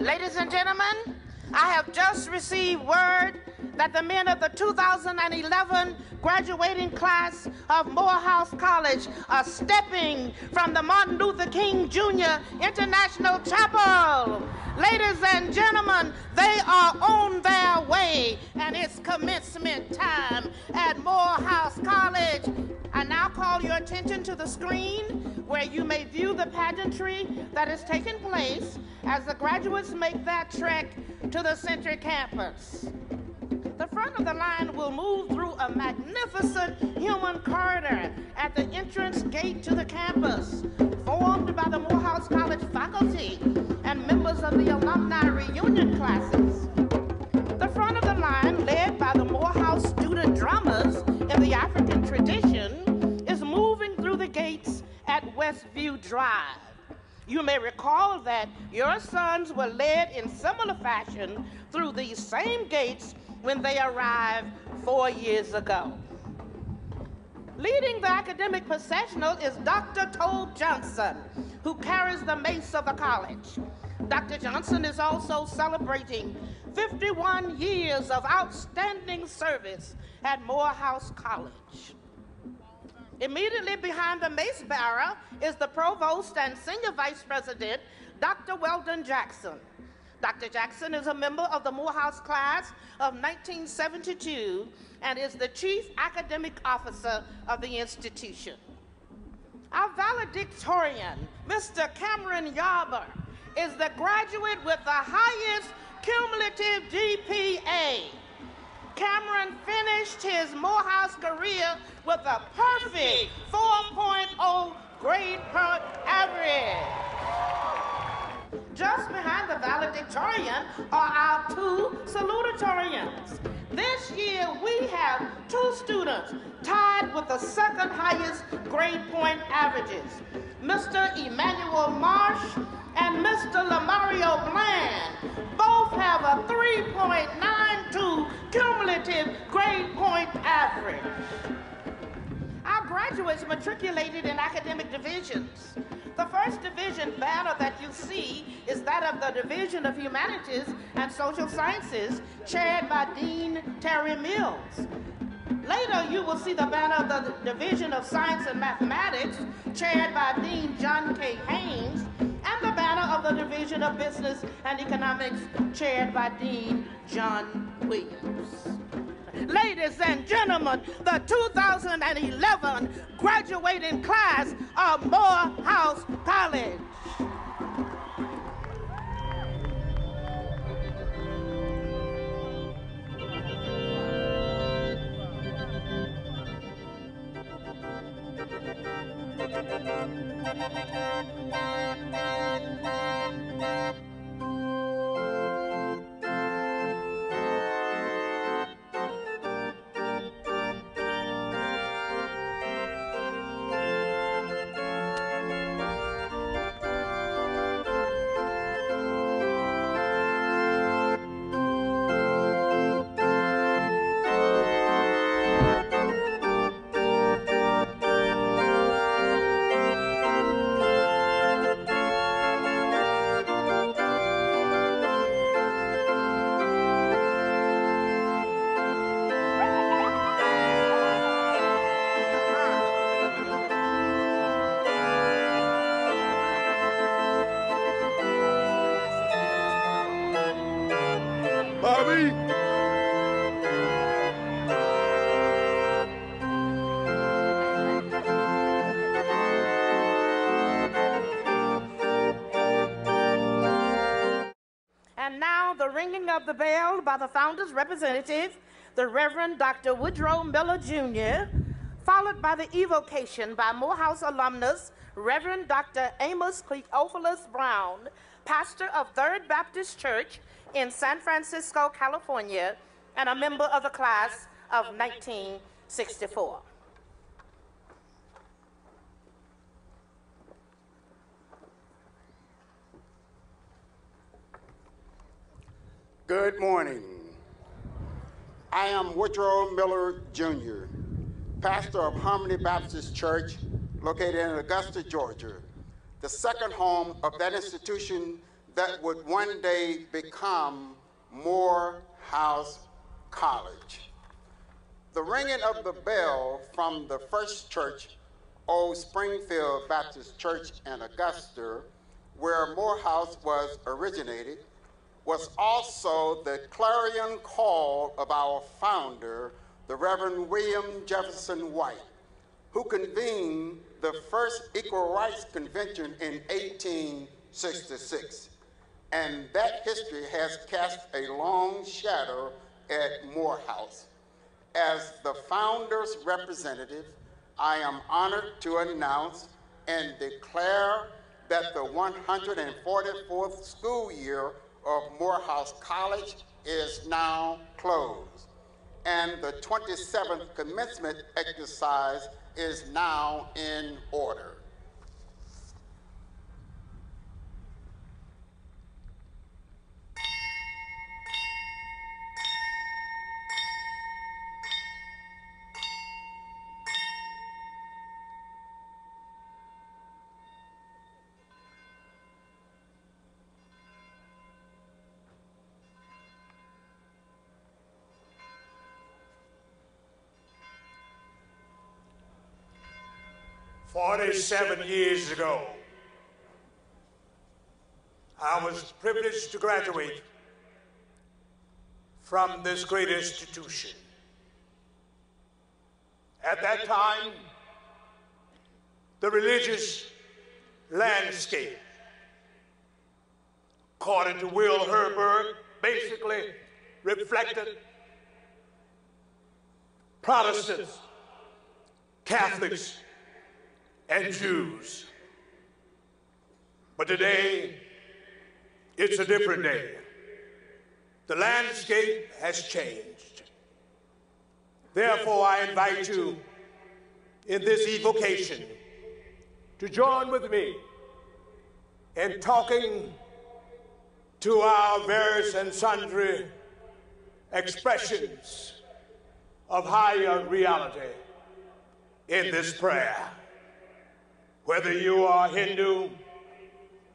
Ladies and gentlemen, I have just received word that the men of the 2011 graduating class of Morehouse College are stepping from the Martin Luther King Jr. International Chapel. Ladies and gentlemen, they are on their way, and it's commencement time at Morehouse College. I now call your attention to the screen where you may view the pageantry that is taking place as the graduates make their trek to the Central Campus. The front of the line will move through a magnificent human corridor at the entrance gate to the campus, formed by the Morehouse College faculty and members of the alumni reunion classes. The front of the line, led by the Morehouse student drummers in the African tradition, is moving through the gates at Westview Drive. You may recall that your sons were led in similar fashion through these same gates when they arrived 4 years ago. Leading the academic processional is Dr. Tobe Johnson, who carries the mace of the college. Dr. Johnson is also celebrating 51 years of outstanding service at Morehouse College. Immediately behind the mace bearer is the provost and senior vice president, Dr. Weldon Jackson. Dr. Jackson is a member of the Morehouse class of 1972 and is the chief academic officer of the institution. Our valedictorian, Mr. Cameron Yarber, is the graduate with the highest cumulative GPA. Cameron finished his Morehouse career with a perfect 4.0 grade point average. Just behind the valedictorian are our two salutatorians. This year we have two students tied with the second highest grade point averages, Mr. Emmanuel Marsh and Mr. Lamario Bland. Both have a 3.92 cumulative grade point average. Our graduates matriculated in academic divisions. The first division banner that you see is that of the Division of Humanities and Social Sciences, chaired by Dean Terry Mills. Later, you will see the banner of the Division of Science and Mathematics, chaired by Dean John K. Haynes, and the banner of the Division of Business and Economics, chaired by Dean John Williams. Ladies and gentlemen, the 2011 graduating class of Morehouse College. Bobby! And now the ringing of the bell by the founder's representative, the Reverend Dr. Woodrow Miller Jr., followed by the evocation by Morehouse alumnus, Reverend Dr. Amos Cleophilus Brown, pastor of Third Baptist Church in San Francisco, California, and a member of the class of 1964. Good morning. I am Woodrow Miller Jr., pastor of Harmony Baptist Church, located in Augusta, Georgia, the second home of that institution that would one day become Morehouse College. The ringing of the bell from the first church, Old Springfield Baptist Church in Augusta, where Morehouse was originated, was also the clarion call of our founder, the Reverend William Jefferson White, who convened the first Equal Rights Convention in 1866. And that history has cast a long shadow at Morehouse. As the founder's representative, I am honored to announce and declare that the 144th school year of Morehouse College is now closed, and the 27th commencement exercise is now in order. "47 years ago, I was privileged to graduate from this great institution. At that time, the religious landscape, according to Will Herberg, basically reflected Protestants, Catholics, and Jews. But today, it's a different day. The landscape has changed. Therefore, I invite you in this evocation to join with me in talking to our various and sundry expressions of higher reality in this prayer. Whether you are Hindu,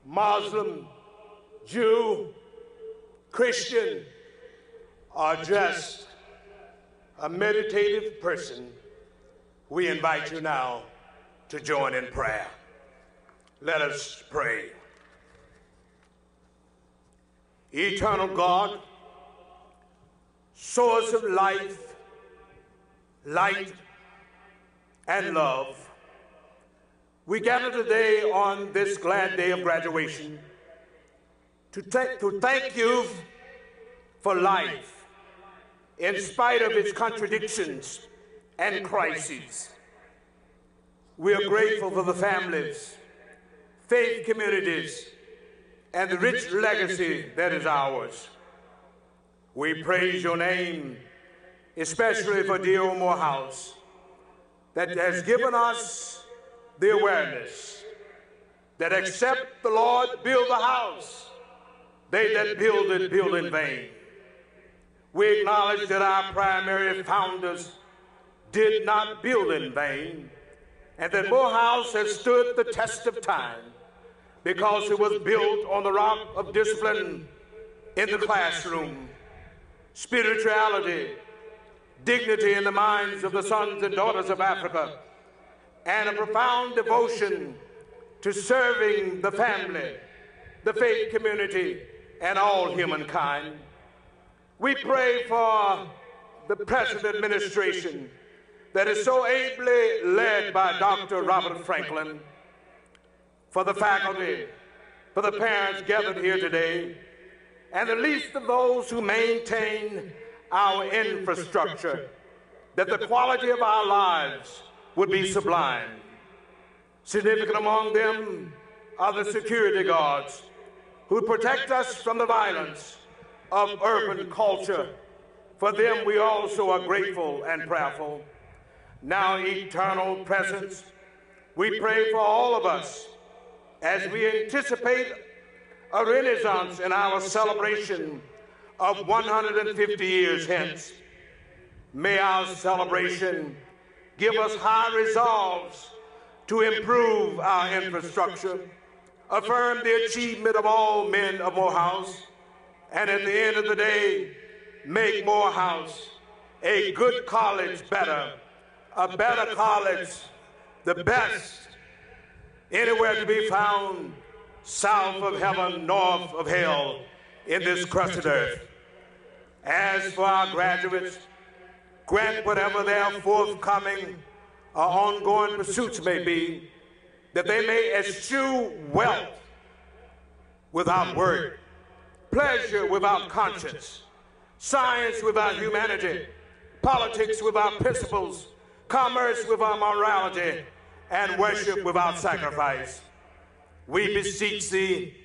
Muslim, Jew, Christian, or just a meditative person, we invite you now to join in prayer. Let us pray. Eternal God, source of life, light, and love, we gather today on this glad day of graduation to thank you for life, in spite of its contradictions and crises. We are grateful for the families, faith communities, and the rich legacy that is ours. We praise your name, especially for dear Morehouse, that has given us the awareness that except the Lord build the house, they that build it build in vain. We acknowledge that our primary founders did not build in vain, and that Morehouse has stood the test of time because it was built on the rock of discipline in the classroom, spirituality, dignity in the minds of the sons and daughters of Africa, and a profound devotion to serving the family, the faith community, and all humankind. We pray for the present administration that is so ably led by Dr. Robert Franklin, for the faculty, for the parents gathered here today, and the least of those who maintain our infrastructure, that the quality of our lives would be sublime. Significant among them are the security guards who protect us from the violence of urban culture. For them we also are grateful and prayerful. Now, eternal presence, we pray for all of us as we anticipate a renaissance in our celebration of 150 years hence. May our celebration give us high resolves to improve our infrastructure, affirm the achievement of all men of Morehouse, and at the end of the day, make Morehouse a good college better, a better college, the best anywhere to be found south of heaven, north of hell in this crusted earth. As for our graduates, grant whatever their forthcoming or ongoing pursuits may be, that they may eschew wealth without work, pleasure without conscience, science without humanity, politics without principles, commerce without morality, and worship without sacrifice. We beseech thee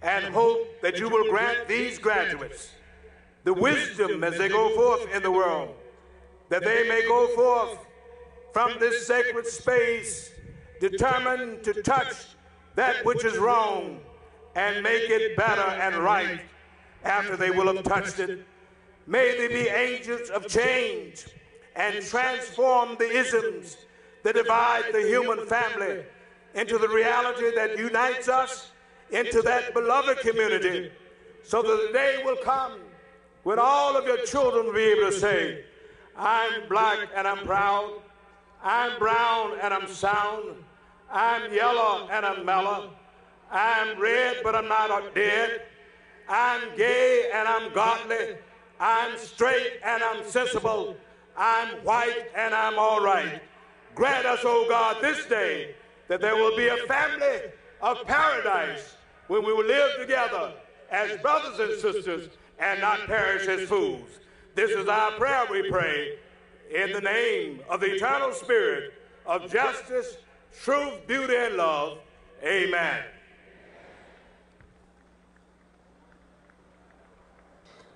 and hope that you will grant these graduates the wisdom as they go forth in the world, that they may go forth from this sacred space determined to touch that which is wrong and make it better and right after they will have touched it. May they be agents of change and transform the isms that divide the human family into the reality that unites us into that beloved community, so that the day will come when all of your children will be able to say, I'm black and I'm proud, I'm brown and I'm sound, I'm yellow and I'm mellow, I'm red but I'm not dead, I'm gay and I'm godly, I'm straight and I'm sensible, I'm white and I'm all right. Grant us, O God, this day that there will be a family of paradise when we will live together as brothers and sisters and not perish as fools. This is our prayer, we pray, in the name of the eternal Spirit of justice, truth, beauty, and love. Amen.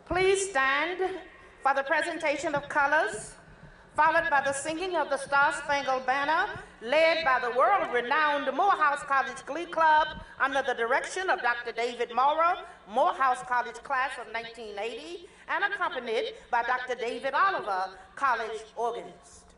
Please stand for the presentation of colors, followed by the singing of the Star-Spangled Banner, led by the world-renowned Morehouse College Glee Club under the direction of Dr. David Morrow, Morehouse College class of 1980, and accompanied by Dr. David Oliver, college organist.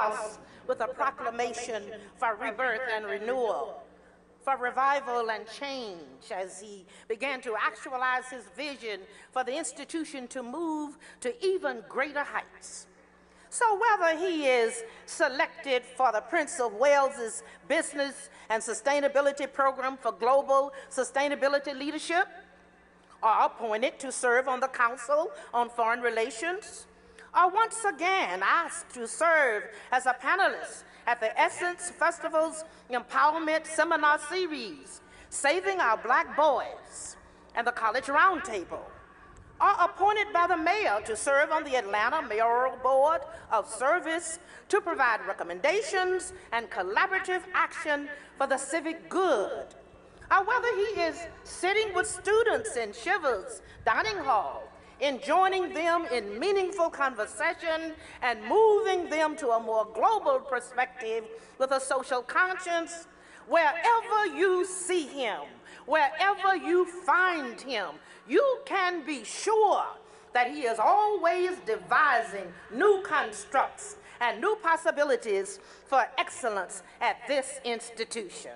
Morehouse with a proclamation for rebirth and renewal, for revival and change as he began to actualize his vision for the institution to move to even greater heights. So whether he is selected for the Prince of Wales's Business and Sustainability Program for Global Sustainability Leadership, or appointed to serve on the Council on Foreign Relations, or once again asked to serve as a panelist at the Essence Festival's Empowerment Seminar Series, Saving Our Black Boys, and the College Roundtable, or appointed by the mayor to serve on the Atlanta Mayoral Board of Service to provide recommendations and collaborative action for the civic good, or whether he is sitting with students in Shivers Dining Hall, joining them in meaningful conversation and moving them to a more global perspective with a social conscience. Wherever you see him, wherever you find him, you can be sure that he is always devising new constructs and new possibilities for excellence at this institution.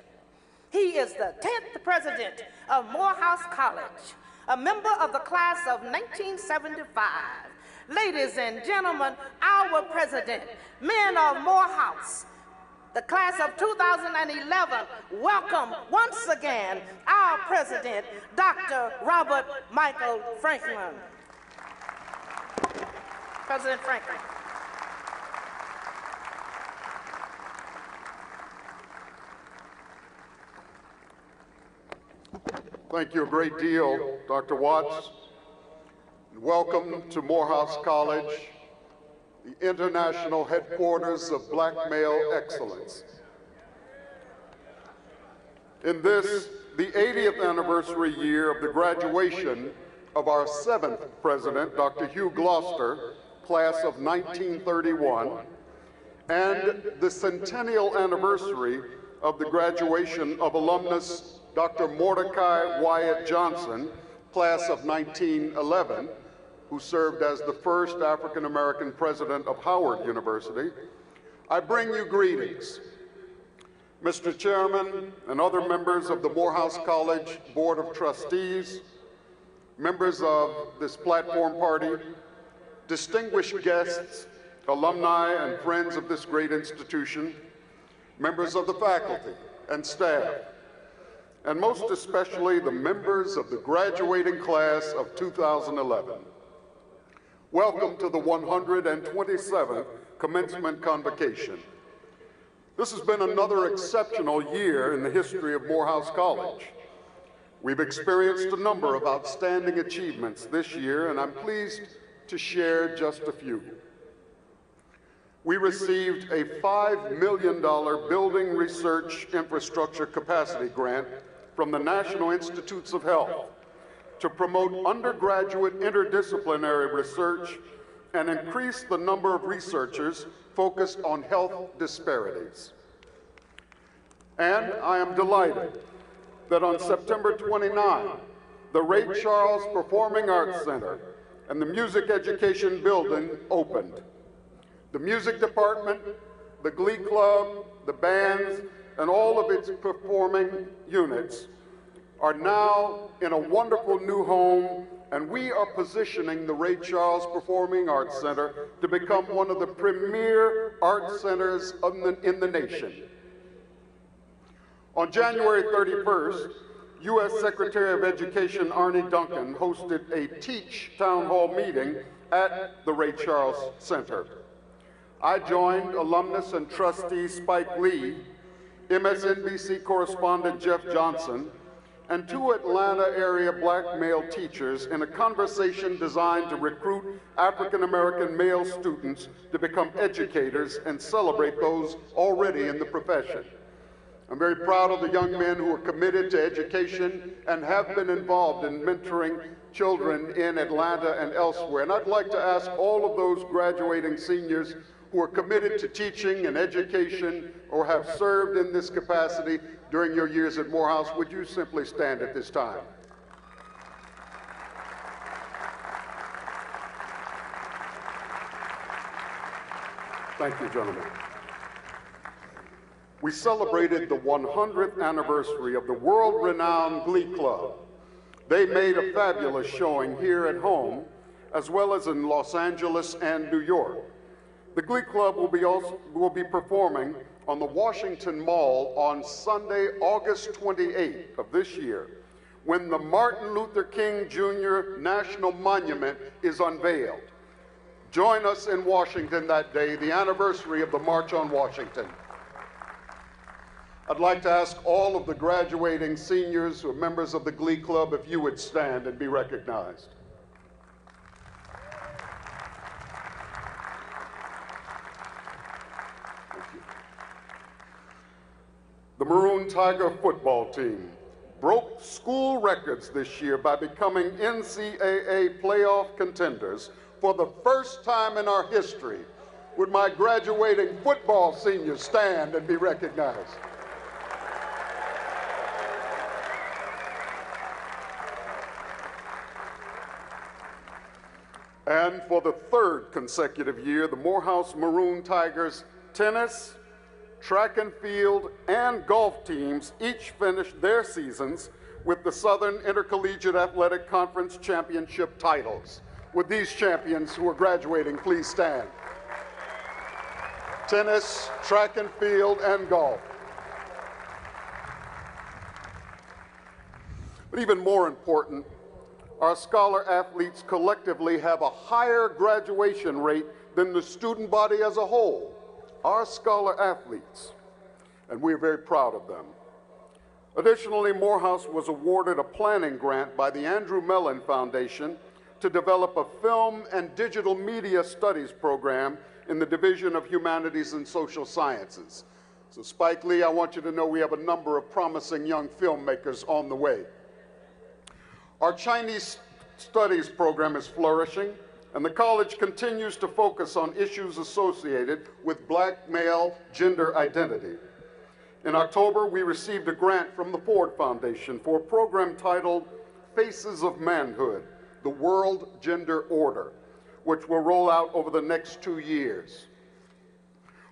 He is the 10th president of Morehouse College, a member of the class of 1975. Ladies and gentlemen, our president, men of Morehouse, the class of 2011, welcome once again our president, Dr. Robert Michael Franklin. President Franklin. Thank you a great deal, Dr. Watts. Welcome to Morehouse College, the international headquarters of Black male excellence. In this, the 80th anniversary year of the graduation of our 7th president, Dr. Hugh Gloucester, class of 1931, and the centennial anniversary of the graduation of alumnus Dr. Mordecai Wyatt Johnson, class of 1911, who served as the first African-American president of Howard University, I bring you greetings. Mr. Chairman and other members of the Morehouse College Board of Trustees, members of this platform party, distinguished guests, alumni and friends of this great institution, members of the faculty and staff, and most especially the members of the graduating class of 2011. Welcome to the 127th Commencement Convocation. This has been another exceptional year in the history of Morehouse College. We've experienced a number of outstanding achievements this year, and I'm pleased to share just a few. We received a $5 million Building Research Infrastructure Capacity Grant from the National Institutes of Health to promote undergraduate interdisciplinary research and increase the number of researchers focused on health disparities. And I am delighted that on September 29, the Ray Charles Performing Arts Center and the Music Education Building opened. The music department, the glee club, the bands, and all of its performing units are now in a wonderful new home, and we are positioning the Ray Charles Performing Arts Center to become one of the premier art centers in the nation. On January 31st, U.S. Secretary of Education Arne Duncan hosted a Teach Town Hall meeting at the Ray Charles Center. I joined alumnus and trustee Spike Lee, MSNBC correspondent Jeff Johnson, and 2 Atlanta area black male teachers in a conversation designed to recruit African-American male students to become educators and celebrate those already in the profession. I'm very proud of the young men who are committed to education and have been involved in mentoring children in Atlanta and elsewhere. And I'd like to ask all of those graduating seniors who are committed to teaching and education or have served in this capacity during your years at Morehouse, would you simply stand at this time? Thank you, gentlemen. we celebrated the 100th anniversary of the world-renowned Glee Club. They made a fabulous showing here at home, as well as in Los Angeles and New York. The Glee Club will be performing on the Washington Mall on Sunday, August 28th of this year, when the Martin Luther King Jr. National Monument is unveiled. Join us in Washington that day, the anniversary of the March on Washington. I'd like to ask all of the graduating seniors who are members of the Glee Club if you would stand and be recognized. Thank you. The Maroon Tiger football team broke school records this year by becoming NCAA playoff contenders for the first time in our history. Would my graduating football seniors stand and be recognized? And for the third consecutive year, the Morehouse Maroon Tigers tennis, track and field, and golf teams each finished their seasons with the Southern Intercollegiate Athletic Conference championship titles. Would these champions who are graduating please stand? Tennis, track and field, and golf. But even more important, our scholar athletes collectively have a higher graduation rate than the student body as a whole. Our scholar athletes, and we're very proud of them. Additionally, Morehouse was awarded a planning grant by the Andrew Mellon Foundation to develop a film and digital media studies program in the Division of Humanities and Social Sciences. So Spike Lee, I want you to know we have a number of promising young filmmakers on the way. Our Chinese studies program is flourishing, and the college continues to focus on issues associated with Black male gender identity. In October, we received a grant from the Ford Foundation for a program titled Faces of Manhood, the World Gender Order, which will roll out over the next 2 years.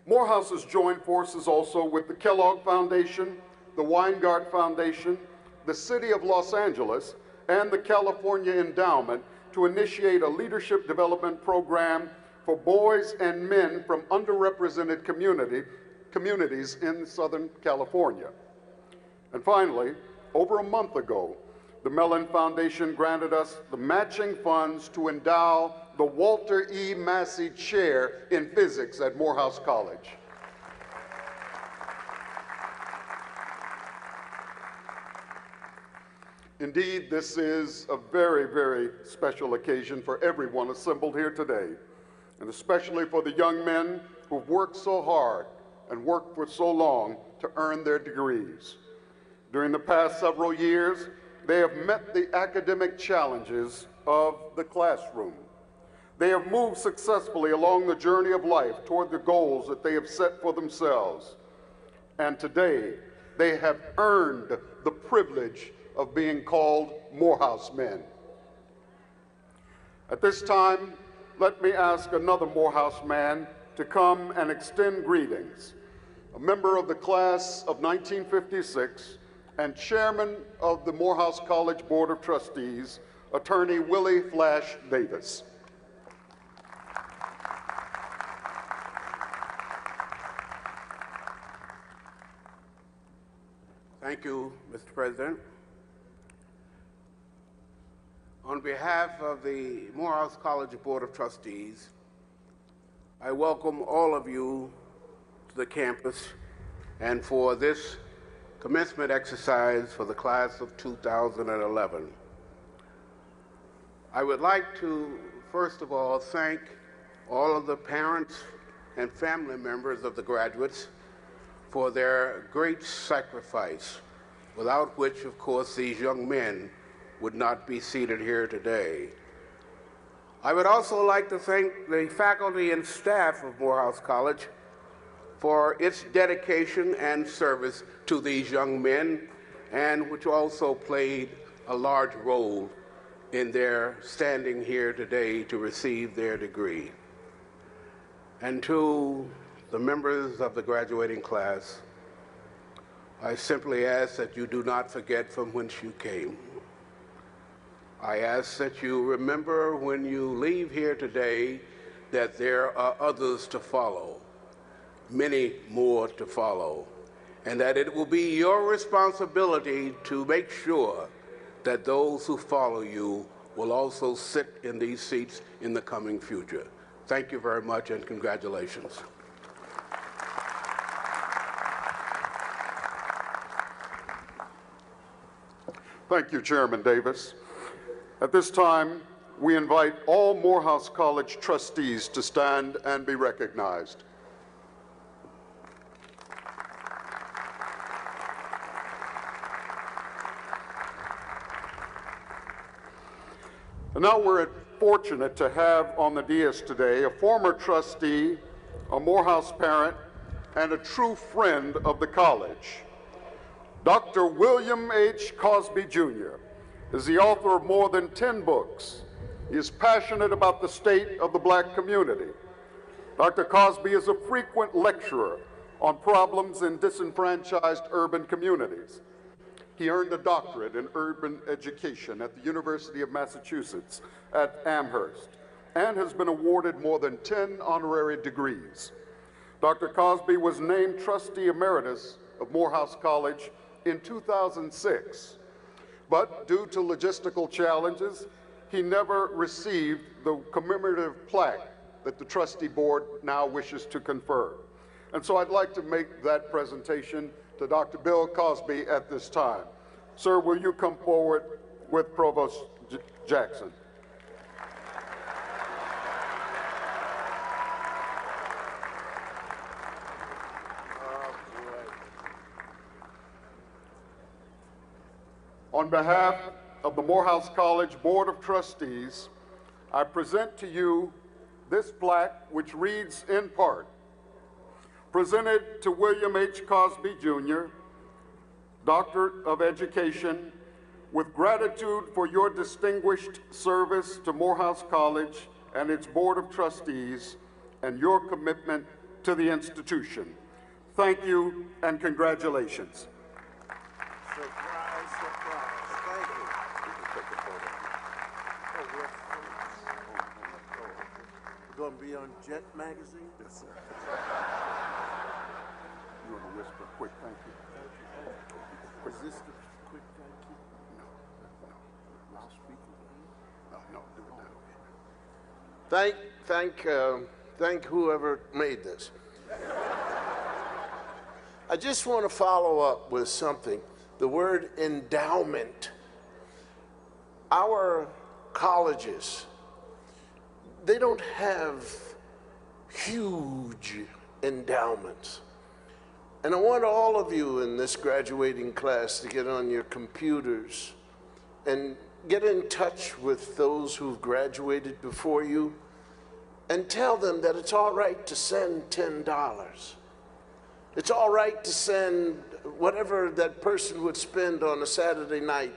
Morehouse has joined forces also with the Kellogg Foundation, the Weingart Foundation, the City of Los Angeles, and the California Endowment to initiate a leadership development program for boys and men from underrepresented communities in Southern California. And finally, over a month ago, the Mellon Foundation granted us the matching funds to endow the Walter E. Massey Chair in Physics at Morehouse College. Indeed, this is a very, very special occasion for everyone assembled here today, and especially for the young men who've worked so hard and worked for so long to earn their degrees. During the past several years, they have met the academic challenges of the classroom. They have moved successfully along the journey of life toward the goals that they have set for themselves. And today, they have earned the privilege of being called Morehouse men. At this time, let me ask another Morehouse man to come and extend greetings. A member of the class of 1956 and chairman of the Morehouse College Board of Trustees, Attorney Willie Flash Davis. Thank you, Mr. President. On behalf of the Morehouse College Board of Trustees, I welcome all of you to the campus and for this commencement exercise for the class of 2011. I would like to, first of all, thank all of the parents and family members of the graduates for their great sacrifice, without which, of course, these young men would not be seated here today. I would also like to thank the faculty and staff of Morehouse College for its dedication and service to these young men, and which also played a large role in their standing here today to receive their degree. And to the members of the graduating class, I simply ask that you do not forget from whence you came. I ask that you remember when you leave here today that there are others to follow, many more to follow, and that it will be your responsibility to make sure that those who follow you will also sit in these seats in the coming future. Thank you very much, and congratulations. Thank you, Chairman Davis. At this time, we invite all Morehouse College trustees to stand and be recognized. And now we're fortunate to have on the dais today a former trustee, a Morehouse parent, and a true friend of the college. Dr. William H. Cosby, Jr. is the author of more than 10 books. He is passionate about the state of the black community. Dr. Cosby is a frequent lecturer on problems in disenfranchised urban communities. He earned a doctorate in urban education at the University of Massachusetts at Amherst and has been awarded more than 10 honorary degrees. Dr. Cosby was named trustee emeritus of Morehouse College in 2006, but due to logistical challenges, he never received the commemorative plaque that the trustee board now wishes to confer. And so I'd like to make that presentation to Dr. Bill Cosby at this time. Sir, will you come forward with Provost Jackson? On behalf of the Morehouse College Board of Trustees, I present to you this plaque, which reads in part, presented to William H. Cosby, Jr., Doctor of Education, with gratitude for your distinguished service to Morehouse College and its Board of Trustees and your commitment to the institution. Thank you and congratulations. Surprise, surprise. Thank you. We're going to be on Jet Magazine? Yes, sir. You want to whisper a quick thank you? Is this the quick thank you? No. I'll speak it. No, do it now. Thank whoever made this. I just want to follow up with something. The word endowment. Our colleges, they don't have huge endowments. And I want all of you in this graduating class to get on your computers and get in touch with those who've graduated before you and tell them that it's all right to send $10. It's all right to send whatever that person would spend on a Saturday night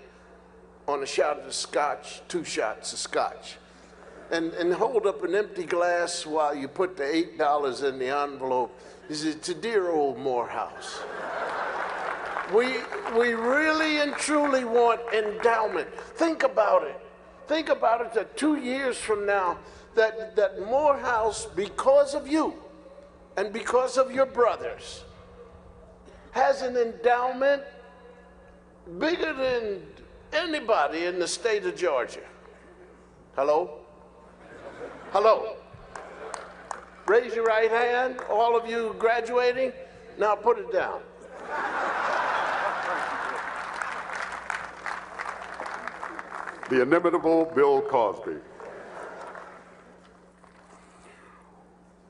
on a shot of scotch, 2 shots of scotch. And hold up an empty glass while you put the $8 in the envelope. Is it to dear old Morehouse? We really and truly want endowment. Think about it. Think about it that 2 years from now, that Morehouse, because of you and because of your brothers, has an endowment bigger than anybody in the state of Georgia. Hello? Hello? Raise your right hand, all of you graduating. Now put it down. The inimitable Bill Cosby.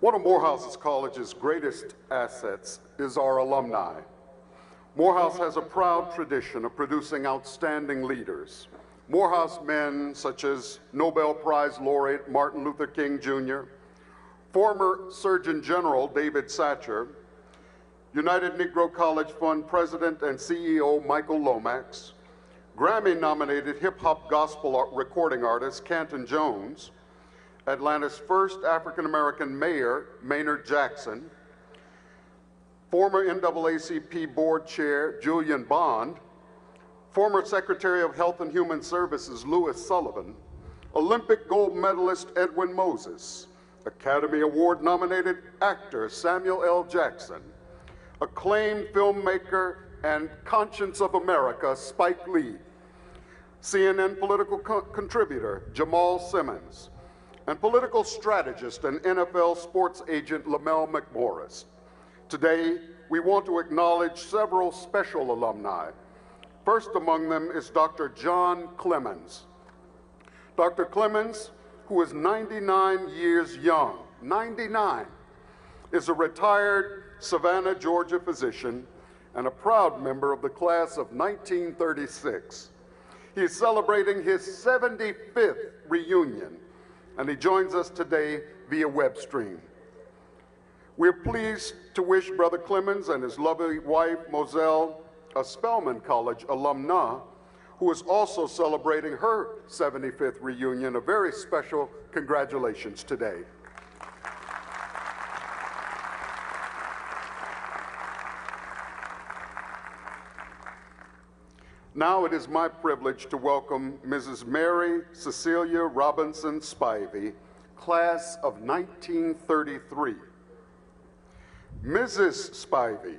One of Morehouse College's greatest assets is our alumni. Morehouse has a proud tradition of producing outstanding leaders. Morehouse men such as Nobel Prize laureate Martin Luther King Jr., former Surgeon General David Satcher, United Negro College Fund President and CEO Michael Lomax, Grammy-nominated hip-hop gospel recording artist Canton Jones, Atlanta's first African-American mayor, Maynard Jackson, former NAACP Board Chair Julian Bond, former Secretary of Health and Human Services Louis Sullivan, Olympic gold medalist Edwin Moses, Academy Award-nominated actor Samuel L. Jackson, acclaimed filmmaker and conscience of America Spike Lee, CNN political contributor Jamal Simmons, and political strategist and NFL sports agent Lamel McMorris. Today, we want to acknowledge several special alumni. First among them is Dr. John Clemens. Dr. Clemens, who is 99 years young, 99, is a retired Savannah, Georgia physician and a proud member of the class of 1936. He is celebrating his 75th reunion, and he joins us today via web stream. We're pleased to wish Brother Clemens and his lovely wife, Moselle, a Spelman College alumna, who is also celebrating her 75th reunion, a very special congratulations today. Now it is my privilege to welcome Mrs. Mary Cecilia Robinson Spivey, class of 1933. Mrs. Spivey,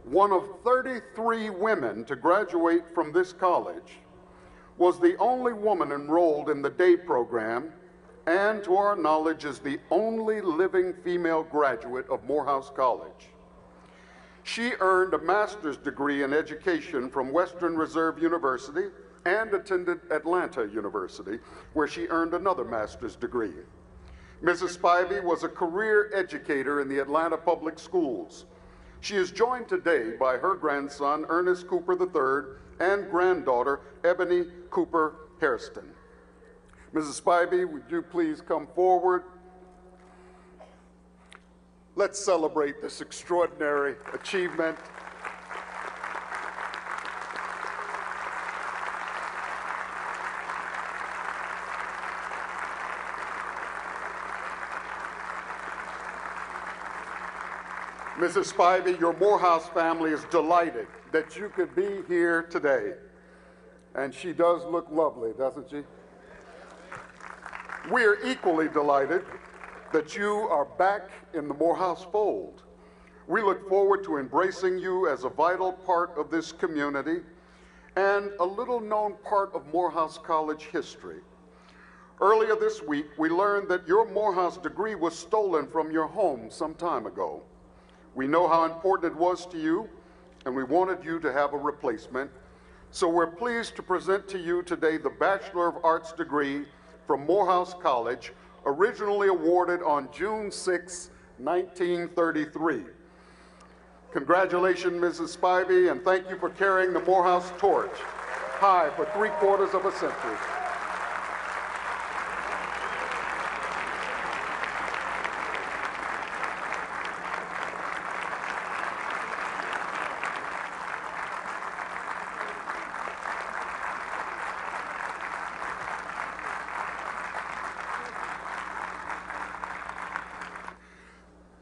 one of 33 women to graduate from this college, was the only woman enrolled in the day program and, to our knowledge, is the only living female graduate of Morehouse College. She earned a master's degree in education from Western Reserve University and attended Atlanta University, where she earned another master's degree. Mrs. Spivey was a career educator in the Atlanta Public Schools. She is joined today by her grandson, Ernest Cooper III, and granddaughter, Ebony Cooper Hairston. Mrs. Spivey, would you please come forward? Let's celebrate this extraordinary achievement. Mrs. Spivey, your Morehouse family is delighted that you could be here today. And she does look lovely, doesn't she? We are equally delighted that you are back in the Morehouse fold. We look forward to embracing you as a vital part of this community and a little-known part of Morehouse College history. Earlier this week, we learned that your Morehouse degree was stolen from your home some time ago. We know how important it was to you, and we wanted you to have a replacement. So we're pleased to present to you today the Bachelor of Arts degree from Morehouse College, originally awarded on June 6, 1933. Congratulations, Mrs. Spivey, and thank you for carrying the Morehouse torch high for 3/4 of a century.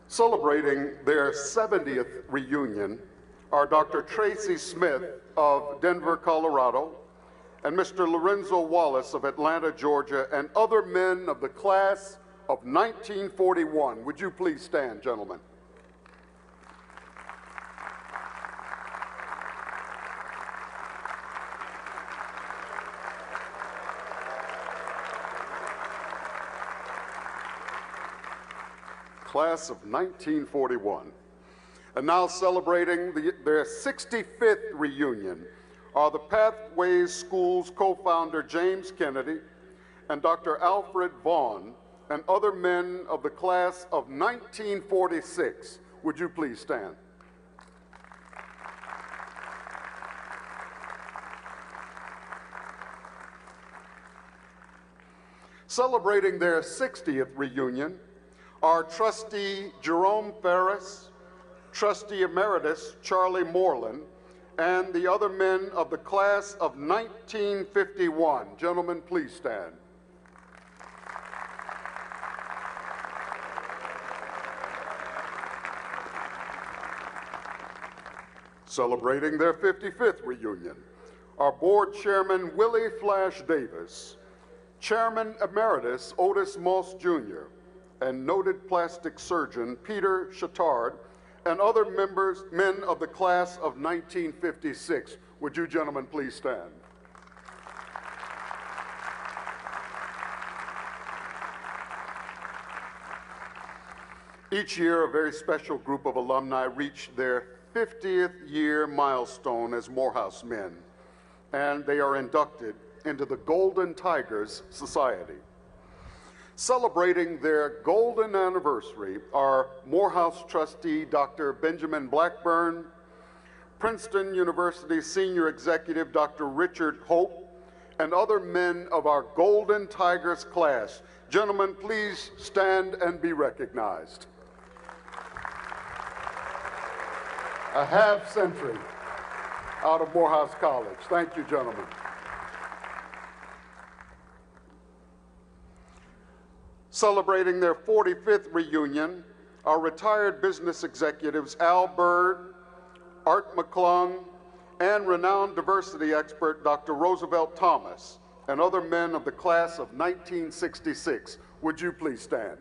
Celebrating their 70th reunion are Dr. Tracy Smith of Denver, Colorado, and Mr. Lorenzo Wallace of Atlanta, Georgia, and other men of the class of 1941. Would you please stand, gentlemen? Class of 1941. And now celebrating their 65th reunion are the Pathways Schools co-founder James Kennedy and Dr. Alfred Vaughn and other men of the class of 1946. Would you please stand? Celebrating their 60th reunion are Trustee Jerome Ferris, Trustee Emeritus Charlie Moreland, and the other men of the class of 1951. Gentlemen, please stand. Celebrating their 55th reunion are Board Chairman Willie Flash Davis, Chairman Emeritus Otis Moss Jr., and noted plastic surgeon Peter Chattard, and other men of the class of 1956. Would you gentlemen please stand? Each year, a very special group of alumni reach their 50th year milestone as Morehouse men, and they are inducted into the Golden Tigers Society. Celebrating their golden anniversary are Morehouse trustee Dr. Benjamin Blackburn, Princeton University senior executive Dr. Richard Hope, and other men of our Golden Tigers class. Gentlemen, please stand and be recognized. A half century out of Morehouse College. Thank you, gentlemen. Celebrating their 45th reunion are retired business executives Al Bird, Art McClung, and renowned diversity expert Dr. Roosevelt Thomas, and other men of the class of 1966. Would you please stand?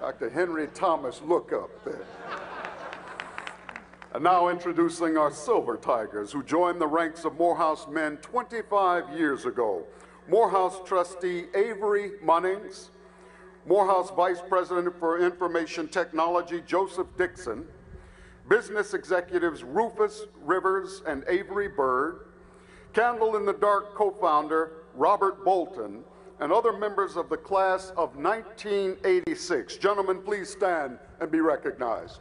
Dr. Henry Thomas, look up there. And now introducing our Silver Tigers, who joined the ranks of Morehouse men 25 years ago. Morehouse trustee Avery Munnings, Morehouse Vice President for Information Technology Joseph Dixon, business executives Rufus Rivers and Avery Bird, Candle in the Dark co-founder Robert Bolton, and other members of the class of 1986. Gentlemen, please stand and be recognized.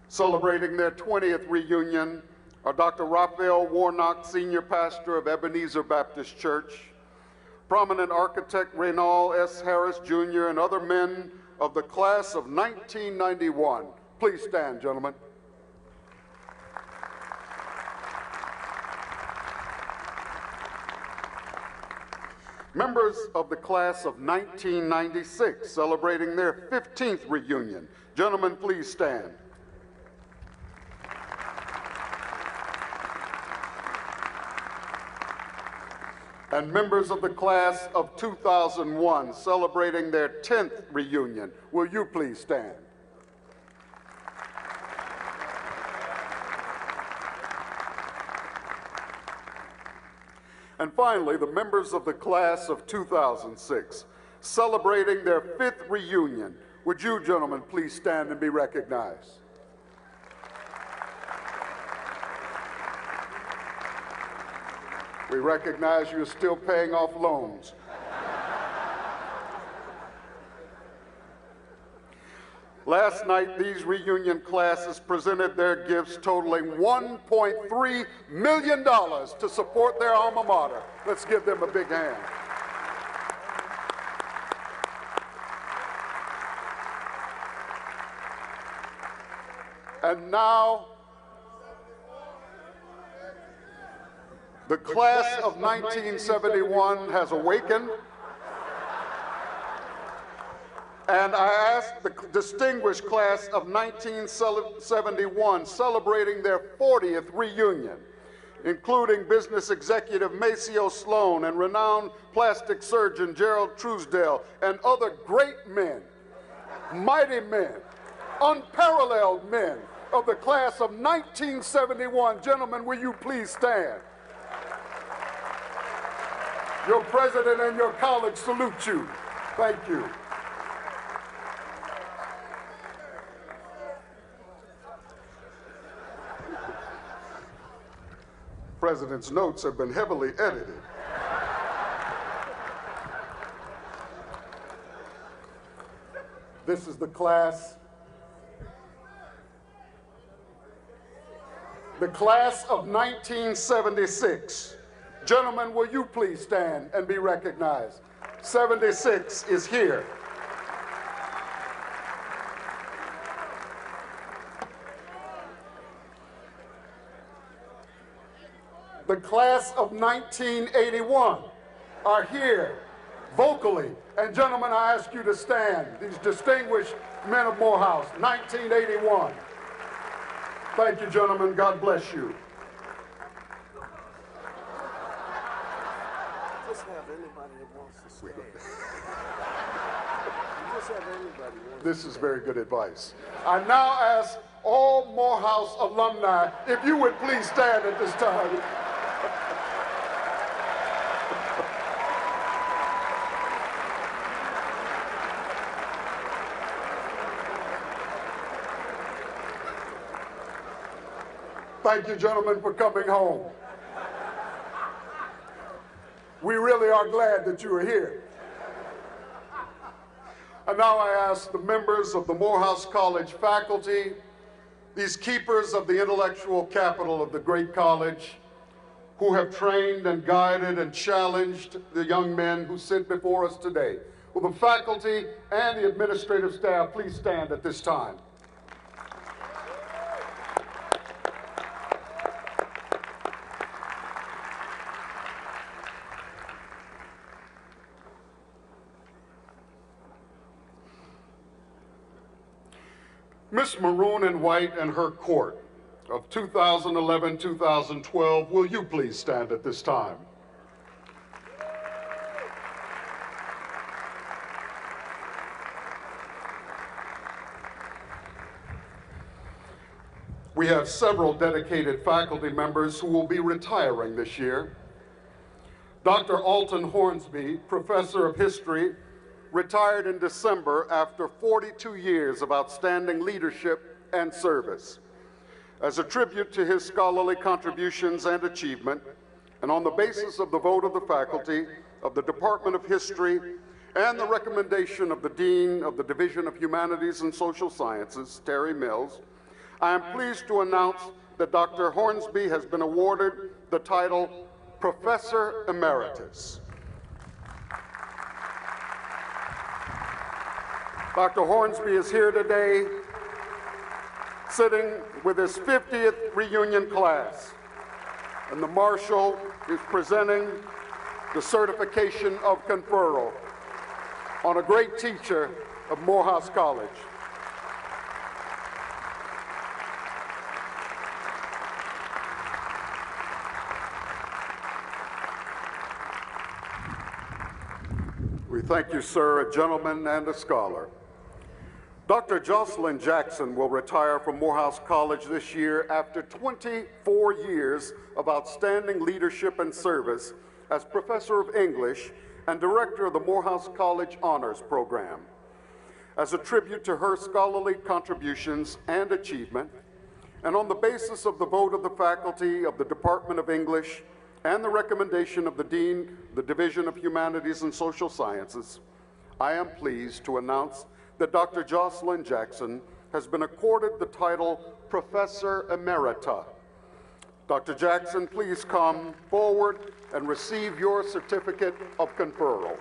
Celebrating their 20th reunion are Dr. Raphael Warnock, senior pastor of Ebenezer Baptist Church, prominent architect Reynald S. Harris Jr., and other men of the class of 1991. Please stand, gentlemen. Members of the class of 1996, celebrating their 15th reunion. Gentlemen, please stand. And members of the class of 2001, celebrating their 10th reunion. Will you please stand? And finally, the members of the class of 2006, celebrating their 5th reunion. Would you, gentlemen, please stand and be recognized? We recognize you're still paying off loans. Last night, these reunion classes presented their gifts totaling $1.3 million to support their alma mater. Let's give them a big hand. And now, the class of 1971 has awakened, and I ask the distinguished class of 1971 celebrating their 40th reunion, including business executive Maceo Sloan and renowned plastic surgeon Gerald Truesdale, and other great men, mighty men, unparalleled men of the class of 1971. Gentlemen, will you please stand? Your president and your college salute you. Thank you. President's notes have been heavily edited. This is the class of 1976. Gentlemen, will you please stand and be recognized? 76 is here. the class of 1981 are here vocally. And gentlemen, I ask you to stand. These distinguished men of Morehouse, 1981. Thank you, gentlemen. God bless you. Just have anybody that wants to stay. Just have anybody. This is very good advice. I now ask all Morehouse alumni if you would please stand at this time. Thank you, gentlemen, for coming home. We really are glad that you are here. And now I ask the members of the Morehouse College faculty, these keepers of the intellectual capital of the great college, who have trained and guided and challenged the young men who sit before us today. Will the faculty and the administrative staff please stand at this time? Miss Maroon and White and her court of 2011-2012, will you please stand at this time? We have several dedicated faculty members who will be retiring this year. Dr. Alton Hornsby, professor of history, retired in December after 42 years of outstanding leadership and service. As a tribute to his scholarly contributions and achievement, and on the basis of the vote of the faculty of the Department of History and the recommendation of the Dean of the Division of Humanities and Social Sciences, Terry Mills, I am pleased to announce that Dr. Hornsby has been awarded the title Professor Emeritus. Dr. Hornsby is here today sitting with his 50th reunion class, and the Marshal is presenting the certification of conferral on a great teacher of Morehouse College. We thank you, sir, a gentleman and a scholar. Dr. Jocelyn Jackson will retire from Morehouse College this year after 24 years of outstanding leadership and service as professor of English and director of the Morehouse College Honors Program. As a tribute to her scholarly contributions and achievement, and on the basis of the vote of the faculty of the Department of English and the recommendation of the Dean, the Division of Humanities and Social Sciences, I am pleased to announce that Dr. Jocelyn Jackson has been accorded the title Professor Emerita. Dr. Jackson, please come forward and receive your certificate of conferral.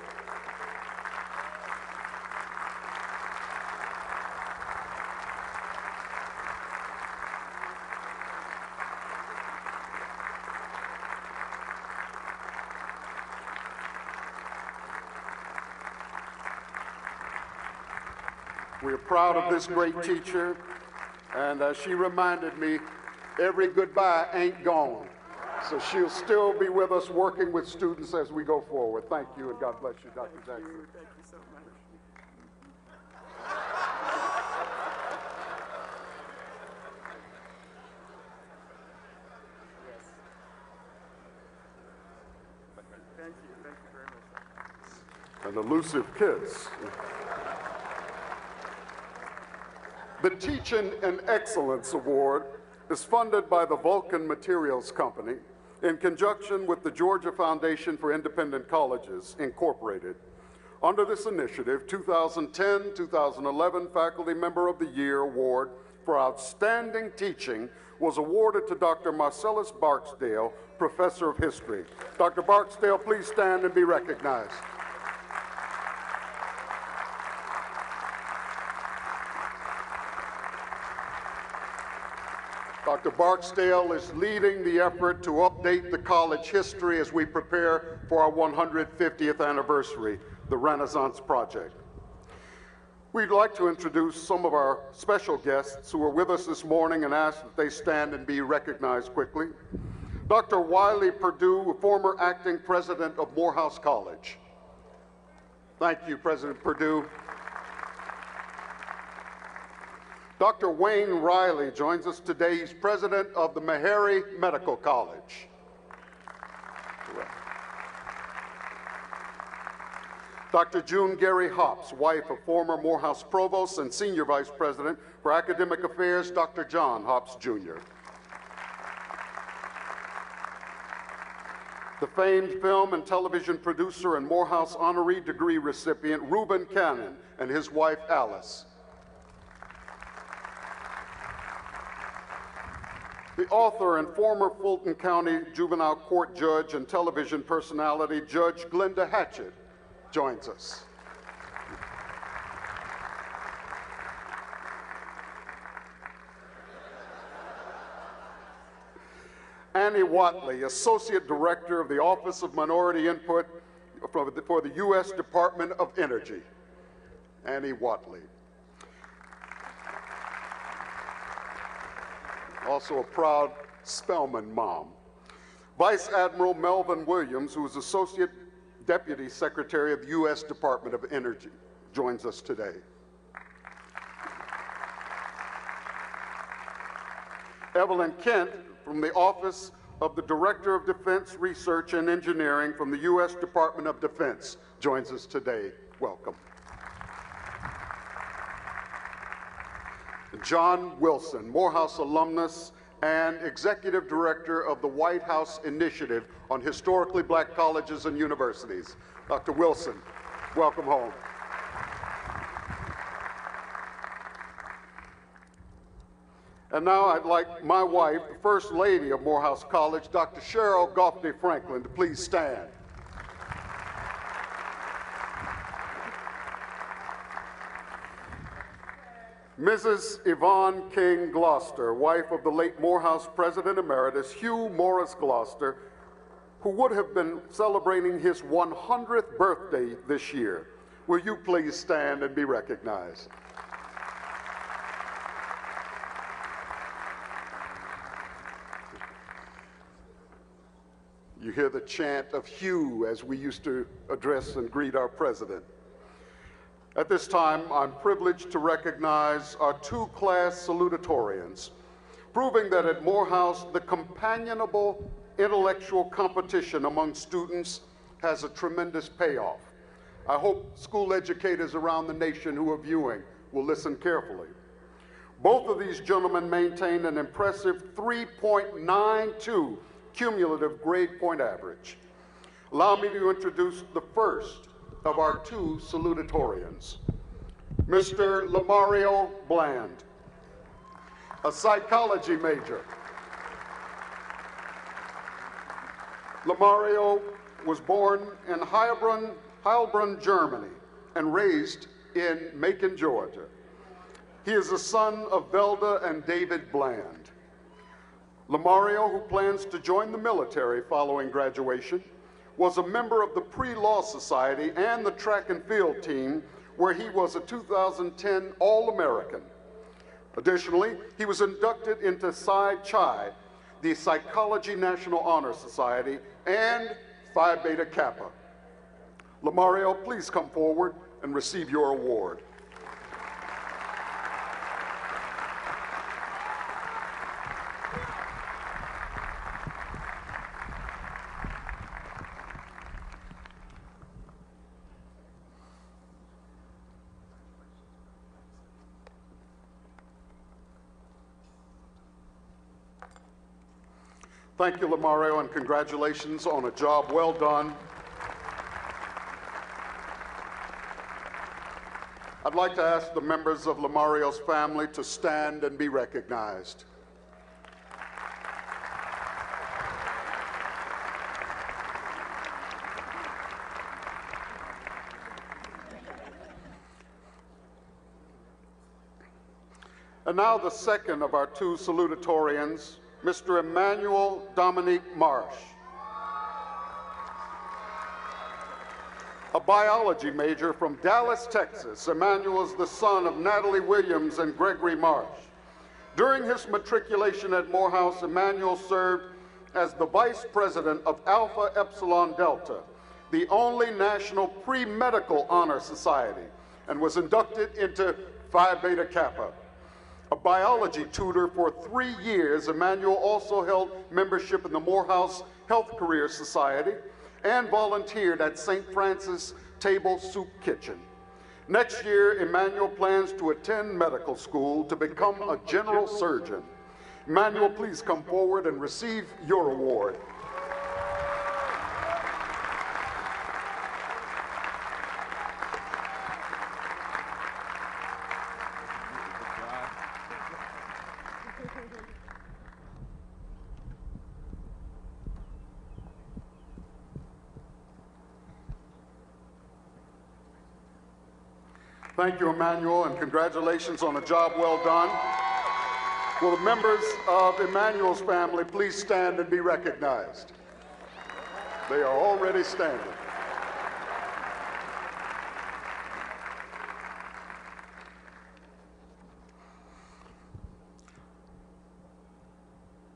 We are proud of this great teacher, and as she reminded me, every goodbye ain't gone. So she'll still be with us working with students as we go forward. Thank you, and God bless you, Dr. Jackson. Thank you so much. Thank you very much. An elusive kiss. The Teaching and Excellence Award is funded by the Vulcan Materials Company in conjunction with the Georgia Foundation for Independent Colleges, Incorporated. Under this initiative, 2010-2011 Faculty Member of the Year Award for Outstanding Teaching was awarded to Dr. Marcellus Barksdale, Professor of History. Dr. Barksdale, please stand and be recognized. Dr. Barksdale is leading the effort to update the college history as we prepare for our 150th anniversary, the Renaissance Project. We'd like to introduce some of our special guests who are with us this morning and ask that they stand and be recognized quickly. Dr. Wiley Perdue, former acting president of Morehouse College. Thank you, President Perdue. Dr. Wayne Riley joins us today. He's president of the Meharry Medical College. Dr. June Gary Hops, wife of former Morehouse provost and senior vice president for academic affairs, Dr. John Hops, Jr. The famed film and television producer and Morehouse honorary degree recipient, Reuben Cannon, and his wife, Alice. The author and former Fulton County Juvenile Court judge and television personality, Judge Glenda Hatchett, joins us. Annie Watley, Associate Director of the Office of Minority Input for the U.S. Department of Energy. Annie Watley. Also a proud Spelman mom. Vice Admiral Melvin Williams, who is Associate Deputy Secretary of the U.S. Department of Energy, joins us today. Evelyn Kent, from the Office of the Director of Defense Research and Engineering from the U.S. Department of Defense, joins us today. Welcome. John Wilson, Morehouse alumnus and Executive Director of the White House Initiative on Historically Black Colleges and Universities. Dr. Wilson, welcome home. And now I'd like my wife, the First Lady of Morehouse College, Dr. Cheryl Goffney Franklin, to please stand. Mrs. Yvonne King Gloucester, wife of the late Morehouse President Emeritus Hugh Morris Gloucester, who would have been celebrating his 100th birthday this year. Will you please stand and be recognized? You hear the chant of Hugh as we used to address and greet our president. At this time, I'm privileged to recognize our two class salutatorians, proving that at Morehouse, the companionable intellectual competition among students has a tremendous payoff. I hope school educators around the nation who are viewing will listen carefully. Both of these gentlemen maintained an impressive 3.92 cumulative grade point average. Allow me to introduce the first of our two salutatorians, Mr. Lamario Bland, a psychology major. Lamario was born in Heilbronn, Germany, and raised in Macon, Georgia. He is the son of Velda and David Bland. Lamario, who plans to join the military following graduation, was a member of the Pre-Law Society and the track and field team, where he was a 2010 All-American. Additionally, he was inducted into Psi Chi, the Psychology National Honor Society, and Phi Beta Kappa. Lamario, please come forward and receive your award. Thank you, Lamario, and congratulations on a job well done. I'd like to ask the members of Lamario's family to stand and be recognized. And now the second of our two salutatorians, Mr. Emmanuel Dominique Marsh. A biology major from Dallas, Texas, Emmanuel is the son of Natalie Williams and Gregory Marsh. During his matriculation at Morehouse, Emmanuel served as the vice president of Alpha Epsilon Delta, the only national pre-medical honor society, and was inducted into Phi Beta Kappa. A biology tutor for 3 years, Emmanuel also held membership in the Morehouse Health Career Society and volunteered at St. Francis Table Soup Kitchen. Next year, Emmanuel plans to attend medical school to become a general surgeon. Emmanuel, please come forward and receive your award. Thank you, Emmanuel, and congratulations on a job well done. Will the members of Emmanuel's family please stand and be recognized? They are already standing.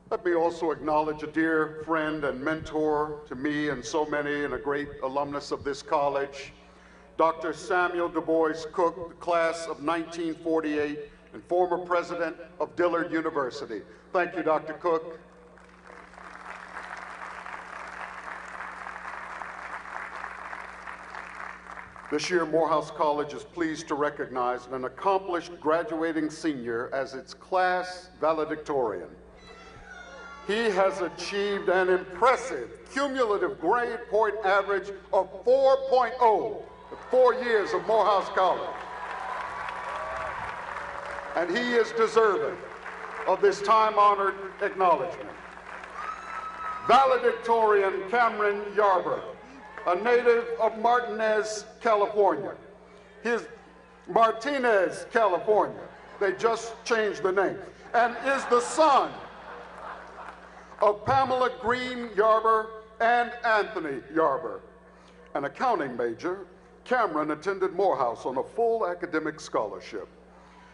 Let me also acknowledge a dear friend and mentor to me and so many, and a great alumnus of this college, Dr. Samuel Du Bois Cook, the class of 1948 and former president of Dillard University. Thank you, Dr. Cook. This year, Morehouse College is pleased to recognize an accomplished graduating senior as its class valedictorian. He has achieved an impressive cumulative grade point average of 4.0 in 4 years of Morehouse College. And he is deserving of this time-honored acknowledgement. Valedictorian Cameron Yarber, a native of Martinez, California. Martinez, California. They just changed the name. And is the son of Pamela Green Yarber and Anthony Yarber. An accounting major, Cameron attended Morehouse on a full academic scholarship.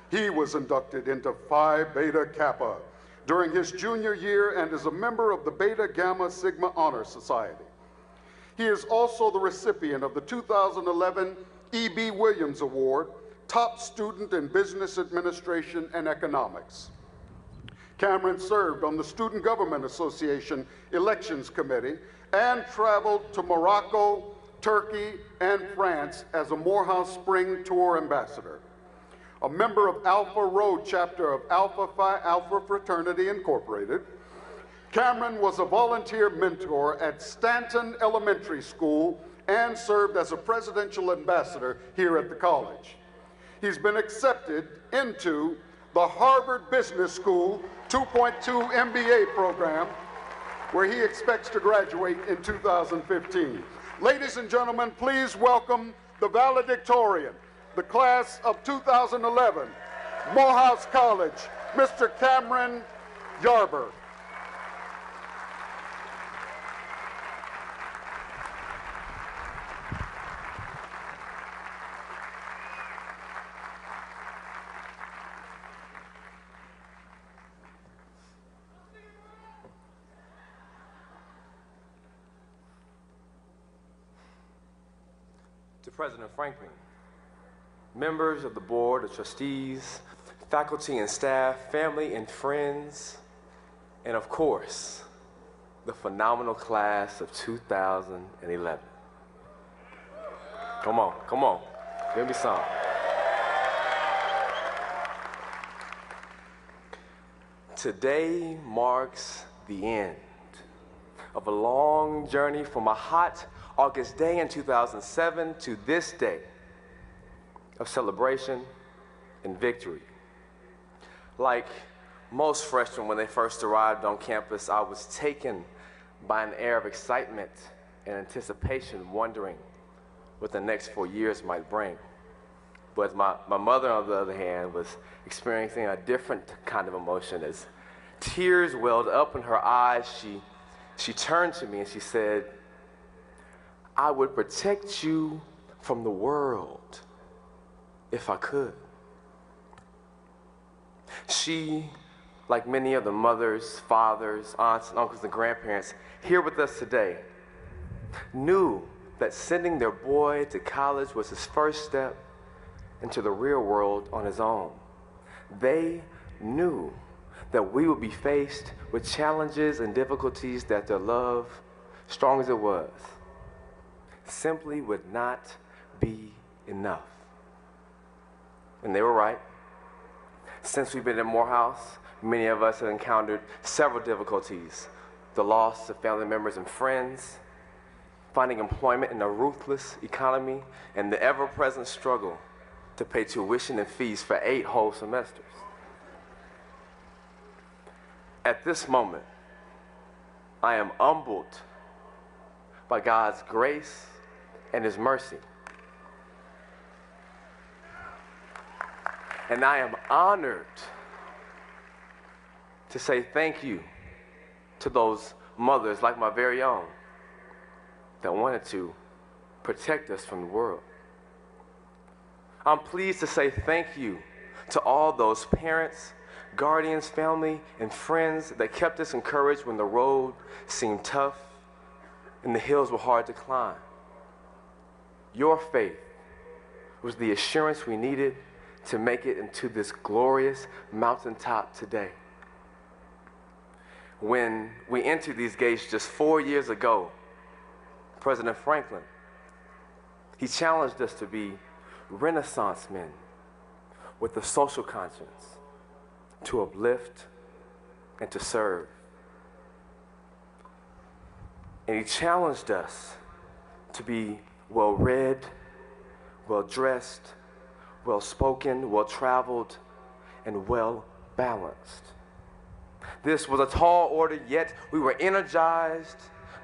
He was inducted into Phi Beta Kappa during his junior year and is a member of the Beta Gamma Sigma Honor Society. He is also the recipient of the 2011 E.B. Williams Award, Top Student in Business Administration and Economics. Cameron served on the Student Government Association Elections Committee and traveled to Morocco, Turkey, and France as a Morehouse Spring Tour ambassador. A member of Alpha Rho chapter of Alpha Phi Alpha Fraternity Incorporated, Cameron was a volunteer mentor at Stanton Elementary School and served as a presidential ambassador here at the college. He's been accepted into the Harvard Business School 2.2 MBA program, where he expects to graduate in 2015. Ladies and gentlemen, please welcome the valedictorian, the class of 2011, Morehouse College, Mr. Cameron Yarber. To President Franklin, members of the Board of Trustees, faculty and staff, family and friends, and of course, the phenomenal class of 2011. Come on, give me some. Today marks the end of a long journey from a hot August day in 2007 to this day of celebration and victory. Like most freshmen when they first arrived on campus, I was taken by an air of excitement and anticipation, wondering what the next 4 years might bring. But my mother, on the other hand, was experiencing a different kind of emotion. As tears welled up in her eyes, she turned to me and she said, "I would protect you from the world if I could." She, like many of the mothers, fathers, aunts, and uncles, and grandparents here with us today, knew that sending their boy to college was his first step into the real world on his own. They knew that we would be faced with challenges and difficulties that their love, strong as it was, simply would not be enough. And they were right. Since we've been in Morehouse, many of us have encountered several difficulties: the loss of family members and friends, finding employment in a ruthless economy, and the ever-present struggle to pay tuition and fees for 8 whole semesters. At this moment, I am humbled by God's grace and His mercy. And I am honored to say thank you to those mothers like my very own that wanted to protect us from the world. I'm pleased to say thank you to all those parents, guardians, family, and friends that kept us encouraged when the road seemed tough and the hills were hard to climb. Your faith was the assurance we needed to make it into this glorious mountaintop today. When we entered these gates just 4 years ago, President Franklin, he challenged us to be Renaissance men with a social conscience, to uplift and to serve. And he challenged us to be well-read, well-dressed, well-spoken, well-traveled, and well-balanced. This was a tall order, yet we were energized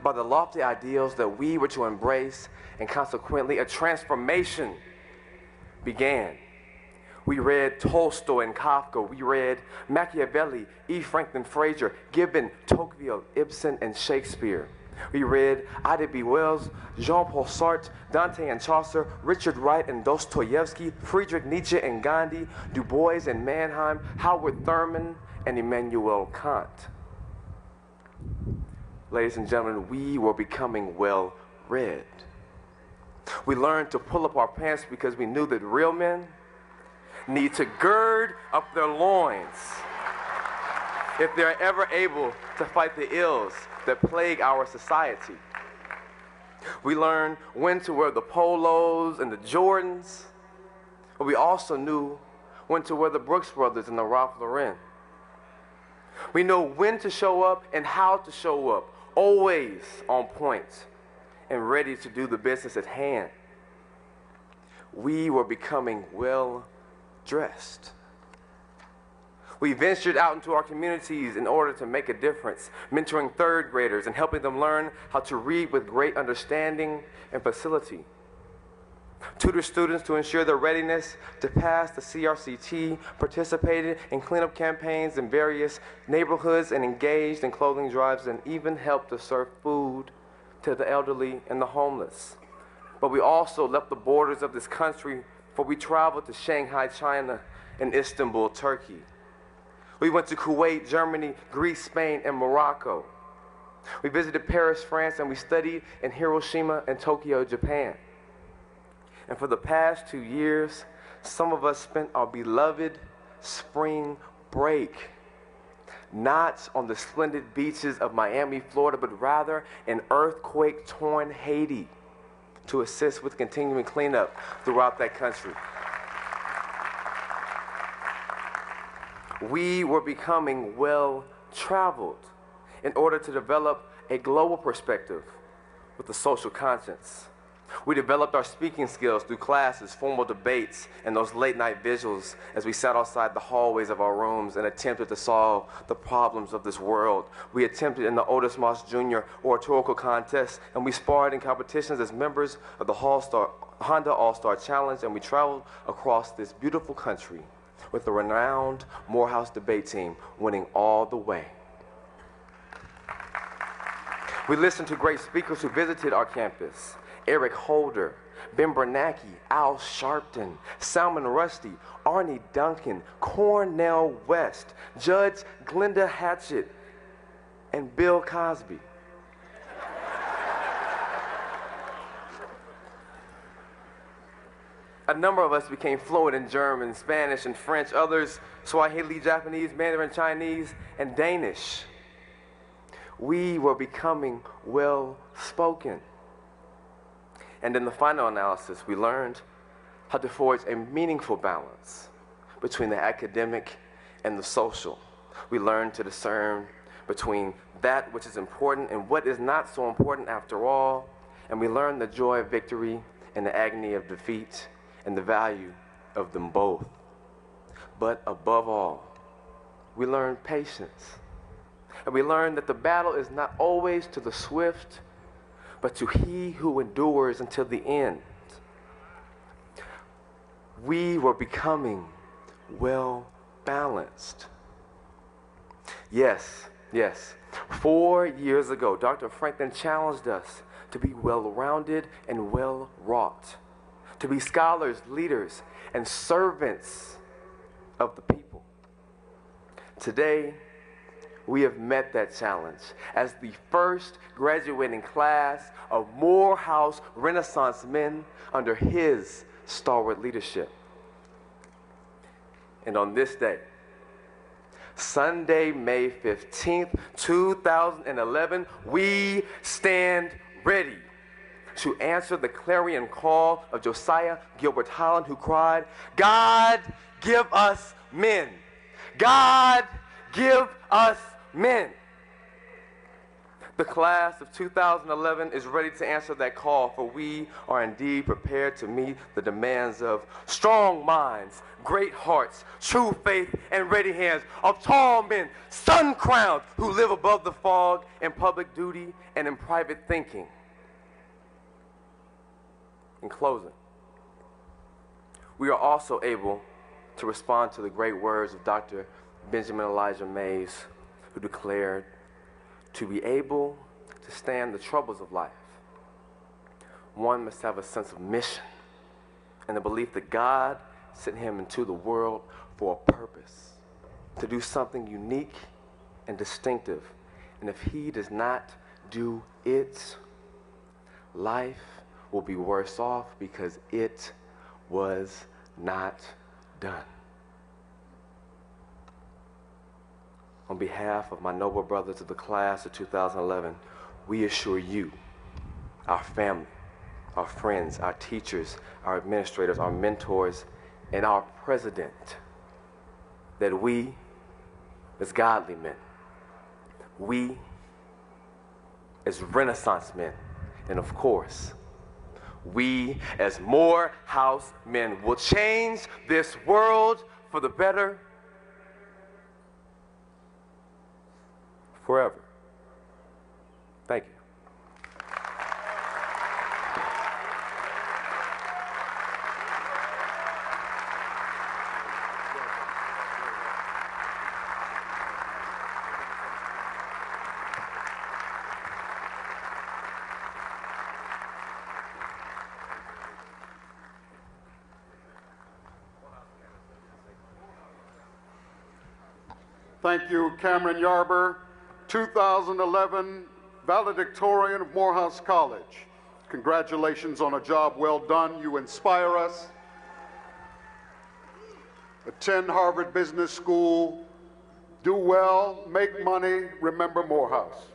by the lofty ideals that we were to embrace, and consequently a transformation began. We read Tolstoy and Kafka. We read Machiavelli, E. Franklin Fraser, Gibbon, Tocqueville, Ibsen, and Shakespeare. We read Ida B. Wells, Jean-Paul Sartre, Dante and Chaucer, Richard Wright and Dostoevsky, Friedrich Nietzsche and Gandhi, Du Bois and Mannheim, Howard Thurman, and Immanuel Kant. Ladies and gentlemen, we were becoming well-read. We learned to pull up our pants because we knew that real men need to gird up their loins if they're ever able to fight the ills that plague our society. We learned when to wear the polos and the Jordans, but we also knew when to wear the Brooks Brothers and the Ralph Lauren. We know when to show up and how to show up, always on point and ready to do the business at hand. We were becoming well-dressed. We ventured out into our communities in order to make a difference, mentoring third graders and helping them learn how to read with great understanding and facility. Tutor students to ensure their readiness to pass the CRCT, participated in cleanup campaigns in various neighborhoods, and engaged in clothing drives, and even helped to serve food to the elderly and the homeless. But we also left the borders of this country, for we traveled to Shanghai, China, and Istanbul, Turkey. We went to Kuwait, Germany, Greece, Spain, and Morocco. We visited Paris, France, and we studied in Hiroshima and Tokyo, Japan. And for the past 2 years, some of us spent our beloved spring break not on the splendid beaches of Miami, Florida, but rather in earthquake-torn Haiti to assist with continuing cleanup throughout that country. We were becoming well-traveled in order to develop a global perspective with a social conscience. We developed our speaking skills through classes, formal debates, and those late-night vigils as we sat outside the hallways of our rooms and attempted to solve the problems of this world. We attempted in the Otis Moss Jr. oratorical contest, and we sparred in competitions as members of the Honda All-Star Challenge, and we traveled across this beautiful country with the renowned Morehouse debate team winning all the way. We listened to great speakers who visited our campus. Eric Holder, Ben Bernanke, Al Sharpton, Salman Rushdie, Arnie Duncan, Cornel West, Judge Glenda Hatchett, and Bill Cosby. A number of us became fluent in German, Spanish, and French. Others, Swahili, Japanese, Mandarin, Chinese, and Danish. We were becoming well-spoken. And in the final analysis, we learned how to forge a meaningful balance between the academic and the social. We learned to discern between that which is important and what is not so important after all. And we learned the joy of victory and the agony of defeat and the value of them both. But above all, we learned patience. And we learned that the battle is not always to the swift, but to he who endures until the end. We were becoming well-balanced. Yes. 4 years ago, Dr. Franklin challenged us to be well-rounded and well-wrought, to be scholars, leaders, and servants of the people. Today, we have met that challenge as the first graduating class of Morehouse Renaissance men under his stalwart leadership. And on this day, Sunday, May 15th, 2011, we stand ready to answer the clarion call of Josiah Gilbert Holland, who cried, "God, give us men. God, give us men." The class of 2011 is ready to answer that call, for we are indeed prepared to meet the demands of strong minds, great hearts, true faith, and ready hands, of tall men, sun-crowned, who live above the fog in public duty and in private thinking. In closing, we are also able to respond to the great words of Dr. Benjamin Elijah Mays, who declared, to be able to stand the troubles of life, one must have a sense of mission and the belief that God sent him into the world for a purpose, to do something unique and distinctive. And if he does not do it, life will be worse off because it was not done. On behalf of my noble brothers of the class of 2011, we assure you, our family, our friends, our teachers, our administrators, our mentors, and our president, that we, as godly men, we, as Renaissance men, and of course, we, as Morehouse men, will change this world for the better forever. Thank you. Thank you, Cameron Yarber, 2011 valedictorian of Morehouse College. Congratulations on a job well done. You inspire us. Attend Harvard Business School, do well, make money, remember Morehouse.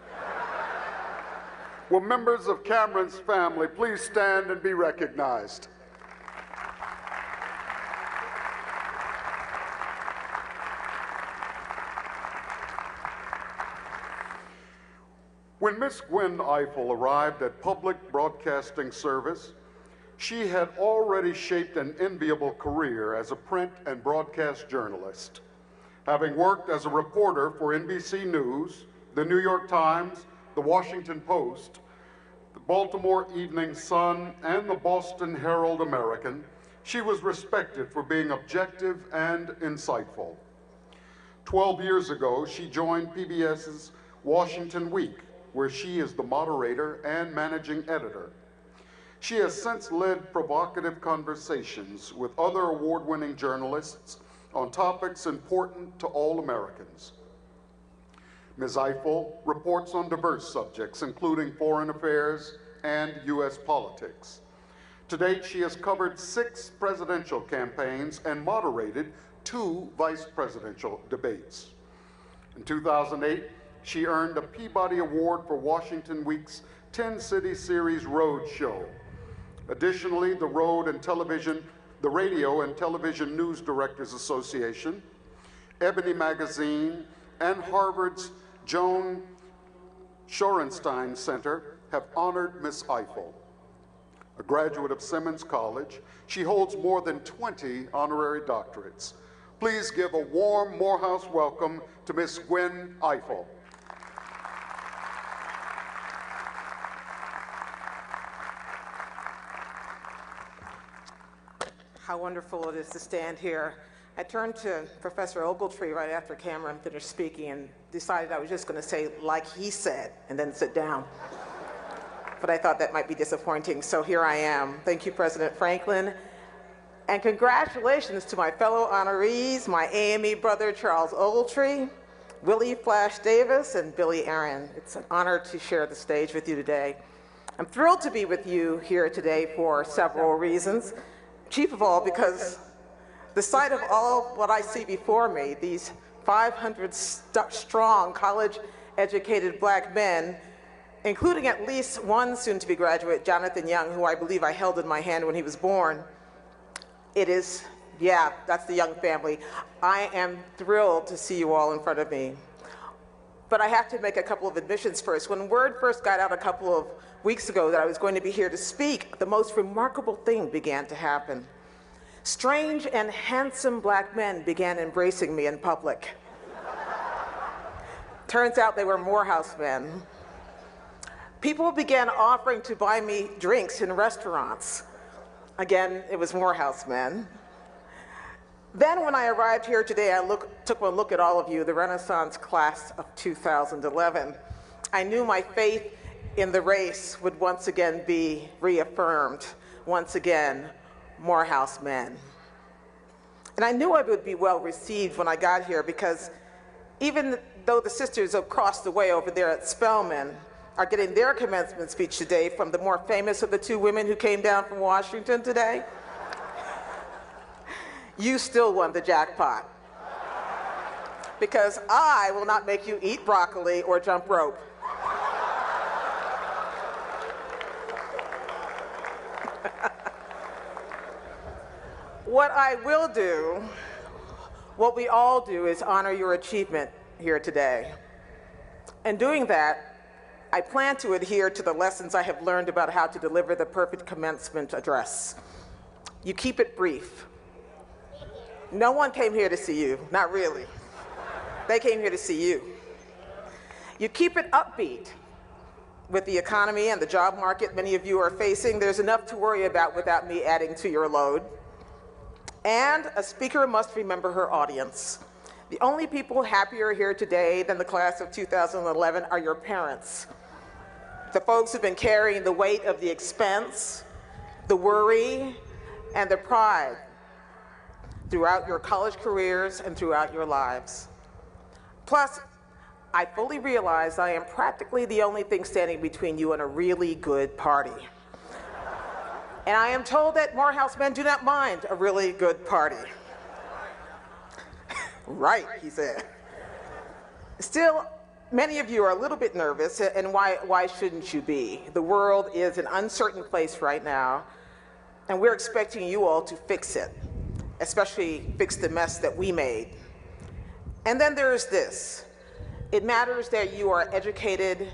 Will members of Cameron's family please stand and be recognized? When Miss Gwen Ifill arrived at Public Broadcasting Service, She had already shaped an enviable career as a print and broadcast journalist, having worked as a reporter for NBC News, the New York Times, the Washington Post, the Baltimore Evening Sun, and the Boston Herald American. She was respected for being objective and insightful. 12 years ago, she joined PBS's Washington Week, where she is the moderator and managing editor. She has since led provocative conversations with other award-winning journalists on topics important to all Americans. Ms. Ifill reports on diverse subjects, including foreign affairs and U.S. politics. To date, she has covered 6 presidential campaigns and moderated 2 vice presidential debates. In 2008, she earned a Peabody Award for Washington Week's 10-city series Road Show. Additionally, the Radio and Television News Directors Association, Ebony Magazine, and Harvard's Joan Shorenstein Center have honored Ms. Ifill. A graduate of Simmons College, she holds more than 20 honorary doctorates. Please give a warm Morehouse welcome to Ms. Gwen Ifill. How wonderful it is to stand here. I turned to Professor Ogletree right after Cameron finished speaking and decided I was just going to say, like he said, and then sit down. But I thought that might be disappointing, so here I am. Thank you, President Franklin. And congratulations to my fellow honorees, my AME brother, Charles Ogletree, Willie Flash Davis, and Billy Aaron. It's an honor to share the stage with you today. I'm thrilled to be with you here today for several reasons. Chief of all, because the sight of all what I see before me, these 500 strong college-educated black men, including at least one soon-to-be graduate, Jonathan Young, who I believe I held in my hand when he was born. It is, yeah, that's the Young family. I am thrilled to see you all in front of me. But I have to make a couple of admissions first. When word first got out a couple of weeks ago that I was going to be here to speak, the most remarkable thing began to happen. Strange and handsome black men began embracing me in public. Turns out they were Morehouse men. People began offering to buy me drinks in restaurants. Again, it was Morehouse men. Then when I arrived here today, I took one look at all of you, the Renaissance class of 2011. I knew my faith in the race would once again be reaffirmed. Once again, Morehouse men. And I knew I would be well received when I got here, because even though the sisters across the way over there at Spelman are getting their commencement speech today from the more famous of the 2 women who came down from Washington today, you still won the jackpot. Because I will not make you eat broccoli or jump rope. What I will do, what we all do, is honor your achievement here today. In doing that, I plan to adhere to the lessons I have learned about how to deliver the perfect commencement address. You keep it brief. No one came here to see you, not really. They came here to see you. You keep it upbeat. With the economy and the job market many of you are facing, there's enough to worry about without me adding to your load. And a speaker must remember her audience. The only people happier here today than the class of 2011 are your parents. The folks who've been carrying the weight of the expense, the worry, and the pride throughout your college careers and throughout your lives. Plus, I fully realize I am practically the only thing standing between you and a really good party. And I am told that Morehouse men do not mind a really good party. Right, he said. Still, many of you are a little bit nervous, and why shouldn't you be? The world is an uncertain place right now, and we're expecting you all to fix it, especially fix the mess that we made. And then there's this. It matters that you are educated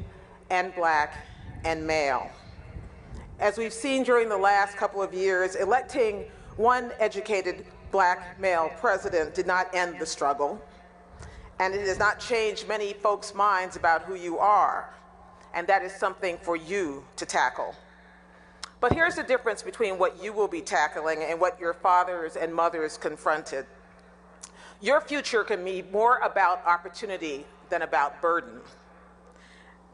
and black and male. As we've seen during the last couple of years, electing one educated black male president did not end the struggle, and it has not changed many folks' minds about who you are, and that is something for you to tackle. But here's the difference between what you will be tackling and what your fathers and mothers confronted. Your future can be more about opportunity than about burden.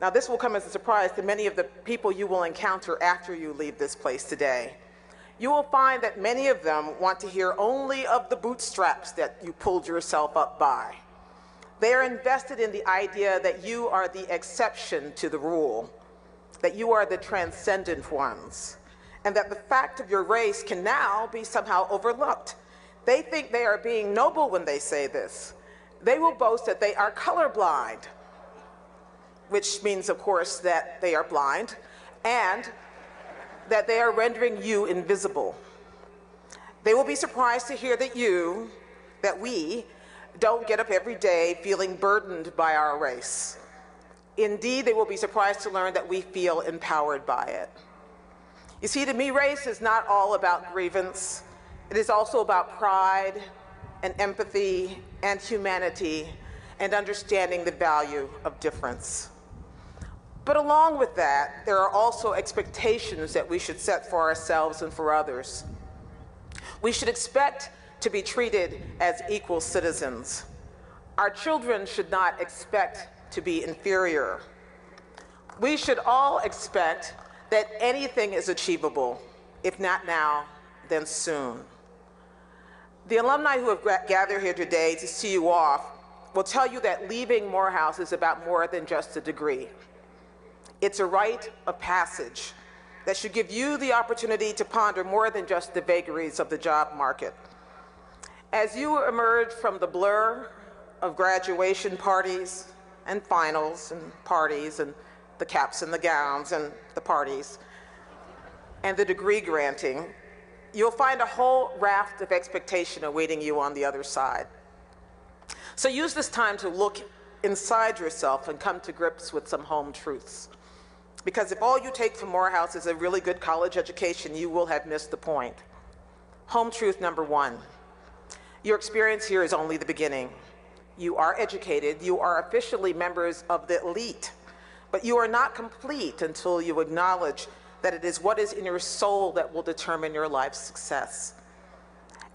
Now, this will come as a surprise to many of the people you will encounter after you leave this place today. You will find that many of them want to hear only of the bootstraps that you pulled yourself up by. They are invested in the idea that you are the exception to the rule, that you are the transcendent ones, and that the fact of your race can now be somehow overlooked. They think they are being noble when they say this. They will boast that they are colorblind, which means, of course, that they are blind, and that they are rendering you invisible. They will be surprised to hear that we don't get up every day feeling burdened by our race. Indeed, they will be surprised to learn that we feel empowered by it. You see, to me, race is not all about grievance. It is also about pride and empathy and humanity and understanding the value of difference. But along with that, there are also expectations that we should set for ourselves and for others. We should expect to be treated as equal citizens. Our children should not expect to be inferior. We should all expect that anything is achievable, if not now, then soon. The alumni who have gathered here today to see you off will tell you that leaving Morehouse is about more than just a degree. It's a rite of passage that should give you the opportunity to ponder more than just the vagaries of the job market. As you emerge from the blur of graduation parties and finals and parties and the caps and the gowns and the parties and the degree granting, you'll find a whole raft of expectation awaiting you on the other side. So use this time to look inside yourself and come to grips with some home truths. Because if all you take from Morehouse is a really good college education, you will have missed the point. Home truth number one: your experience here is only the beginning. You are educated, you are officially members of the elite, but you are not complete until you acknowledge that it is what is in your soul that will determine your life's success.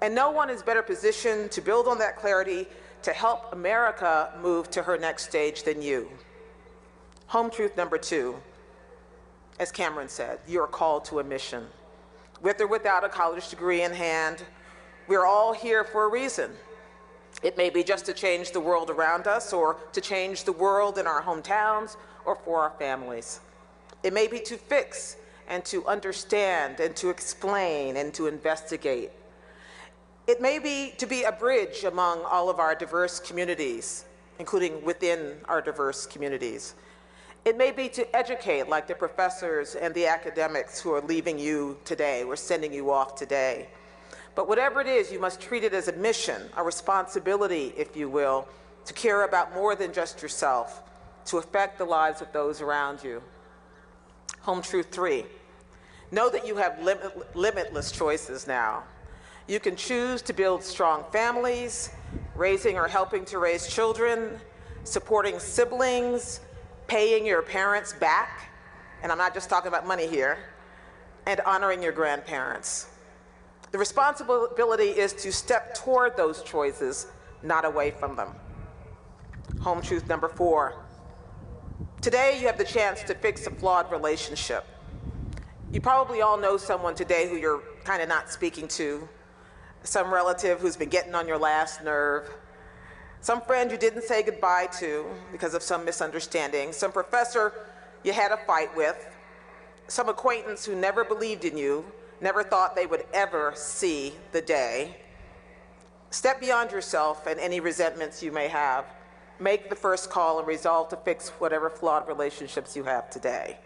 And no one is better positioned to build on that clarity to help America move to her next stage than you. Home truth number two: as Cameron said, you're called to a mission. With or without a college degree in hand, we're all here for a reason. It may be just to change the world around us, or to change the world in our hometowns, or for our families. It may be to fix and to understand and to explain and to investigate. It may be to be a bridge among all of our diverse communities, including within our diverse communities. It may be to educate, like the professors and the academics who are leaving you today, or sending you off today. But whatever it is, you must treat it as a mission, a responsibility, if you will, to care about more than just yourself, to affect the lives of those around you. Home truth three: know that you have limitless choices now. You can choose to build strong families, raising or helping to raise children, supporting siblings, paying your parents back, and I'm not just talking about money here, and honoring your grandparents. The responsibility is to step toward those choices, not away from them. Home truth number four: today you have the chance to fix a flawed relationship. You probably all know someone today who you're kind of not speaking to, some relative who's been getting on your last nerve, some friend you didn't say goodbye to because of some misunderstanding, some professor you had a fight with, some acquaintance who never believed in you, never thought they would ever see the day. Step beyond yourself and any resentments you may have. Make the first call and resolve to fix whatever flawed relationships you have today.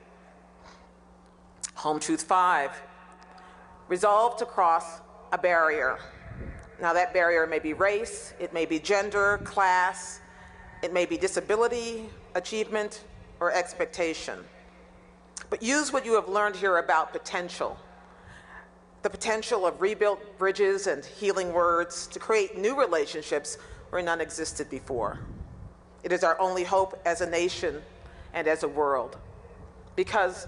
Home truth five: resolve to cross a barrier. Now, that barrier may be race, it may be gender, class, it may be disability, achievement, or expectation. But use what you have learned here about potential, the potential of rebuilt bridges and healing words to create new relationships where none existed before. It is our only hope as a nation and as a world, because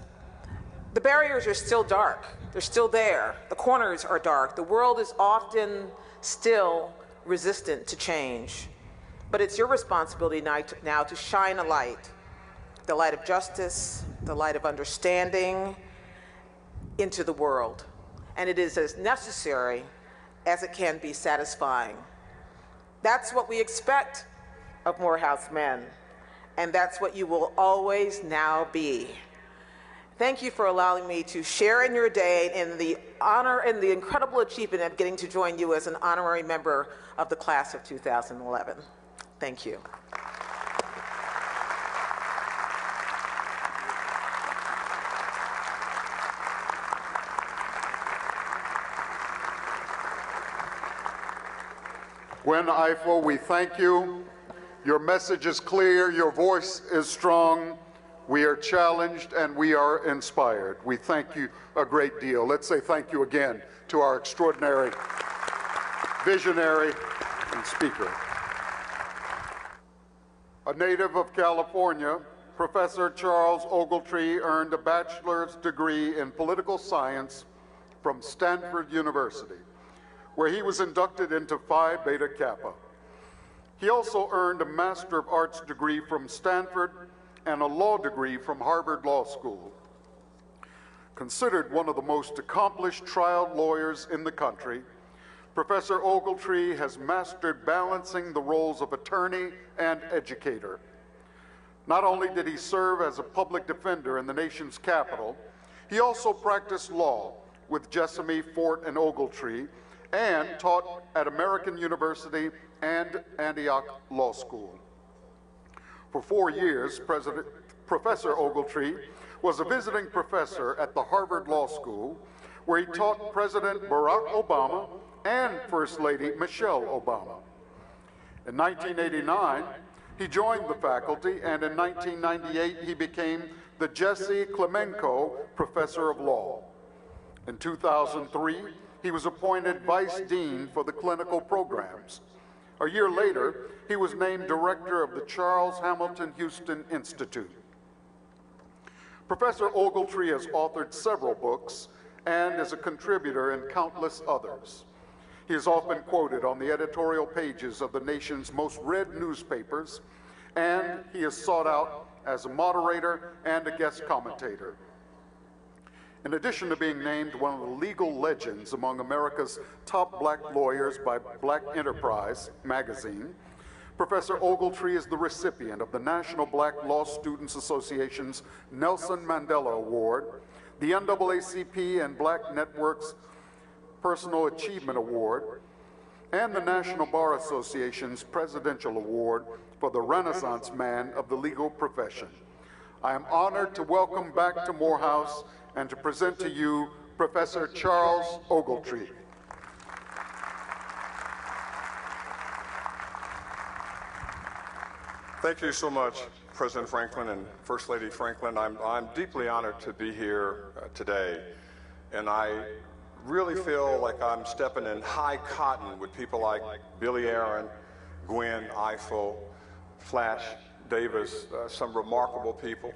the barriers are still dark. They're still there. The corners are dark. The world is often still resistant to change. But it's your responsibility now to shine a light, the light of justice, the light of understanding into the world. And it is as necessary as it can be satisfying. That's what we expect of Morehouse men, and that's what you will always now be. Thank you for allowing me to share in your day in the honor and the incredible achievement of getting to join you as an honorary member of the class of 2011. Thank you. Gwen Ifill, we thank you. Your message is clear, your voice is strong. We are challenged and we are inspired. We thank you a great deal. Let's say thank you again to our extraordinary visionary and speaker. A native of California, Professor Charles Ogletree earned a bachelor's degree in political science from Stanford University, where he was inducted into Phi Beta Kappa. He also earned a Master of Arts degree from Stanford and a law degree from Harvard Law School. Considered one of the most accomplished trial lawyers in the country, Professor Ogletree has mastered balancing the roles of attorney and educator. Not only did he serve as a public defender in the nation's capital, he also practiced law with Jessamy, Fort, and Ogletree, and taught at American University and Antioch Law School. For 4 years, Professor Ogletree was a visiting professor at the Harvard Law School, where he taught President Barack Obama and First Lady Michelle Obama. In 1989, he joined the faculty, and in 1998, he became the Jesse Climenko Professor of Law. In 2003, he was appointed Vice Dean for the clinical programs. A year later, he was named director of the Charles Hamilton Houston Institute. Professor Ogletree has authored several books and is a contributor in countless others. He is often quoted on the editorial pages of the nation's most read newspapers, and he is sought out as a moderator and a guest commentator. In addition to being named one of the legal legends among America's top black lawyers by Black Enterprise magazine, Professor Ogletree is the recipient of the National Black Law Students Association's Nelson Mandela Award, the NAACP and Black Network's Personal Achievement Award, and the National Bar Association's Presidential Award for the Renaissance Man of the legal profession. I am honored to welcome back to Morehouse and to present to you Professor Charles Ogletree. Thank you so much, President Franklin and First Lady Franklin. I'm deeply honored to be here today, and I really feel like I'm stepping in high cotton with people like Billy Aaron, Gwen Ifill, Flash Davis, some remarkable people.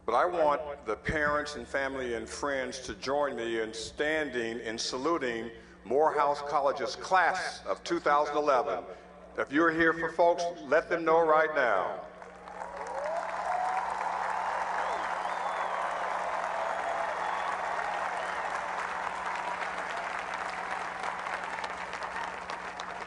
But I want the parents and family and friends to join me in standing and saluting Morehouse College's class of 2011. If you're here for folks, let them know right now.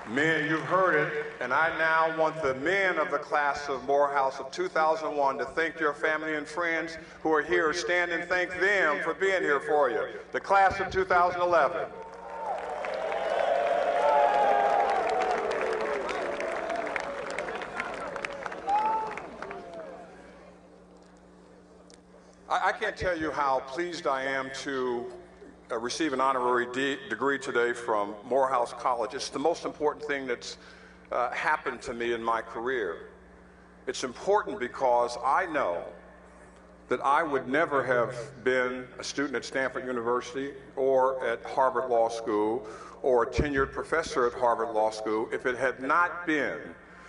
Men, you've heard it, and I now want the men of the class of Morehouse of 2001 to thank your family and friends who are here. Stand and thank them for being here for you. The class of 2011. I can't tell you how pleased I am to receive an honorary degree today from Morehouse College. It's the most important thing that's happened to me in my career. It's important because I know that I would never have been a student at Stanford University or at Harvard Law School or a tenured professor at Harvard Law School if it had not been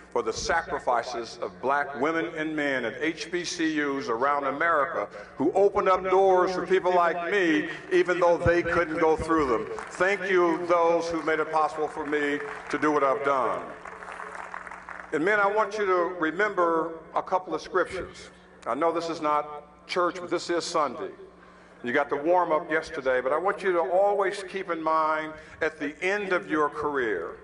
for the sacrifices of black women and men at HBCUs around America who opened up doors for people like me, even though they couldn't go through them. Thank you, those who made it possible for me to do what I've done. And men, I want you to remember a couple of scriptures. I know this is not church, but this is Sunday. You got the warm-up yesterday, but I want you to always keep in mind at the end of your career,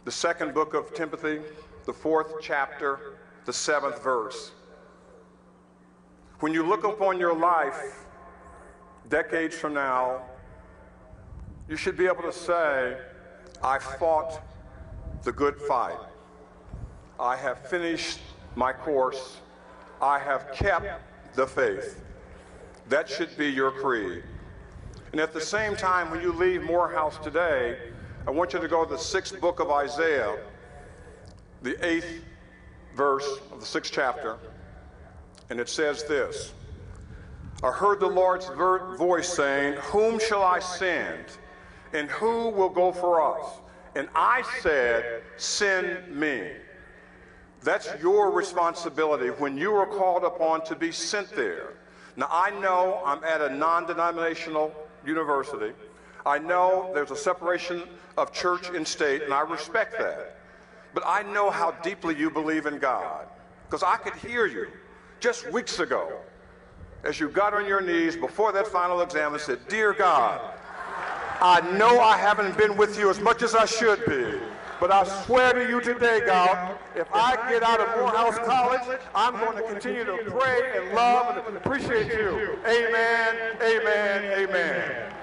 the second book of Timothy, the 4th chapter, the 7th verse. When you look upon your life decades from now, you should be able to say, I fought the good fight. I have finished my course. I have kept the faith. That should be your creed. And at the same time, when you leave Morehouse today, I want you to go to the 6th book of Isaiah, the 8th verse of the 6th chapter, and it says this: I heard the Lord's voice saying, whom shall I send, and who will go for us? And I said, send me. That's your responsibility when you are called upon to be sent there. Now, I know I'm at a non-denominational university. I know there's a separation of church and state, and I respect that. But I know how deeply you believe in God, because I could hear you just weeks ago as you got on your knees before that final exam and said, Dear God, I know I haven't been with you as much as I should be, but I swear to you today, God, if I get out of Morehouse College, I'm going to continue to pray and love and appreciate you. Amen, amen, amen.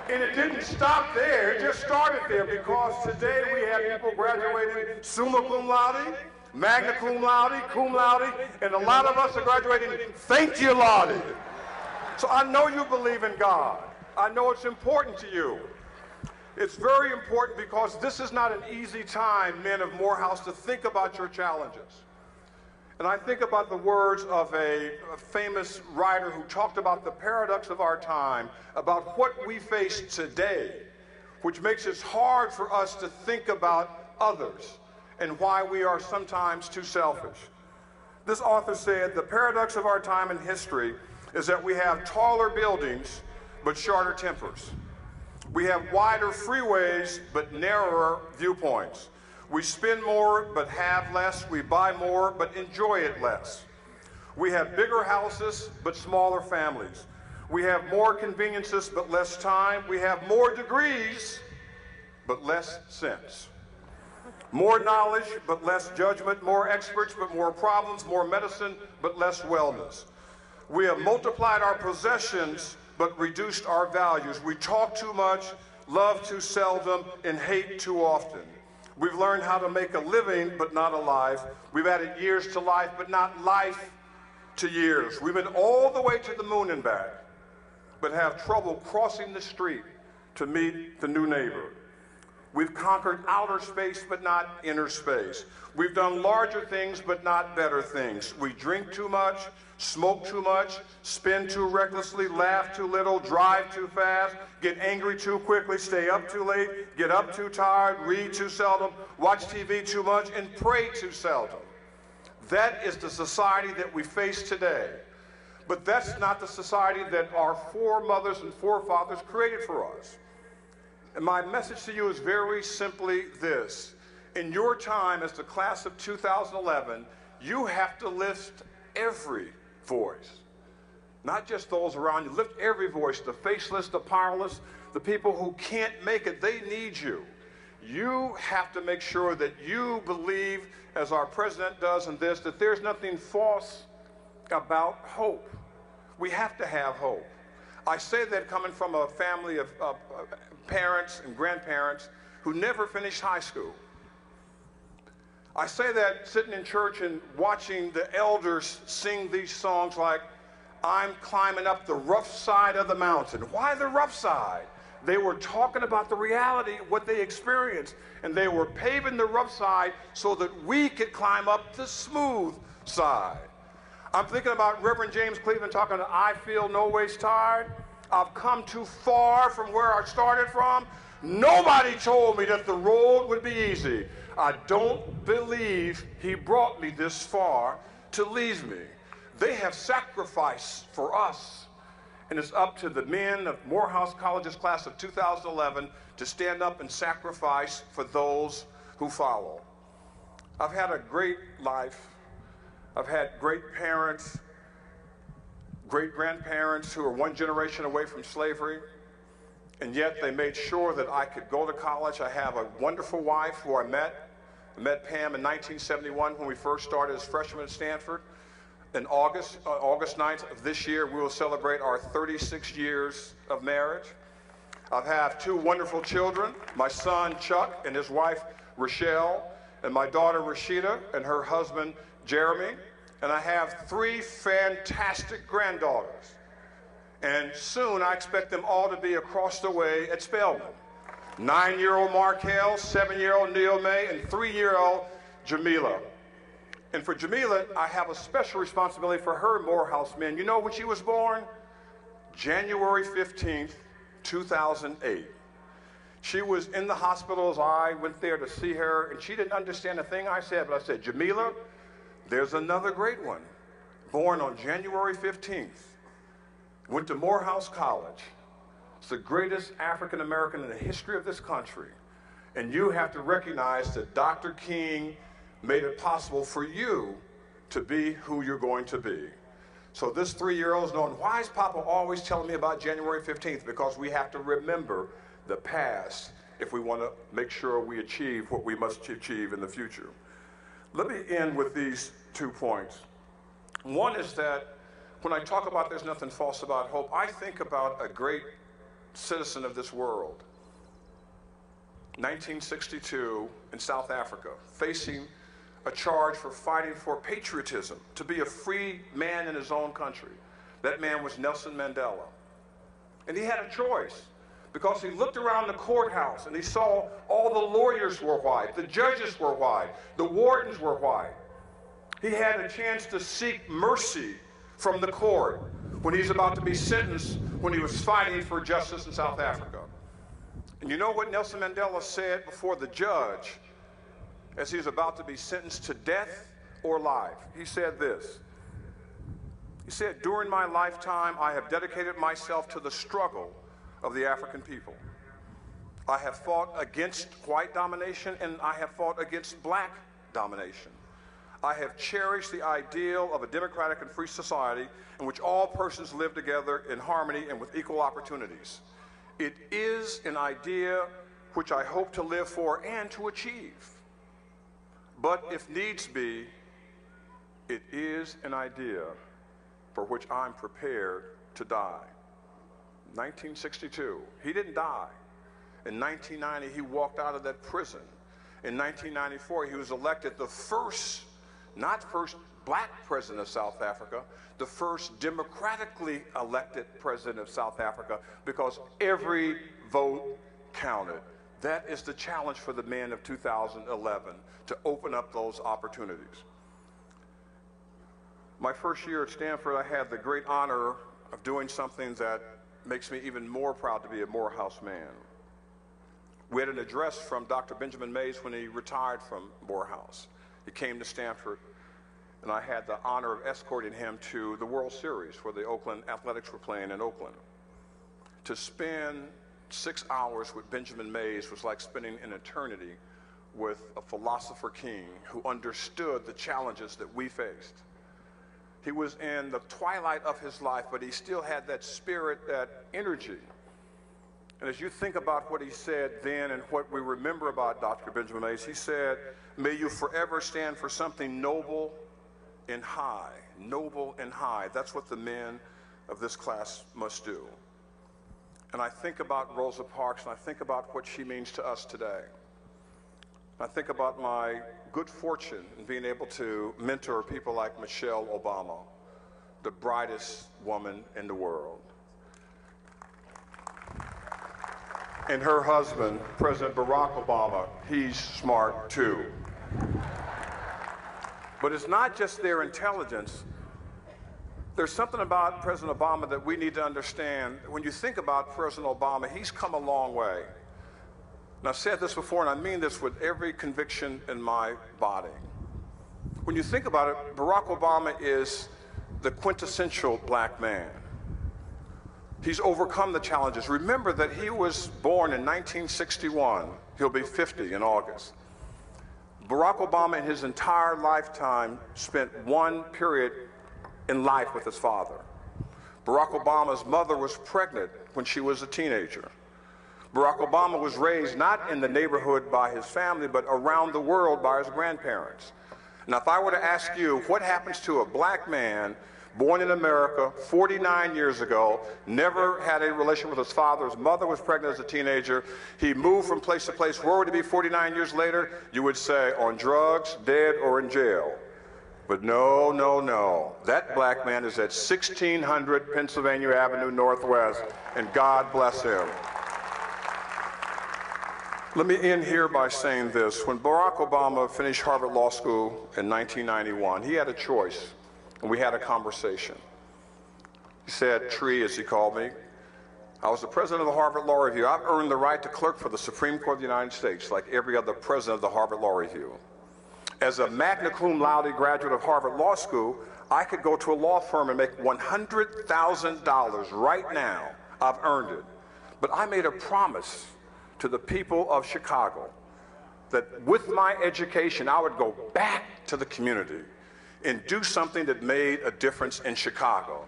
And it didn't stop there, it just started there, because today we have people graduating summa cum laude, magna cum laude, and a lot of us are graduating thank you laude. So I know you believe in God. I know it's important to you. It's very important because this is not an easy time, men of Morehouse, to think about your challenges. And I think about the words of a famous writer who talked about the paradox of our time, about what we face today, which makes it hard for us to think about others and why we are sometimes too selfish. This author said, the paradox of our time in history is that we have taller buildings but shorter tempers. We have wider freeways but narrower viewpoints. We spend more but have less. We buy more but enjoy it less. We have bigger houses but smaller families. We have more conveniences but less time. We have more degrees but less sense. More knowledge but less judgment. More experts but more problems. More medicine but less wellness. We have multiplied our possessions but reduced our values. We talk too much, love too seldom, and hate too often. We've learned how to make a living, but not a life. We've added years to life, but not life to years. We've been all the way to the moon and back, but have trouble crossing the street to meet the new neighbor. We've conquered outer space, but not inner space. We've done larger things, but not better things. We drink too much, smoke too much, spend too recklessly, laugh too little, drive too fast, get angry too quickly, stay up too late, get up too tired, read too seldom, watch TV too much, and pray too seldom. That is the society that we face today. But that's not the society that our foremothers and forefathers created for us. And my message to you is very simply this. In your time as the class of 2011, you have to lift every voice, not just those around you. Lift every voice, the faceless, the powerless, the people who can't make it. They need you. You have to make sure that you believe, as our president does in this, that there's nothing false about hope. We have to have hope. I say that coming from a family of parents and grandparents who never finished high school. I say that sitting in church and watching the elders sing these songs like, I'm climbing up the rough side of the mountain. Why the rough side? They were talking about the reality of what they experienced, and they were paving the rough side so that we could climb up the smooth side. I'm thinking about Reverend James Cleveland talking to I feel no ways tired. I've come too far from where I started from. Nobody told me that the road would be easy. I don't believe he brought me this far to leave me. They have sacrificed for us. And it's up to the men of Morehouse College's class of 2011 to stand up and sacrifice for those who follow. I've had a great life. I've had great parents, great grandparents who are one generation away from slavery, and yet they made sure that I could go to college. I have a wonderful wife who I met Pam in 1971 when we first started as freshmen at Stanford. In August 9th of this year, we will celebrate our 36 years of marriage. I have two wonderful children, my son Chuck and his wife Rochelle, and my daughter Rashida and her husband Jeremy, and I have three fantastic granddaughters. And soon I expect them all to be across the way at Spelman. 9-year-old Markel, 7-year-old Neil May, and 3-year-old Jamila. And for Jamila, I have a special responsibility for her Morehouse men. You know when she was born? January 15th, 2008. She was in the hospital as I went there to see her, and she didn't understand a thing I said, but I said, Jamila, there's another great one, born on January 15th, went to Morehouse College. It's the greatest African American in the history of this country. And you have to recognize that Dr. King made it possible for you to be who you're going to be. So this 3-year-old is knowing, why is Papa always telling me about January 15th? Because we have to remember the past if we want to make sure we achieve what we must achieve in the future. Let me end with these 2 points. One is that when I talk about there's nothing false about hope, I think about a great citizen of this world, 1962 in South Africa, facing a charge for fighting for patriotism, to be a free man in his own country. That man was Nelson Mandela. And he had a choice, because he looked around the courthouse and he saw all the lawyers were white, the judges were white, the wardens were white. He had a chance to seek mercy from the court when he's about to be sentenced, when he was fighting for justice in South Africa. And you know what Nelson Mandela said before the judge as he was about to be sentenced to death or life? He said this. He said, during my lifetime, I have dedicated myself to the struggle of the African people. I have fought against white domination, and I have fought against black domination. I have cherished the ideal of a democratic and free society in which all persons live together in harmony and with equal opportunities. It is an idea which I hope to live for and to achieve. But if needs be, it is an idea for which I'm prepared to die. 1962, he didn't die. In 1990, he walked out of that prison. In 1994, he was elected the first, not first black president of South Africa, the first democratically elected president of South Africa, because every vote counted. That is the challenge for the men of 2011, to open up those opportunities. My first year at Stanford, I had the great honor of doing something that makes me even more proud to be a Morehouse man. We had an address from Dr. Benjamin Mays when he retired from Morehouse. He came to Stanford, and I had the honor of escorting him to the World Series where the Oakland Athletics were playing in Oakland. To spend 6 hours with Benjamin Mays was like spending an eternity with a philosopher king who understood the challenges that we faced. He was in the twilight of his life, but he still had that spirit, that energy. And as you think about what he said then and what we remember about Dr. Benjamin Mays, he said, may you forever stand for something noble and high. Noble and high. That's what the men of this class must do. And I think about Rosa Parks, and I think about what she means to us today. I think about my good fortune in being able to mentor people like Michelle Obama, the brightest woman in the world. And her husband, President Barack Obama, he's smart too. But it's not just their intelligence, There's something about President Obama that we need to understand. When you think about President Obama, he's come a long way. And I've said this before, and I mean this with every conviction in my body. When you think about it, Barack Obama is the quintessential black man. He's overcome the challenges. Remember that he was born in 1961. He'll be 50 in August. Barack Obama, in his entire lifetime, spent one period in life with his father. Barack Obama's mother was pregnant when she was a teenager. Barack Obama was raised not in the neighborhood by his family, but around the world by his grandparents. Now, if I were to ask you, what happens to a black man born in America 49 years ago, never had a relation with his father, his mother was pregnant as a teenager, he moved from place to place, where would he be 49 years later? You would say on drugs, dead, or in jail. But no, no, no. That black man is at 1600 Pennsylvania Avenue Northwest, and God bless him. Let me end here by saying this. When Barack Obama finished Harvard Law School in 1991, he had a choice, and we had a conversation. He said, Tree, as he called me, I was the president of the Harvard Law Review. I've earned the right to clerk for the Supreme Court of the United States, like every other president of the Harvard Law Review. As a magna cum laude graduate of Harvard Law School, I could go to a law firm and make $100,000 right now. I've earned it. But I made a promise to the people of Chicago that with my education, I would go back to the community and do something that made a difference in Chicago.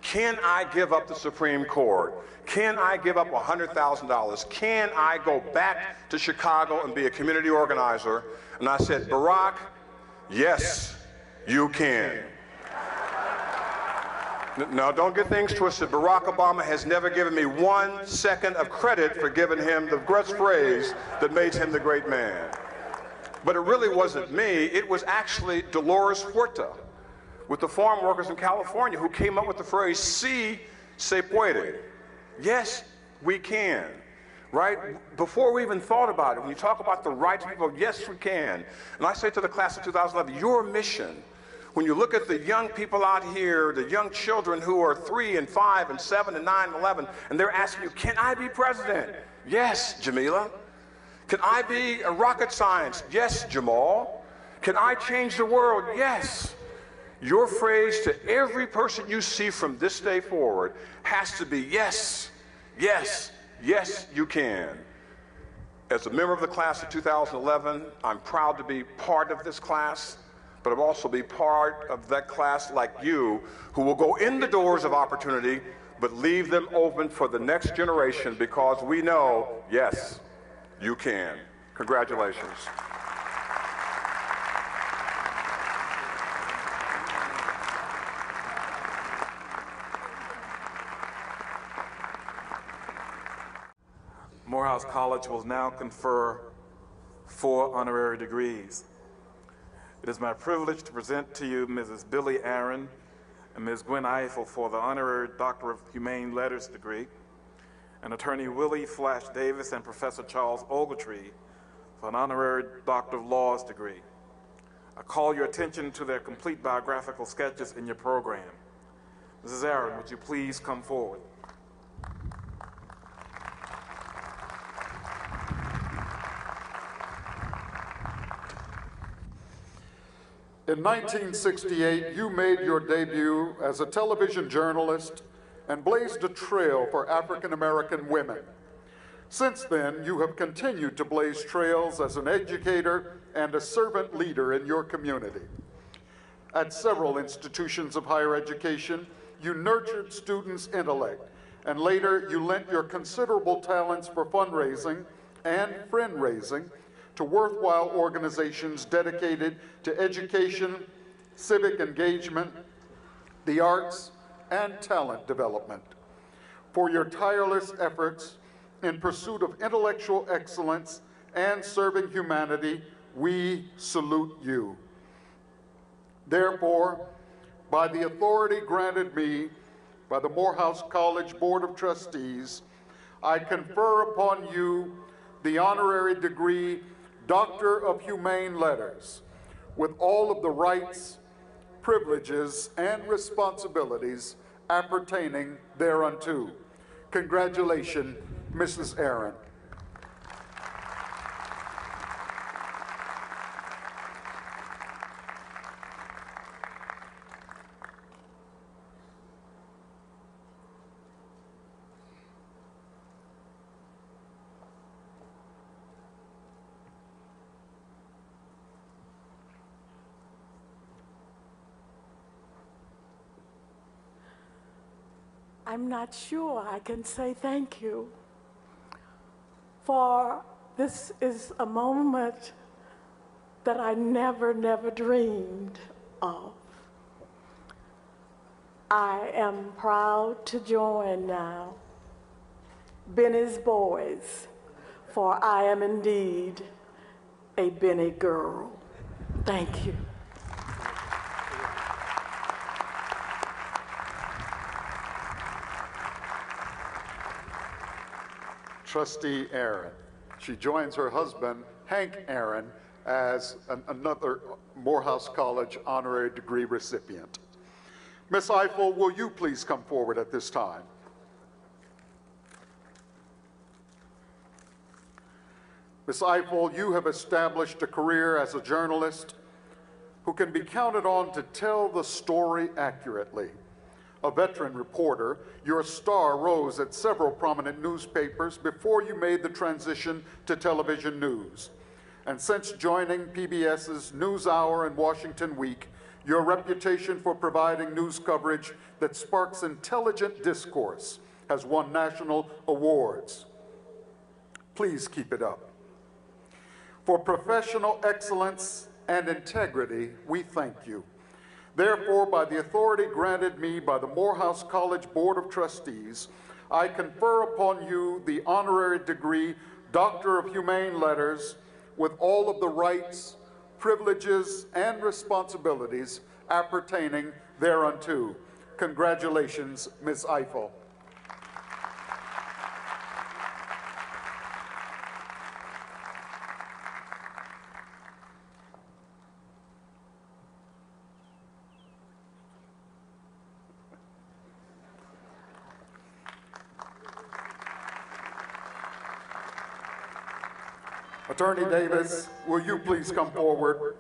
Can I give up the Supreme Court? Can I give up $100,000? Can I go back to Chicago and be a community organizer? And I said, Barack, yes, you can. Now, don't get things twisted. Barack Obama has never given me 1 second of credit for giving him the great phrase that made him the great man. But it really wasn't me. It was actually Dolores Huerta with the farm workers in California who came up with the phrase, "Sí se puede." Yes, we can. Right? Before we even thought about it, when you talk about the rights of people, yes, we can. And I say to the class of 2011, your mission, when you look at the young people out here, the young children who are 3 and 5 and 7 and 9 and 11, and they're asking you, can I be president? Yes, Jamila. Can I be a rocket science? Yes, Jamal. Can I change the world? Yes. Your phrase to every person you see from this day forward has to be yes, yes, yes, you can. As a member of the class of 2011, I'm proud to be part of this class, but I'll also be part of that class like you who will go in the doors of opportunity, but leave them open for the next generation because we know, yes, you can. Congratulations. Morehouse College will now confer 4 honorary degrees. It is my privilege to present to you Mrs. Billy Aaron and Ms. Gwen Ifill for the Honorary Doctor of Humane Letters degree, and Attorney Willie Flash Davis and Professor Charles Ogletree for an Honorary Doctor of Laws degree. I call your attention to their complete biographical sketches in your program. Mrs. Aaron, would you please come forward? In 1968, you made your debut as a television journalist and blazed a trail for African American women. Since then, you have continued to blaze trails as an educator and a servant leader in your community. At several institutions of higher education, you nurtured students' intellect, and later you lent your considerable talents for fundraising and friend-raising to worthwhile organizations dedicated to education, civic engagement, the arts, and talent development. For your tireless efforts in pursuit of intellectual excellence and serving humanity, we salute you. Therefore, by the authority granted me by the Morehouse College Board of Trustees, I confer upon you the honorary degree Doctor of Humane Letters, with all of the rights, privileges, and responsibilities appertaining thereunto. Congratulations, Mrs. Aaron. I'm not sure I can say thank you, for this is a moment that I never dreamed of. I am proud to join now Benny's boys, for I am indeed a Benny girl. Thank you. Trustee Aaron. She joins her husband, Hank Aaron, as another Morehouse College honorary degree recipient. Ms. Ifill, will you please come forward at this time? Ms. Ifill, you have established a career as a journalist who can be counted on to tell the story accurately. A veteran reporter, your star rose at several prominent newspapers before you made the transition to television news. And since joining PBS's NewsHour and Washington Week, your reputation for providing news coverage that sparks intelligent discourse has won national awards. Please keep it up. For professional excellence and integrity, we thank you. Therefore, by the authority granted me by the Morehouse College Board of Trustees, I confer upon you the honorary degree Doctor of Humane Letters with all of the rights, privileges, and responsibilities appertaining thereunto. Congratulations, Ms. Ifill. Attorney Davis, will you please come forward?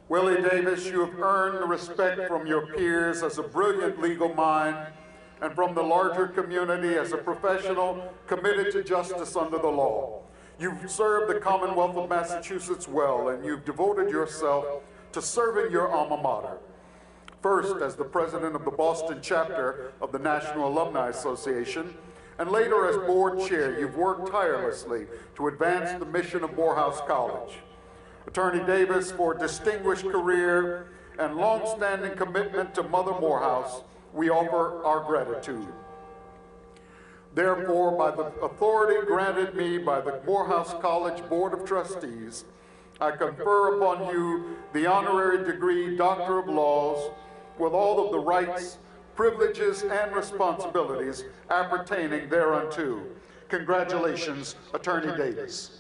Willie Davis, you have earned the respect from your peers as a brilliant legal mind and from the larger community as a professional committed to justice under the law. You've served the Commonwealth of Massachusetts well, and you've devoted yourself to serving your alma mater. First, as the president of the Boston chapter of the National Alumni Association, and later as board chair, you've worked tirelessly to advance the mission of Morehouse College. Attorney Davis, for a distinguished career and long-standing commitment to Mother Morehouse, we offer our gratitude. Therefore, by the authority granted me by the Morehouse College Board of Trustees, I confer upon you the honorary degree Doctor of Laws with all of the rights, privileges, and responsibilities appertaining thereunto. Congratulations, Attorney Davis.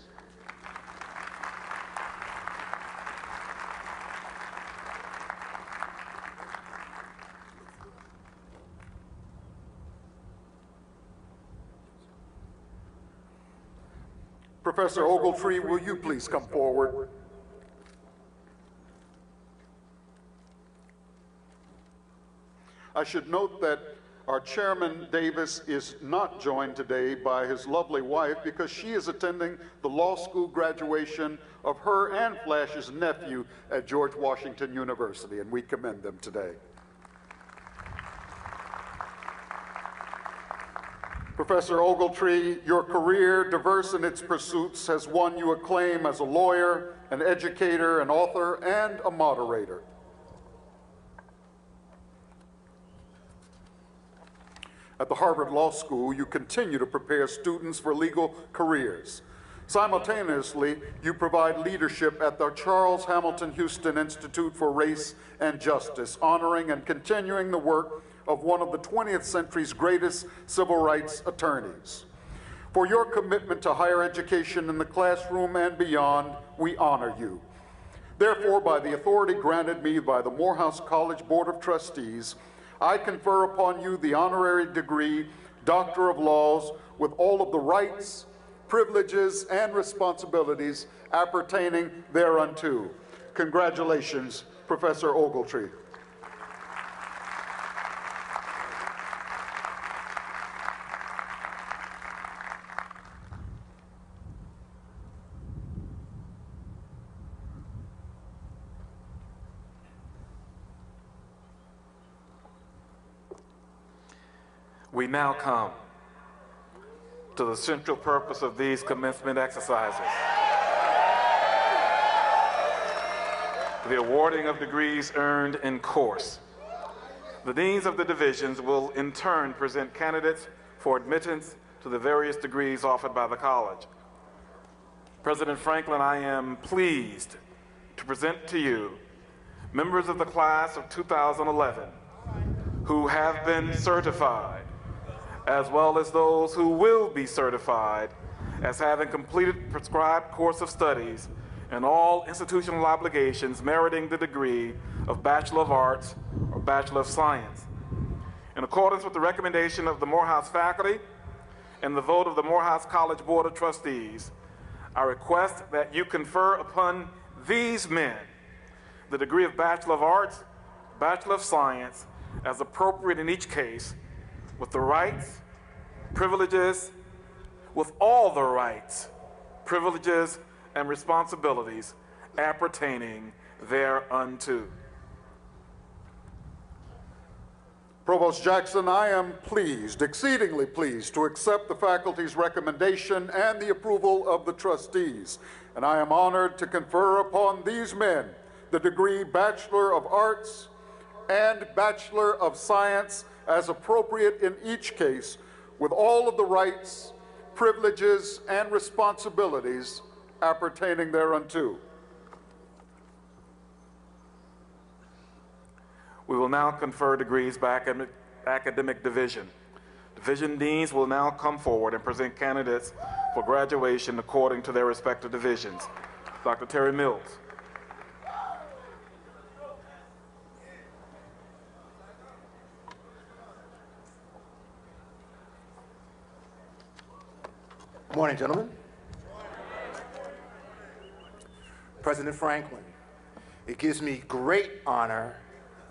Professor Ogletree, will you please come forward? I should note that our Chairman Davis is not joined today by his lovely wife because she is attending the law school graduation of her and Flash's nephew at George Washington University, and we commend them today. Professor Ogletree, your career, diverse in its pursuits, has won you acclaim as a lawyer, an educator, an author, and a moderator. At the Harvard Law School, you continue to prepare students for legal careers. Simultaneously, you provide leadership at the Charles Hamilton Houston Institute for Race and Justice, honoring and continuing the work of one of the 20th century's greatest civil rights attorneys. For your commitment to higher education in the classroom and beyond, we honor you. Therefore, by the authority granted me by the Morehouse College Board of Trustees, I confer upon you the honorary degree, Doctor of Laws, with all of the rights, privileges, and responsibilities appertaining thereunto. Congratulations, Professor Ogletree. We now come to the central purpose of these commencement exercises: the awarding of degrees earned in course. The deans of the divisions will in turn present candidates for admittance to the various degrees offered by the college. President Franklin, I am pleased to present to you members of the class of 2011 who have been certified, as well as those who will be certified as having completed prescribed course of studies and all institutional obligations meriting the degree of Bachelor of Arts or Bachelor of Science. In accordance with the recommendation of the Morehouse faculty and the vote of the Morehouse College Board of Trustees, I request that you confer upon these men the degree of Bachelor of Arts, Bachelor of Science, as appropriate in each case, with the rights, privileges, with all the rights, privileges, and responsibilities appertaining thereunto. Provost Jackson, I am pleased, exceedingly pleased, to accept the faculty's recommendation and the approval of the trustees. And I am honored to confer upon these men the degree Bachelor of Arts and Bachelor of Science as appropriate in each case, with all of the rights, privileges, and responsibilities appertaining thereunto. We will now confer degrees by academic division. Division deans will now come forward and present candidates for graduation according to their respective divisions. Dr. Terry Mills. Good morning, gentlemen. President Franklin, it gives me great honor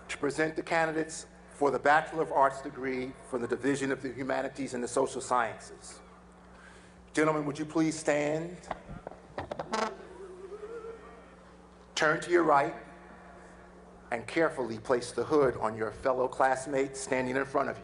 to present the candidates for the Bachelor of Arts degree from the Division of the Humanities and the Social Sciences. Gentlemen, would you please stand? Turn to your right and carefully place the hood on your fellow classmates standing in front of you.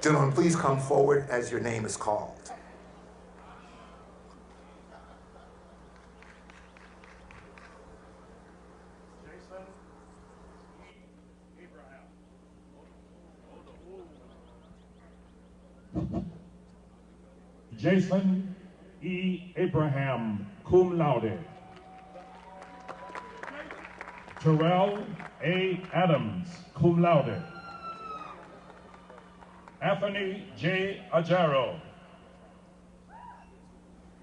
Gentlemen, please come forward as your name is called. Jason E. Abraham, cum laude. Terrell A. Adams, cum laude. Anthony J. Ajaro.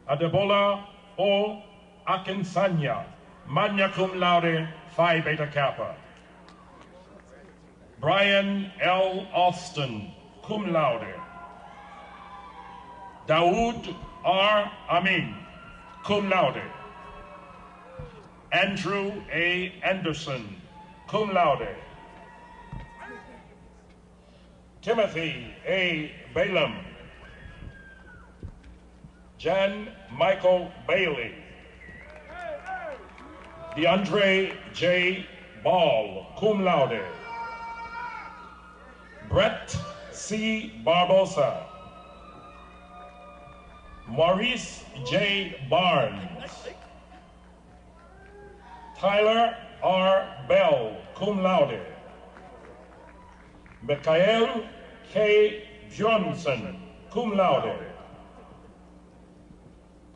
Adebola O. Akinsanya, magna cum laude, Phi Beta Kappa. Brian L. Austin, cum laude. Daoud R. Amin, cum laude. Andrew A. Anderson, cum laude. Timothy A. Balaam, Jan Michael Bailey, DeAndre J. Ball, cum laude, Brett C. Barbosa, Maurice J. Barnes, Tyler R. Bell, cum laude, Mikael K. Johnson, cum laude,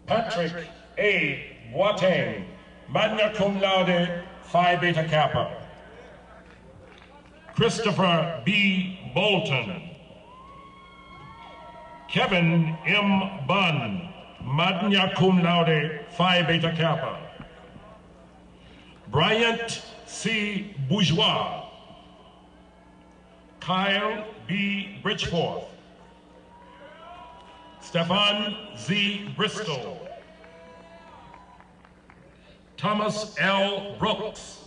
Patrick A. Boateng, magna cum laude, Phi Beta Kappa. Christopher B. Bolton, Kevin M. Bunn, magna cum laude, Phi Beta Kappa. Bryant C. Bourgeois, Kyle B. Bridgeforth, Stefan Z. Bristol, Thomas L. Brooks,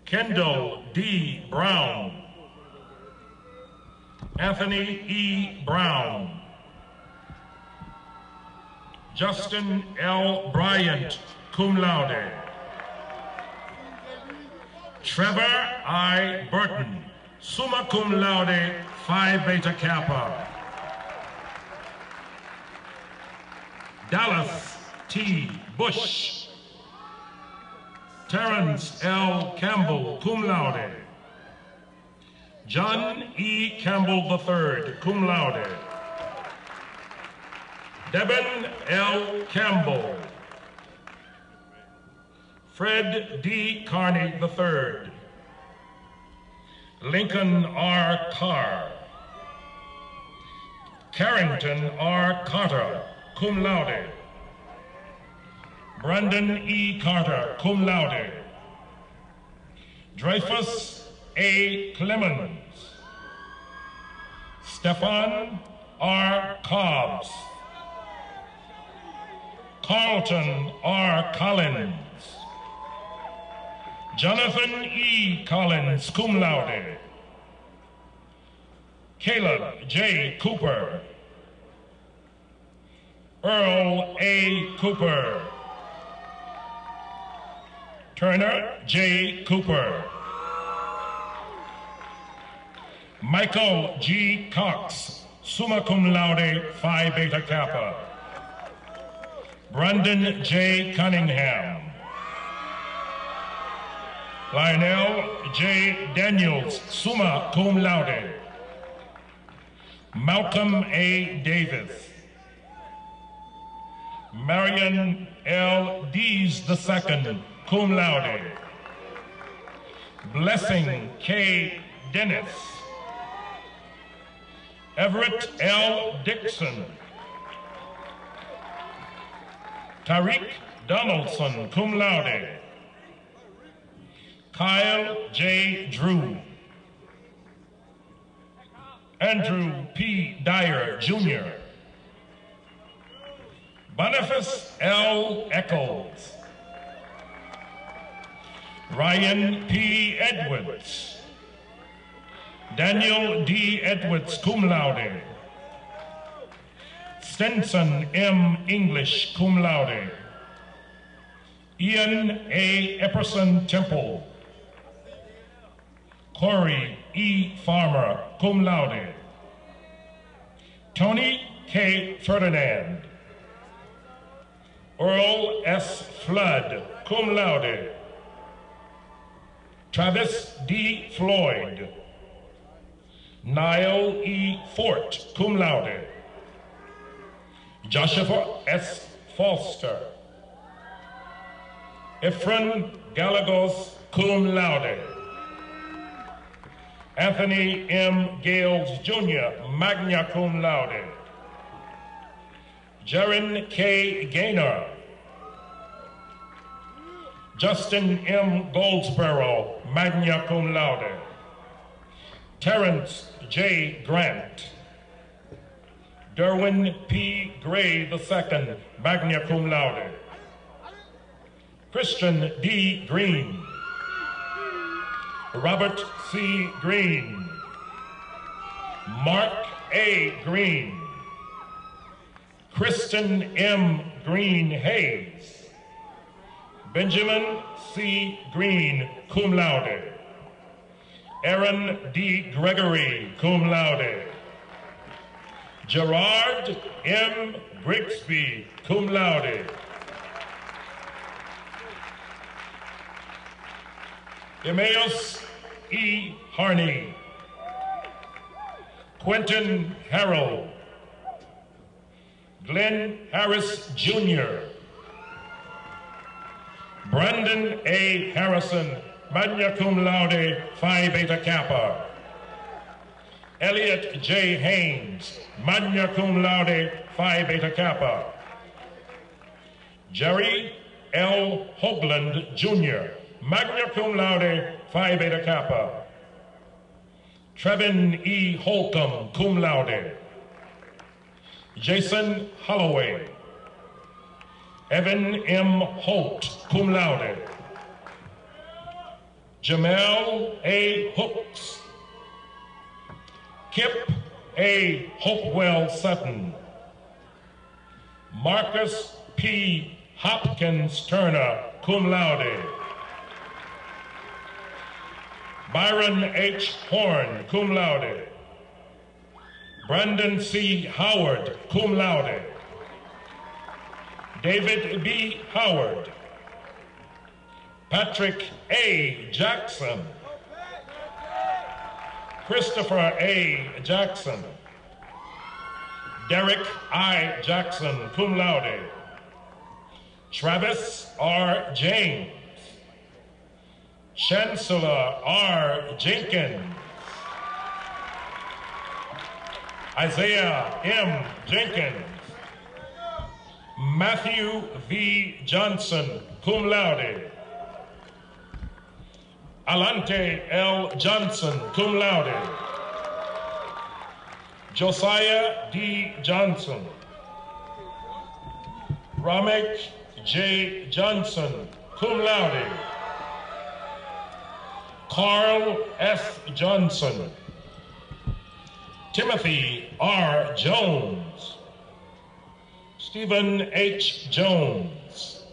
Kendall D. Brown, Anthony E. Brown, Justin L. Bryant, cum laude, Trevor I. Burton, summa cum laude, Phi Beta Kappa. Dallas T. Bush, Terrence L. Campbell, cum laude, John E. Campbell III, cum laude, Devin L. Campbell, Fred D. Carney III, Lincoln R. Carr, Carrington R. Carter, cum laude, Brandon E. Carter, cum laude, Dreyfus A. Clemens, Stefan R. Cobbs, Carlton R. Collins, Jonathan E. Collins, cum laude, Caleb J. Cooper, Earl A. Cooper, Turner J. Cooper, Michael G. Cox, summa cum laude, Phi Beta Kappa, Brandon J. Cunningham, Lionel J. Daniels, summa cum laude, Malcolm A. Davis, Marion L. Dees II, cum laude, Blessing K. Dennis, Everett L. Dixon, Tariq Donaldson, cum laude, Kyle J. Drew, Andrew P. Dyer, Jr., Boniface L. Eccles, Ryan P. Edwards, Daniel D. Edwards, cum laude, Stenson M. English, cum laude, Ian A. Epperson Temple, Corey E. Farmer, cum laude, Tony K. Ferdinand, Earl S. Flood, cum laude, Travis D. Floyd, Niall E. Fort, cum laude, Joshua S. Foster, Ephraim Galagos, cum laude, Anthony M. Gales Jr., magna cum laude, Jaron K. Gaynor, Justin M. Goldsboro, magna cum laude, Terrence J. Grant, Derwin P. Gray II, magna cum laude, Christian D. Green, Robert C. Green, Mark A. Green, Kristen M. Green Hayes, Benjamin C. Green, cum laude, Aaron D. Gregory, cum laude, Gerard M. Grigsby, cum laude, Emmaus E. Harney, Quentin Harrell, Glenn Harris Jr., Brandon A. Harrison, magna cum laude, Phi Beta Kappa, Elliot J. Haynes, magna cum laude, Phi Beta Kappa, Jerry L. Hoagland Jr., magna cum laude, Phi Beta Kappa, Trevin E. Holcomb, cum laude, Jason Holloway, Evan M. Holt, cum laude, Jamel A. Hooks, Kip A. Hopewell Sutton, Marcus P. Hopkins Turner, cum laude, Byron H. Horn, cum laude, Brandon C. Howard, cum laude, David B. Howard, Patrick A. Jackson, Christopher A. Jackson, Derek I. Jackson, cum laude, Travis R. James, Chancellor R. Jenkins, Isaiah M. Jenkins, Matthew V. Johnson, cum laude, Alante L. Johnson, cum laude, Josiah D. Johnson, Ramek J. Johnson, cum laude, Carl F. Johnson, Timothy R. Jones, Stephen H. Jones,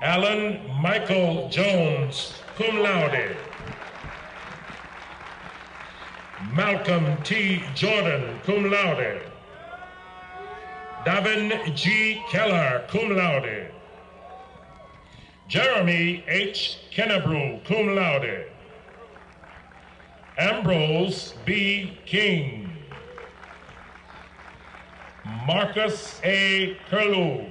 Alan Michael Jones, cum laude, Malcolm T. Jordan, cum laude, Davin G. Keller, cum laude, Jeremy H. Kennebrew, cum laude, Ambrose B. King, Marcus A. Curlew,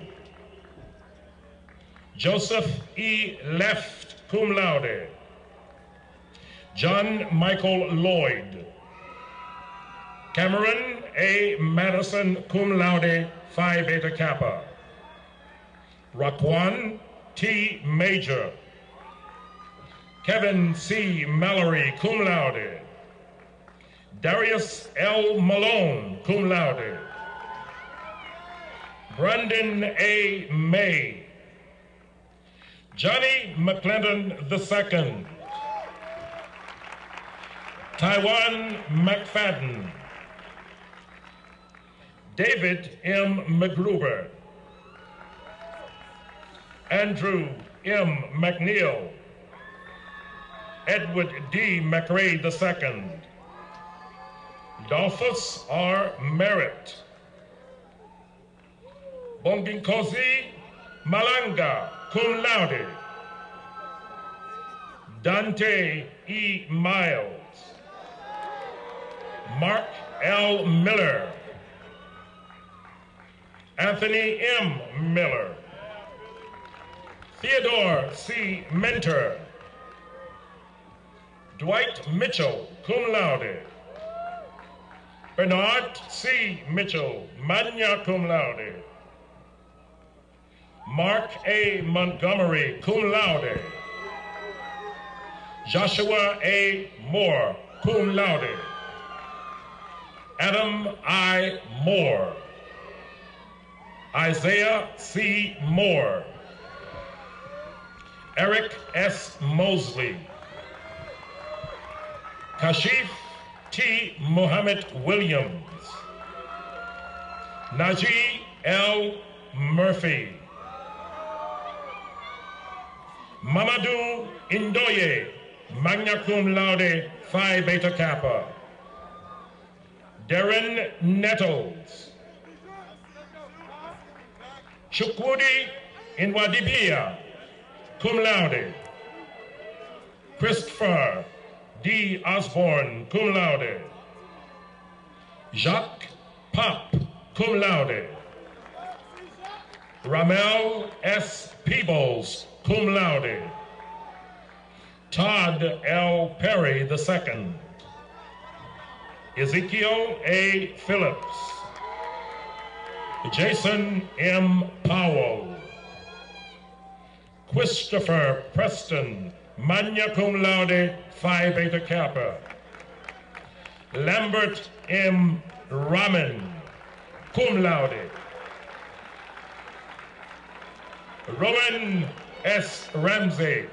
Joseph E. Left, cum laude, John Michael Lloyd, Cameron A. Madison, cum laude, Phi Beta Kappa, Raquan T. Major, Kevin C. Mallory, cum laude, Darius L. Malone, cum laude, Brandon A. May, Johnny McClendon II, Taiwan McFadden, David M. McGruber, Andrew M. McNeil, Edward D. McRae II, Dolphus R. Merritt, Bonginkosi Malanga, cum laude, Dante E. Miles, Mark L. Miller, Anthony M. Miller, Theodore C. Mentor, Dwight Mitchell, cum laude, Bernard C. Mitchell, magna cum laude, Mark A. Montgomery, cum laude, Joshua A. Moore, cum laude, Adam I. Moore, Isaiah C. Moore, Eric S. Mosley, Kashif T. Muhammad Williams, Najee L. Murphy, Mamadou Indoye, magna cum laude, Phi Beta Kappa, Darren Nettles, Chukwudi Inwadibia, cum laude, Christopher D. Osborne, cum laude, Jacques Pop, cum laude, Ramel S. Peebles, cum laude, Todd L. Perry II, Ezekiel A. Phillips, Jason M. Powell, Christopher Preston, magna cum laude, Phi Beta Kappa, Lambert M. Raman, cum laude, Rowan S. Ramsey,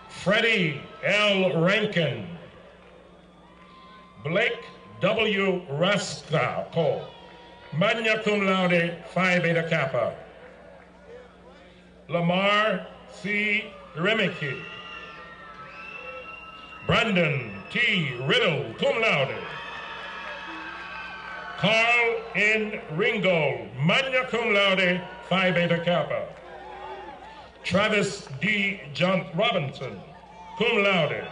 Freddie L. Rankin, Blake W. Rasco, magna cum laude, Phi Beta Kappa, Lamar C. Remeke, Brandon T. Riddle, cum laude, Carl N. Ringold, magna cum laude, Phi Beta Kappa, Travis D. John Robinson, cum laude,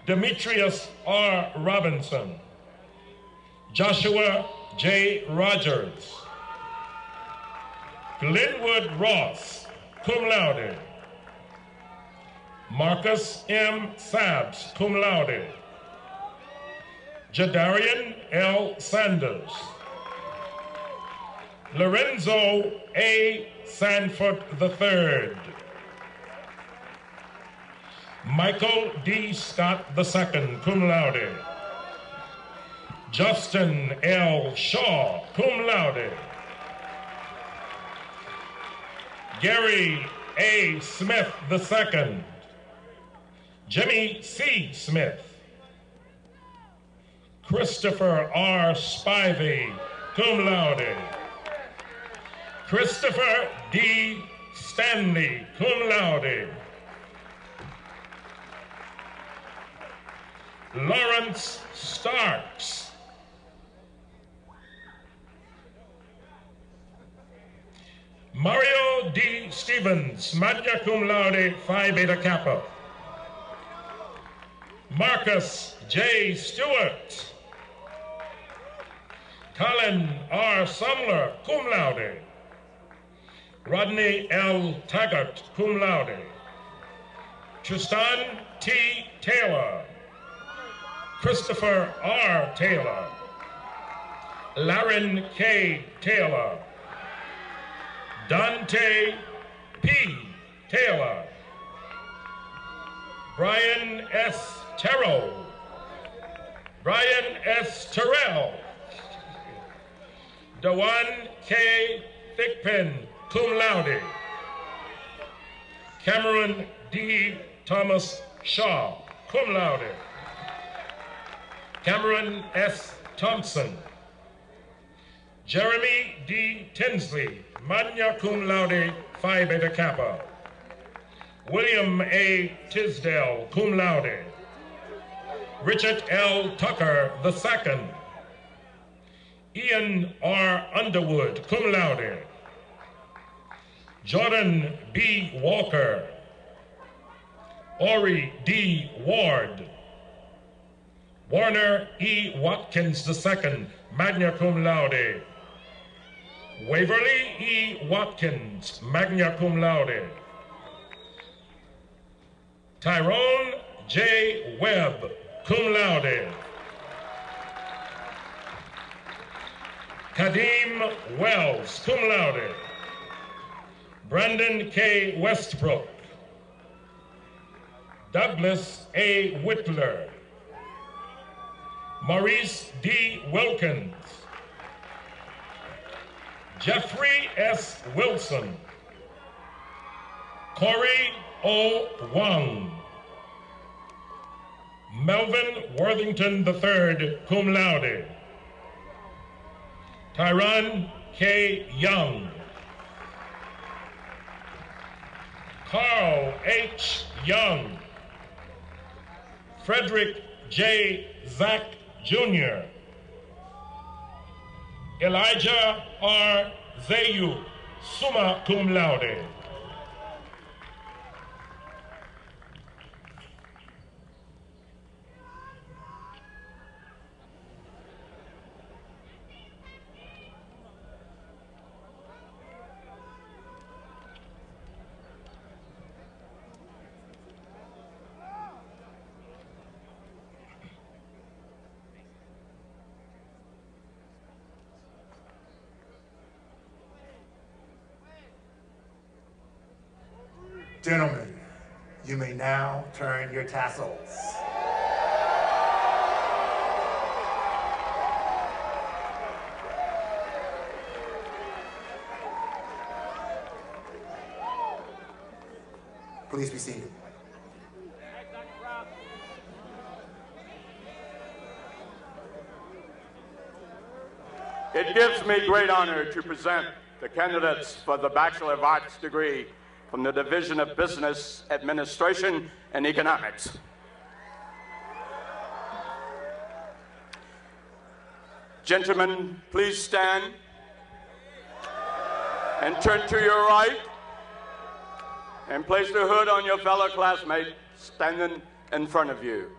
Demetrius R. Robinson, Joshua J. Rogers, Glenwood Ross, cum laude, Marcus M. Sabbs, cum laude, Jadarian L. Sanders, Lorenzo A. Sanford III, Michael D. Scott II, cum laude, Justin L. Shaw, cum laude, Gary A. Smith II, Jimmy C. Smith, Christopher R. Spivey, cum laude, Christopher D. Stanley, cum laude, Lawrence Starks, Mario D. Stevens, magna cum laude, Phi Beta Kappa, Marcus J. Stewart, Colin R. Sumler, cum laude, Rodney L. Taggart, cum laude, Tristan T. Taylor, Christopher R. Taylor, Laren K. Taylor, Dante P. Taylor, Brian S. Terrell, Brian S. Terrell, Dewan K. Thickpen, cum laude, Cameron D. Thomas Shaw, cum laude, Cameron S. Thompson, Jeremy D. Tinsley, magna cum laude, Phi Beta Kappa, William A. Tisdale, cum laude, Richard L. Tucker II, Ian R. Underwood, cum laude, Jordan B. Walker, Ori D. Ward, Warner E. Watkins II, magna cum laude, Waverly E. Watkins, magna cum laude, Tyrone J. Webb, cum laude, Kadeem Wells, cum laude, Brandon K. Westbrook, Douglas A. Whitler, Maurice D. Wilkins, Jeffrey S. Wilson, Corey O. Wang, Melvin Worthington III, cum laude. Tyron K. Young. Carl H. Young. Frederick J. Zack Jr. Elijah R. Zayu, summa cum laude. Gentlemen, you may now turn your tassels. Please be seated. It gives me great honor to present the candidates for the Bachelor of Arts degree from the Division of Business Administration and Economics. Gentlemen, please stand and turn to your right and place the hood on your fellow classmate standing in front of you.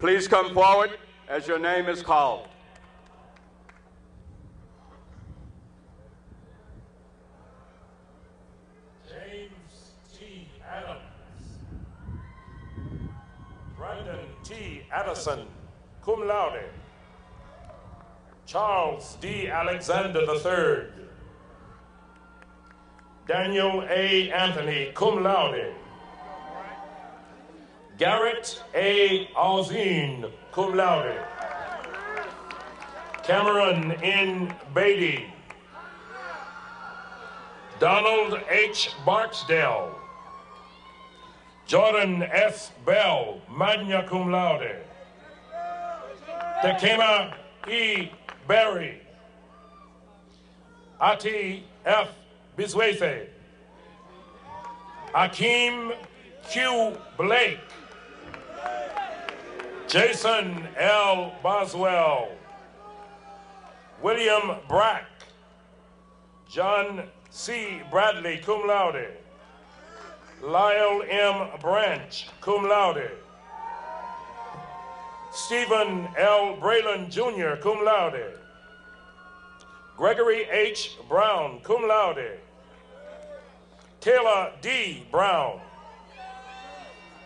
Please come forward as your name is called. James T. Adams. Brandon T. Addison, cum laude. Charles D. Alexander III. Daniel A. Anthony, cum laude. Garrett A. Alzine, cum laude. Cameron N. Beatty. Donald H. Barksdale. Jordan S. Bell, magna cum laude. Tekema E. Berry. Ati F. Biswese. Akeem Q. Blake. Jason L. Boswell. William Brack. John C. Bradley, cum laude. Lyle M. Branch, cum laude. Stephen L. Braylon Jr., cum laude. Gregory H. Brown, cum laude. Taylor D. Brown.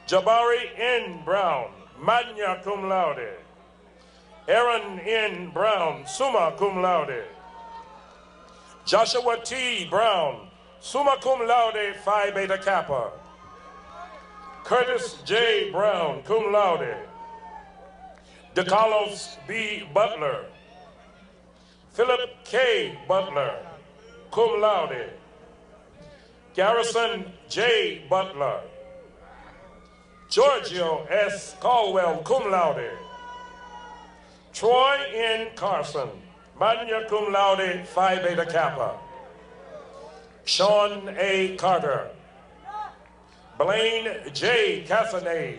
Jabari N. Brown, magna cum laude. Aaron N. Brown, summa cum laude. Joshua T. Brown, summa cum laude, Phi Beta Kappa. Curtis J. Brown, cum laude. DeCarlos B. Butler. Philip K. Butler, cum laude. Garrison J. Butler. Giorgio S. Caldwell, cum laude. Troy N. Carson, magna cum laude, Phi Beta Kappa. Sean A. Carter. Blaine J. Casanave,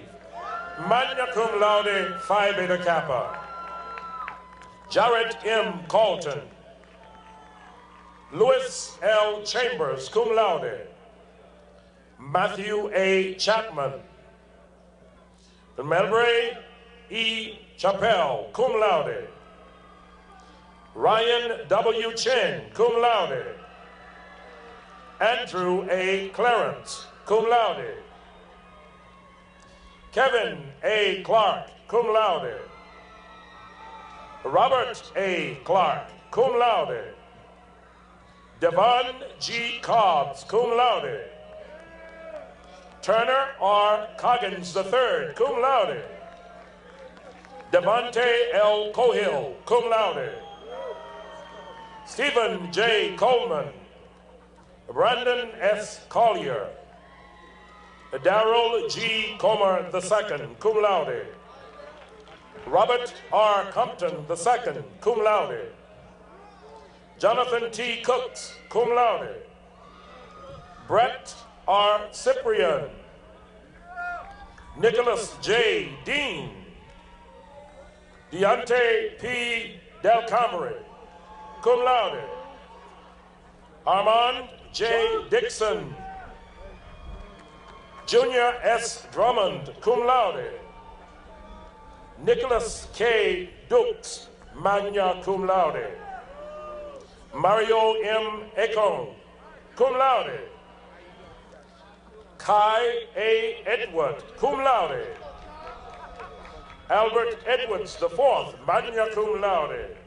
magna cum laude, Phi Beta Kappa. Jarrett M. Colton. Louis L. Chambers, cum laude. Matthew A. Chapman. Melbury E. Chappelle, cum laude. Ryan W. Chen, cum laude. Andrew A. Clarence, cum laude. Kevin A. Clark, cum laude. Robert A. Clark, cum laude. Devon G. Cobbs, cum laude. Turner R. Coggins III, cum laude. Devontae L. Cohill, cum laude. Stephen J. Coleman. Brandon S. Collier. Darrell G. Comer II, cum laude. Robert R. Compton II, cum laude. Jonathan T. Cooks, cum laude. Brett R. Cyprian. Nicholas J. Dean. Deontay P. Del Camry, cum laude. Armand J. Dixon. Junior S. Drummond, cum laude. Nicholas K. Dukes, magna cum laude. Mario M. Ekong, cum laude. Kai A. Edward, cum laude. Albert Edwards IV, magna cum laude.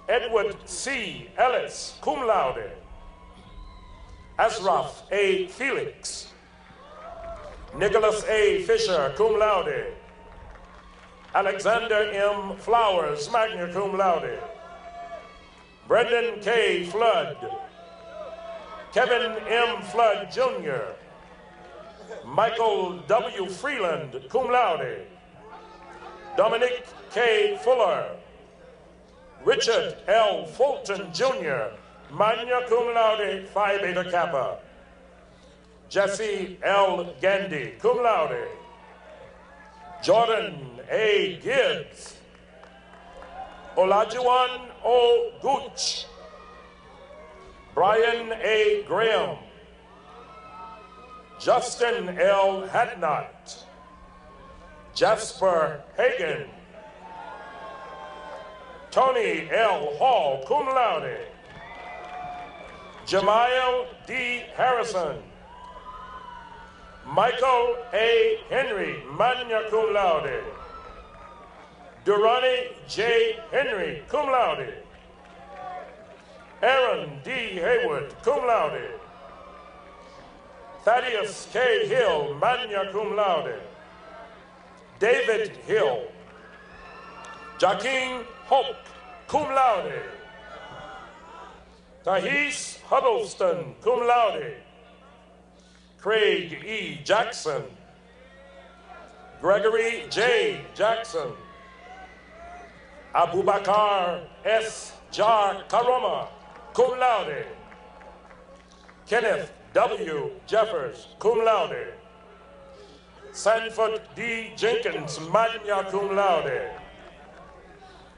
Edward C. Ellis, cum laude. Asraf A. Felix. Nicholas A. Fisher, cum laude. Alexander M. Flowers, magna cum laude. Brendan K. Flood. Kevin M. Flood, Jr. Michael W. Freeland, cum laude. Dominic K. Fuller. Richard L. Fulton, Jr., magna cum laude, Phi Beta Kappa. Jesse L. Gandy, cum laude. Jordan A. Gibbs. Olajuwon O. Gooch. Brian A. Graham. Justin L. Hatnott. Jasper Hagan. Tony L. Hall, cum laude. Jamiel D. Harrison. Michael A. Henry, magna cum laude. Durrani J. Henry, cum laude. Aaron D. Hayward, cum laude. Thaddeus K. Hill, magna cum laude. David Hill. Joaquin Hope, cum laude. Tahis Huddleston, cum laude. Craig E. Jackson. Gregory J. Jackson. Abubakar S. Jar Karoma, cum laude. Kenneth W. Jeffers, cum laude. Sanford D. Jenkins, magna cum laude.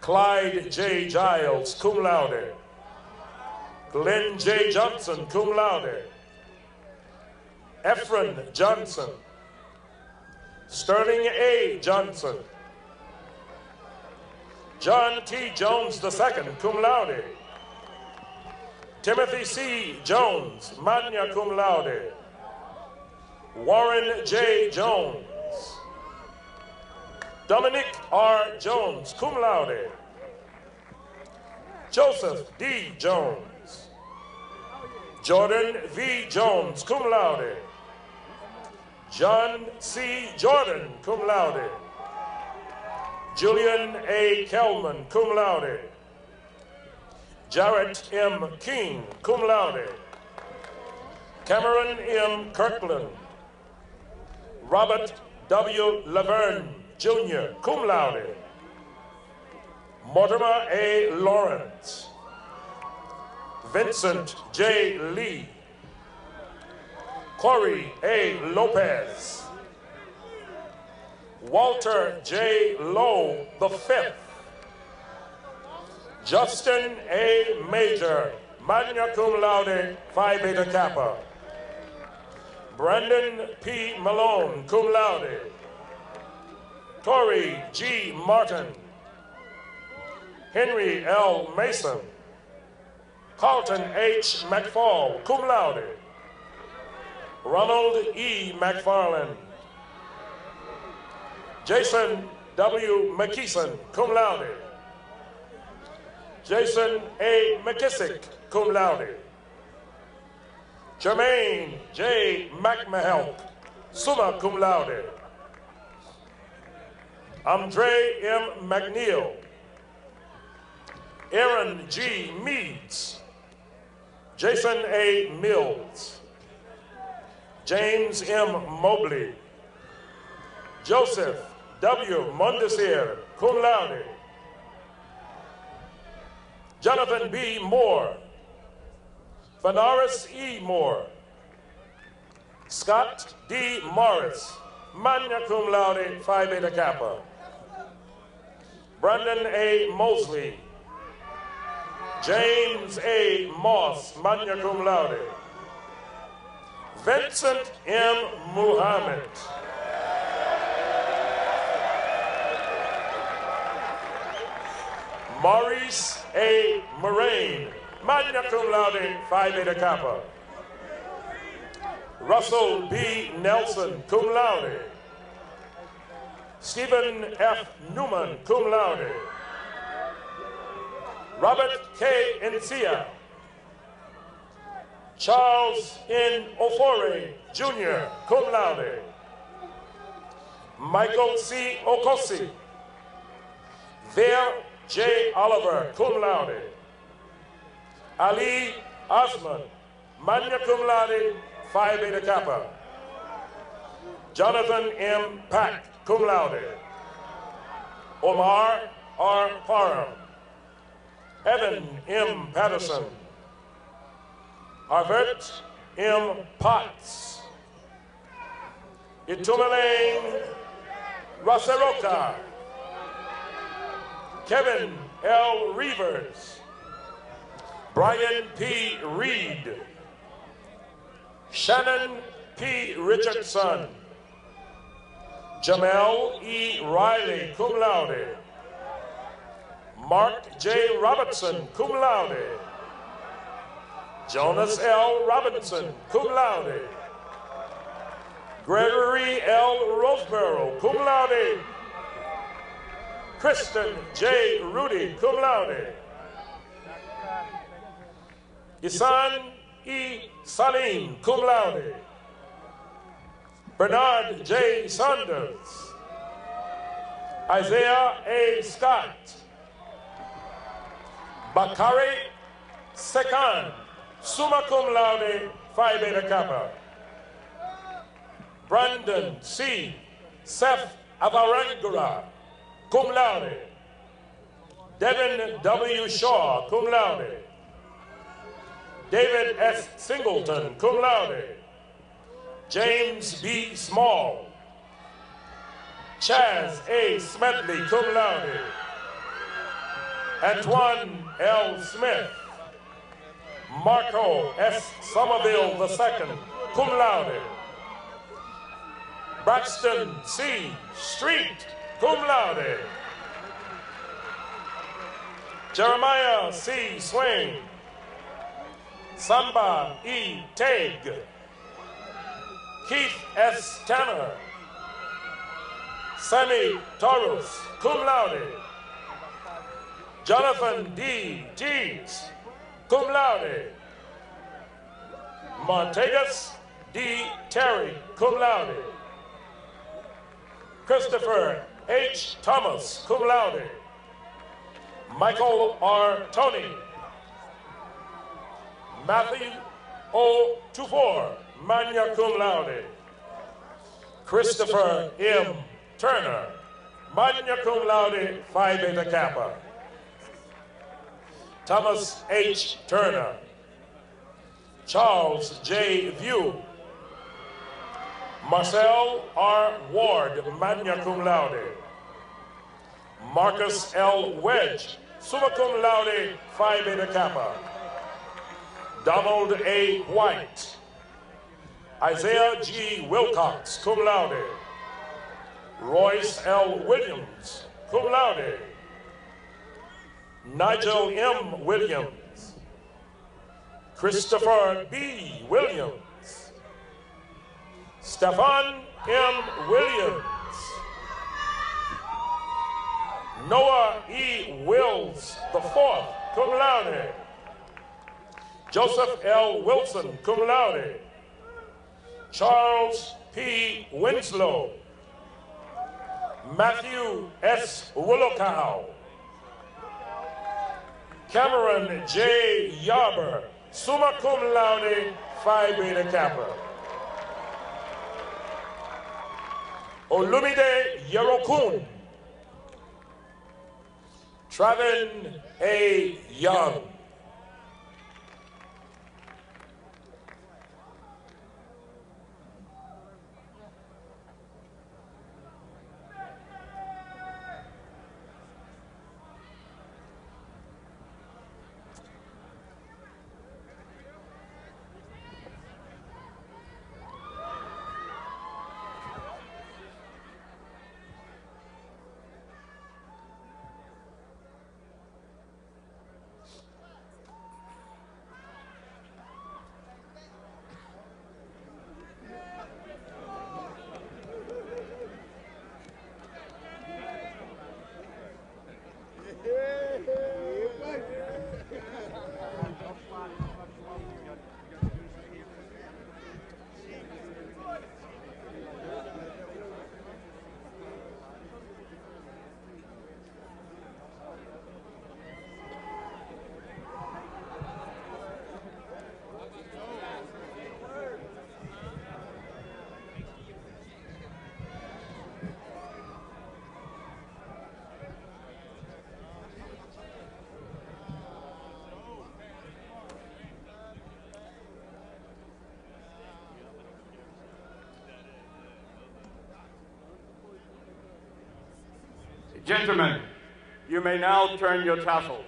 Clyde J. Giles, cum laude. Glenn J. Johnson, cum laude. Efren Johnson. Sterling A. Johnson. John T. Jones II, cum laude. Timothy C. Jones, magna cum laude. Warren J. Jones. Dominic R. Jones, cum laude. Joseph D. Jones. Jordan V. Jones, cum laude. John C. Jordan, cum laude. Julian A. Kelman, cum laude. Jarrett M. King, cum laude. Cameron M. Kirkland. Robert W. Laverne, Jr., cum laude. Mortimer A. Lawrence. Vincent J. Lee. Corey A. Lopez. Walter J. Lowe V. Justin A. Major, magna cum laude, Phi Beta Kappa. Brandon P. Malone, cum laude. Torrey G. Martin. Henry L. Mason. Carlton H. McFall, cum laude. Ronald E. McFarland. Jason W. McKeeson, cum laude. Jason A. McKissick, cum laude. Jermaine J. McMahon, summa cum laude. Andre M. McNeil. Aaron G. Meads. Jason A. Mills. James M. Mobley. Joseph W. Mondesir, cum laude. Jonathan B. Moore. Fanaris E. Moore. Scott D. Morris, magna cum laude, Phi Beta Kappa. Brandon A. Mosley. James A. Moss, magna cum laude. Vincent M. Muhammad. Maurice A. Moraine, magna cum laude, Phi Beta Kappa. Russell B. Nelson, cum laude. Stephen F. Newman, cum laude. Robert K. Encia. Charles N. Ofore, Jr., cum laude. Michael C. Okosi. Ver J. Oliver, cum laude. Ali Osman, magna cum laude, Phi Beta Kappa. Jonathan M. Pack, cum laude. Omar R. Parham. Evan M. Patterson. Harvard M. Potts. Itumeleng Raseroka. Kevin L. Reavers. Brian P. Reed. Shannon P. Richardson. Jamel E. Riley, cum laude. Mark J. Robertson, cum laude. Jonas L. Robinson, cum laude. Gregory L. Roseborough, cum laude. Kristen J. Rudy, cum laude. Isan E. Salim, cum laude. Bernard J. Saunders. Isaiah A. Scott. Bakari Sekan, summa cum laude, Phi Beta Kappa. Brandon C. Seth Avarangura, cum laude. Devin W. Shaw, cum laude. David S. Singleton, cum laude. James B. Small. Chaz A. Smedley, cum laude. Antoine L. Smith. Marco S. Somerville II, cum laude. Braxton C. Street, cum laude. Jeremiah C. Swain. Samba E. Tague. Keith S. Tanner. Sammy Torres, cum laude. Jonathan D. Tees, cum laude. Montegas D. Terry, cum laude. Christopher H. Thomas, cum laude. Michael R. Tony. Matthew O. Tufor, magna cum laude. Christopher M. Turner, magna cum laude, Phi Beta Kappa. Thomas H. Turner. Charles J. View. Marcel R. Ward, magna cum laude. Marcus L. Wedge, summa cum laude, Phi Beta Kappa. Donald A. White. Isaiah G. Wilcox, cum laude. Royce L. Williams, cum laude. Nigel M. Williams. Christopher B. Williams. Stefan M. Williams. Noah E. Wills IV, cum laude. Joseph L. Wilson, cum laude. Charles P. Winslow. Matthew S. Willocow. Cameron J. Yarber, summa cum laude, Phi Beta Kappa. Olumide Yerokun. Travin A. Young. Gentlemen, you may now turn your tassels.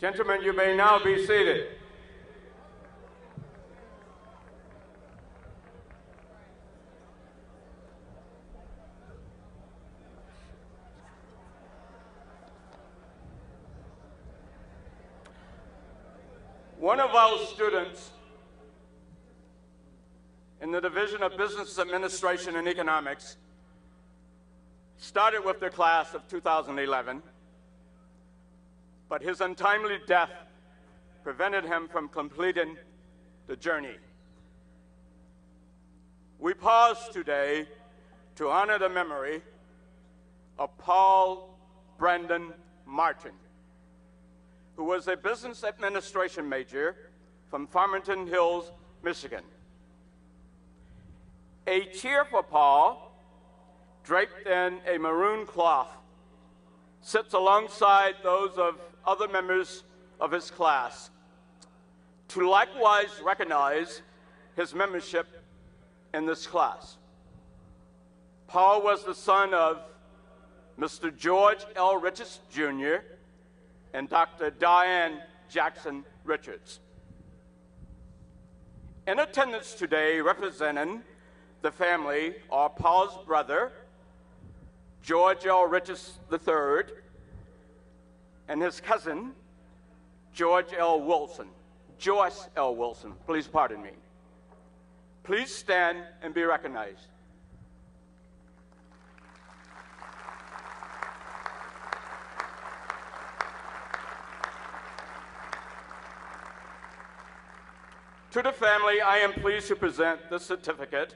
Gentlemen, you may now be seated. One of our students in the Division of Business Administration and Economics started with the class of 2011, but his untimely death prevented him from completing the journey. We pause today to honor the memory of Paul Brandon Martin, who was a business administration major from Farmington Hills, Michigan. A cheer for Paul, draped in a maroon cloth, sits alongside those of other members of his class to likewise recognize his membership in this class. Paul was the son of Mr. George L. Richards, Jr. and Dr. Diane Jackson Richards. In attendance today, representing the family are Paul's brother, George L. Richards III, and his cousin, George L. Wilson. Joyce L. Wilson, please pardon me. Please stand and be recognized. To the family, I am pleased to present the certificate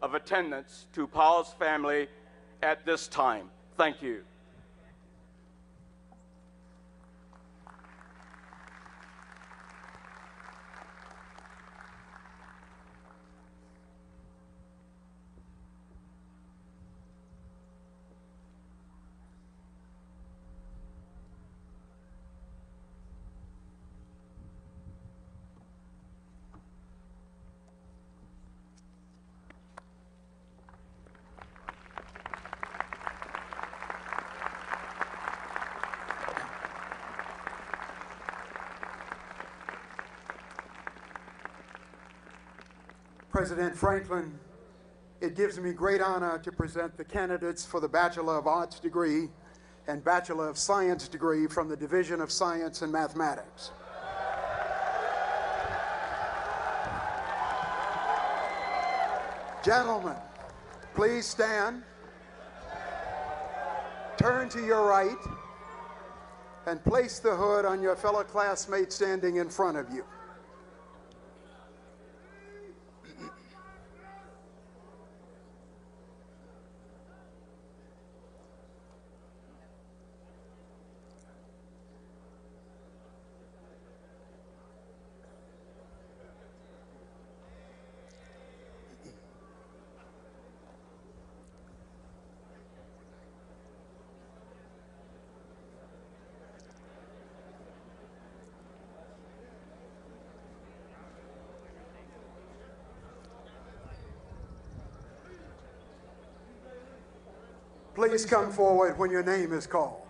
of attendance to Paul's family at this time. Thank you. President Franklin, it gives me great honor to present the candidates for the Bachelor of Arts degree and Bachelor of Science degree from the Division of Science and Mathematics. Gentlemen, please stand, turn to your right, and place the hood on your fellow classmate standing in front of you. Please come forward when your name is called.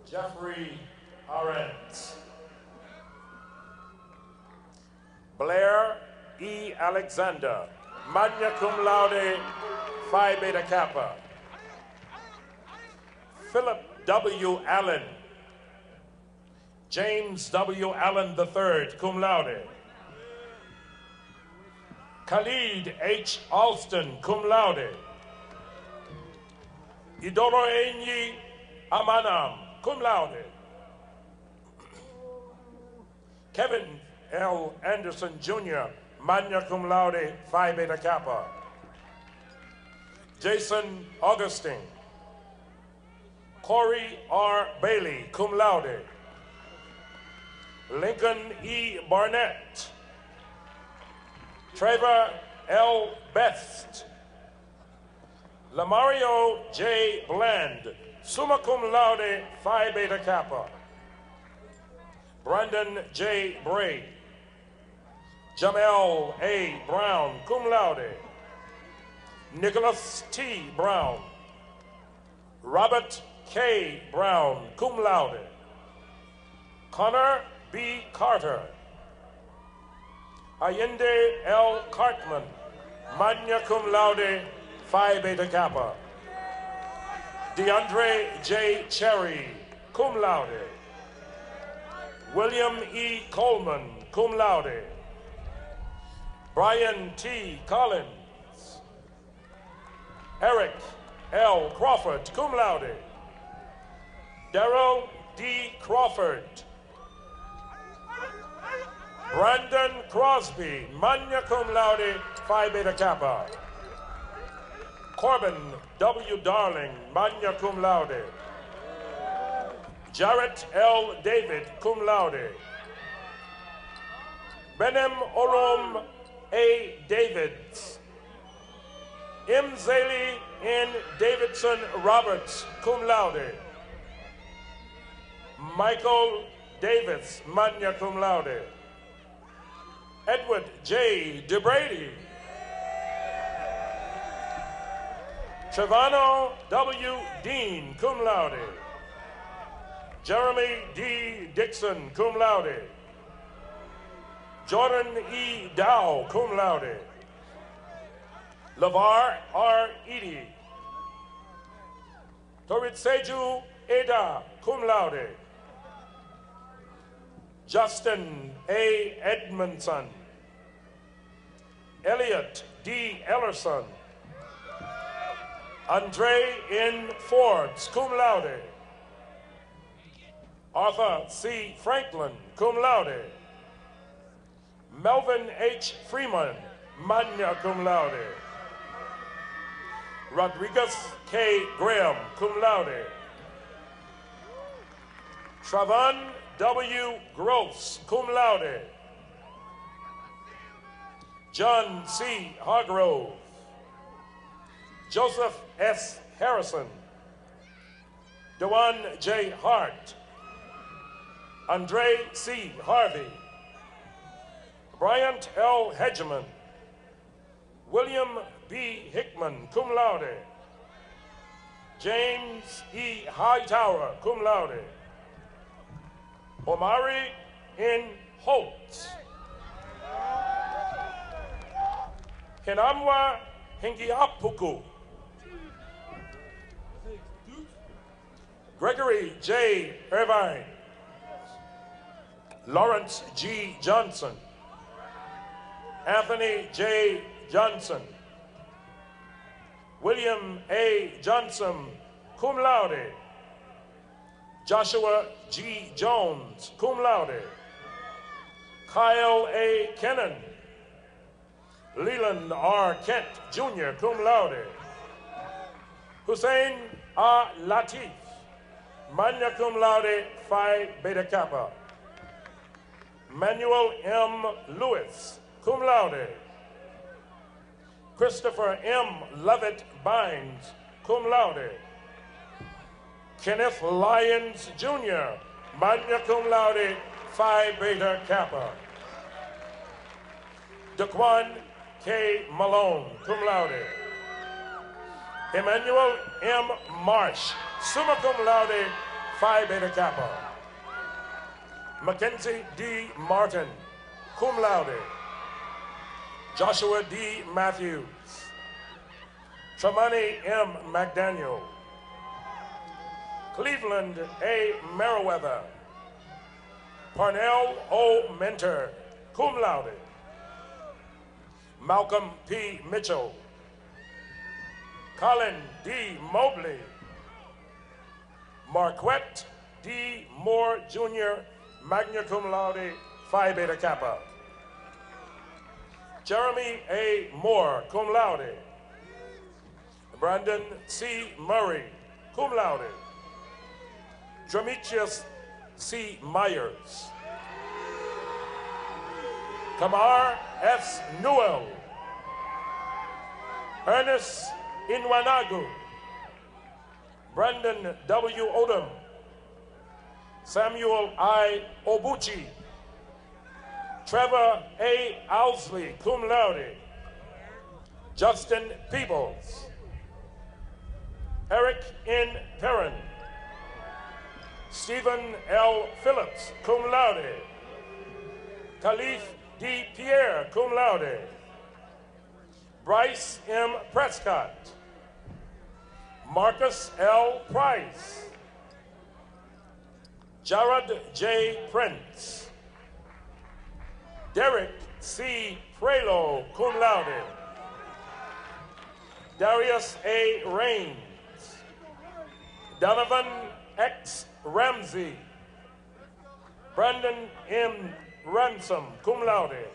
Jeffrey Arendt. Blair E. Alexander, magna cum laude, Phi Beta Kappa. Philip W. Allen. James W. Allen III, cum laude. Khalid H. Alston, cum laude. Idoro Enyi Amanam, cum laude. Kevin L. Anderson, Jr., magna cum laude, Phi Beta Kappa. Jason Augustine. Corey R. Bailey, cum laude. Lincoln E. Barnett. Trevor L. Best. Lamario J. Bland, summa cum laude, Phi Beta Kappa. Brandon J. Bray. Jamel A. Brown, cum laude. Nicholas T. Brown. Robert K. Brown, cum laude. Connor B. Carter. Allende L. Cartman, magna cum laude, Phi Beta Kappa. DeAndre J. Cherry, cum laude. William E. Coleman, cum laude. Brian T. Collins. Eric L. Crawford, cum laude. Darrell D. Crawford. Brandon Crosby, magna cum laude, Phi Beta Kappa. Corbin W. Darling, magna cum laude. Jarrett L. David, cum laude. Benem Olom A. Davids. M. Zaley N. Davidson Roberts, cum laude. Michael Davis, magna cum laude. Edward J. DeBrady. Trevano W. Dean, cum laude. Jeremy D. Dixon, cum laude. Jordan E. Dow, cum laude. LeVar R. Edie. Toritseju Eda, cum laude. Justin A. Edmondson. Elliot D. Ellerson. Andre N. Forbes, cum laude. Arthur C. Franklin, cum laude. Melvin H. Freeman, magna cum laude. Rodriguez K. Graham, cum laude. Travon W. Gross, cum laude. John C. Hargrove. Joseph S. Harrison. Dewan J. Hart. Andre C. Harvey. Bryant L. Hedgeman. William B. Hickman, cum laude. James E. Hightower, cum laude. Omari N. Holtz. Hinamwa Hingiapuku. Gregory J. Irvine. Lawrence G. Johnson. Anthony J. Johnson. William A. Johnson, cum laude. Joshua G. Jones, cum laude. Kyle A. Kennan. Leland R. Kent, Jr., cum laude. Hussein A. Latif, magna cum laude, Phi Beta Kappa. Manuel M. Lewis, cum laude. Christopher M. Lovett Bynes, cum laude. Kenneth Lyons, Jr., magna cum laude, Phi Beta Kappa. Daquan K. Malone, cum laude. Emmanuel M. Marsh, summa cum laude, Phi Beta Kappa. Mackenzie D. Martin, cum laude. Joshua D. Matthews. Tremonti M. McDaniel. Cleveland A. Meriwether. Parnell O. Mentor, cum laude. Malcolm P. Mitchell. Colin D. Mobley. Marquette D. Moore, Jr., magna cum laude, Phi Beta Kappa. Jeremy A. Moore, cum laude. Brandon C. Murray, cum laude. Demetrius C. Myers. Kamar S. Newell. Ernest Inwanagu. Brandon W. Odom. Samuel I. Obuchi. Trevor A. Owsley, cum laude. Justin Peebles. Eric N. Perrin. Stephen L. Phillips, cum laude. Khalif D. Pierre, cum laude. Bryce M. Prescott. Marcus L. Price. Jared J. Prince. Derek C. Prelo, cum laude. Darius A. Raines. Donovan X. Ramsey. Brandon M. Ransom, cum laude.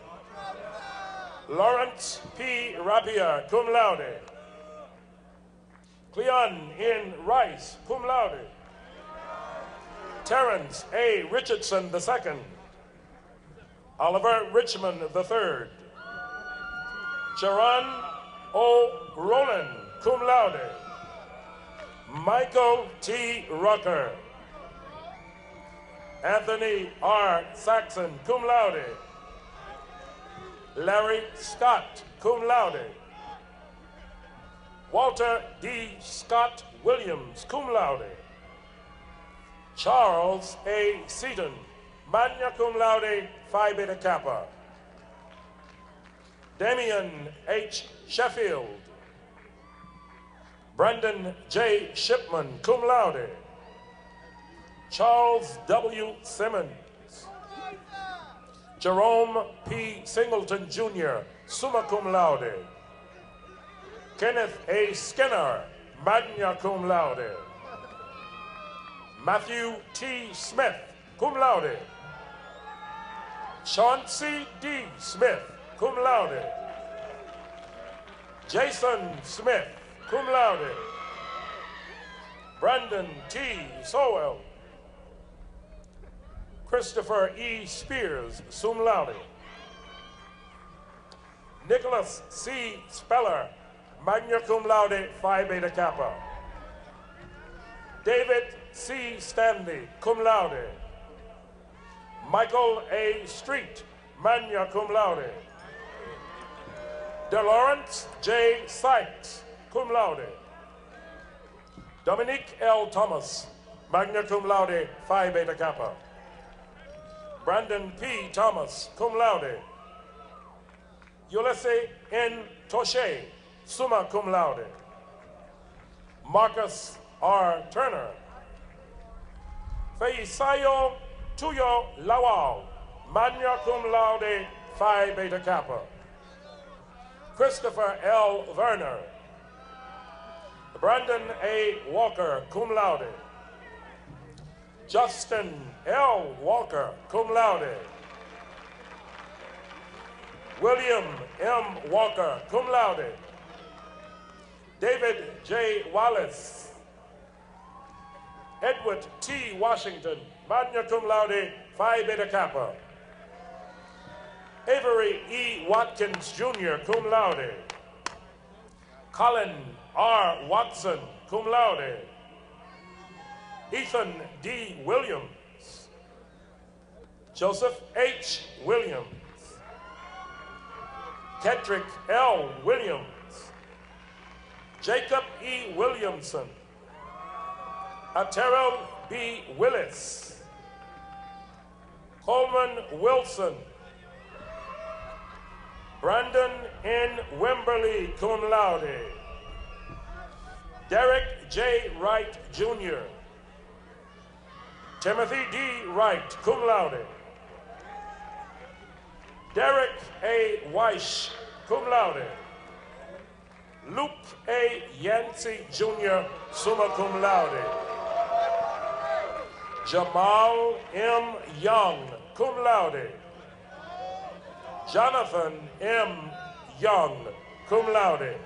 Lawrence P. Rapier, cum laude. Cleon N. Rice, cum laude. Terrence A. Richardson II. Oliver Richmond III. Sharon O. Rowland, cum laude. Michael T. Rucker. Anthony R. Saxon, cum laude. Larry Scott, cum laude. Walter D. Scott Williams, cum laude. Charles A. Seaton, magna cum laude, Phi Beta Kappa. Damian H. Sheffield. Brendan J. Shipman, cum laude. Charles W. Simmons. Jerome P. Singleton, Jr., summa cum laude. Kenneth A. Skinner, magna cum laude. Matthew T. Smith, cum laude. Chauncey D. Smith, cum laude. Jason Smith, cum laude. Brandon T. Sowell. Christopher E. Spears, sum laude. Nicholas C. Speller, magna cum laude, Phi Beta Kappa. David C. Stanley, cum laude. Michael A. Street, magna cum laude. DeLawrence J. Sykes, cum laude. Dominique L. Thomas, magna cum laude, Phi Beta Kappa. Brandon P. Thomas, cum laude. Ulysses N. Toshe, summa cum laude. Marcus R. Turner. Feisayo Tuyo Lawal, magna cum laude, Phi Beta Kappa. Christopher L. Werner. Brandon A. Walker, cum laude. Justin L. Walker, cum laude. William M. Walker, cum laude. David J. Wallace. Edward T. Washington, magna cum laude, Phi Beta Kappa. Avery E. Watkins, Jr., cum laude. Colin R. Watson, cum laude. Ethan D. Williams. Joseph H. Williams. Kedrick L. Williams. Jacob E. Williamson. Terrell B. Willis. Coleman Wilson. Brandon N. Wimberly, cum laude. Derek J. Wright, Jr. Timothy D. Wright, cum laude. Derek A. Weish, cum laude. Luke A. Yancey, Jr., summa cum laude. Jamal M. Young, cum laude. Jonathan M. Young, cum laude.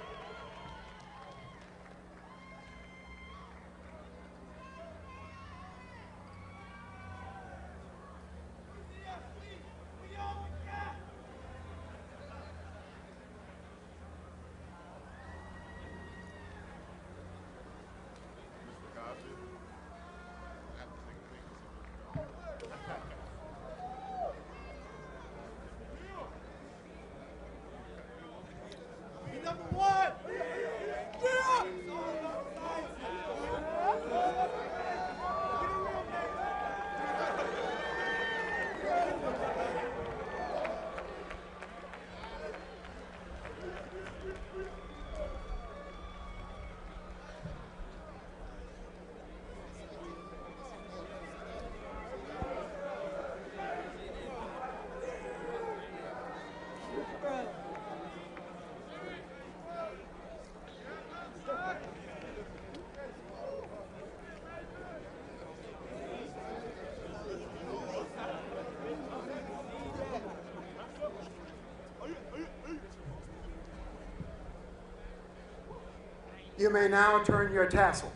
You may now turn your tassels.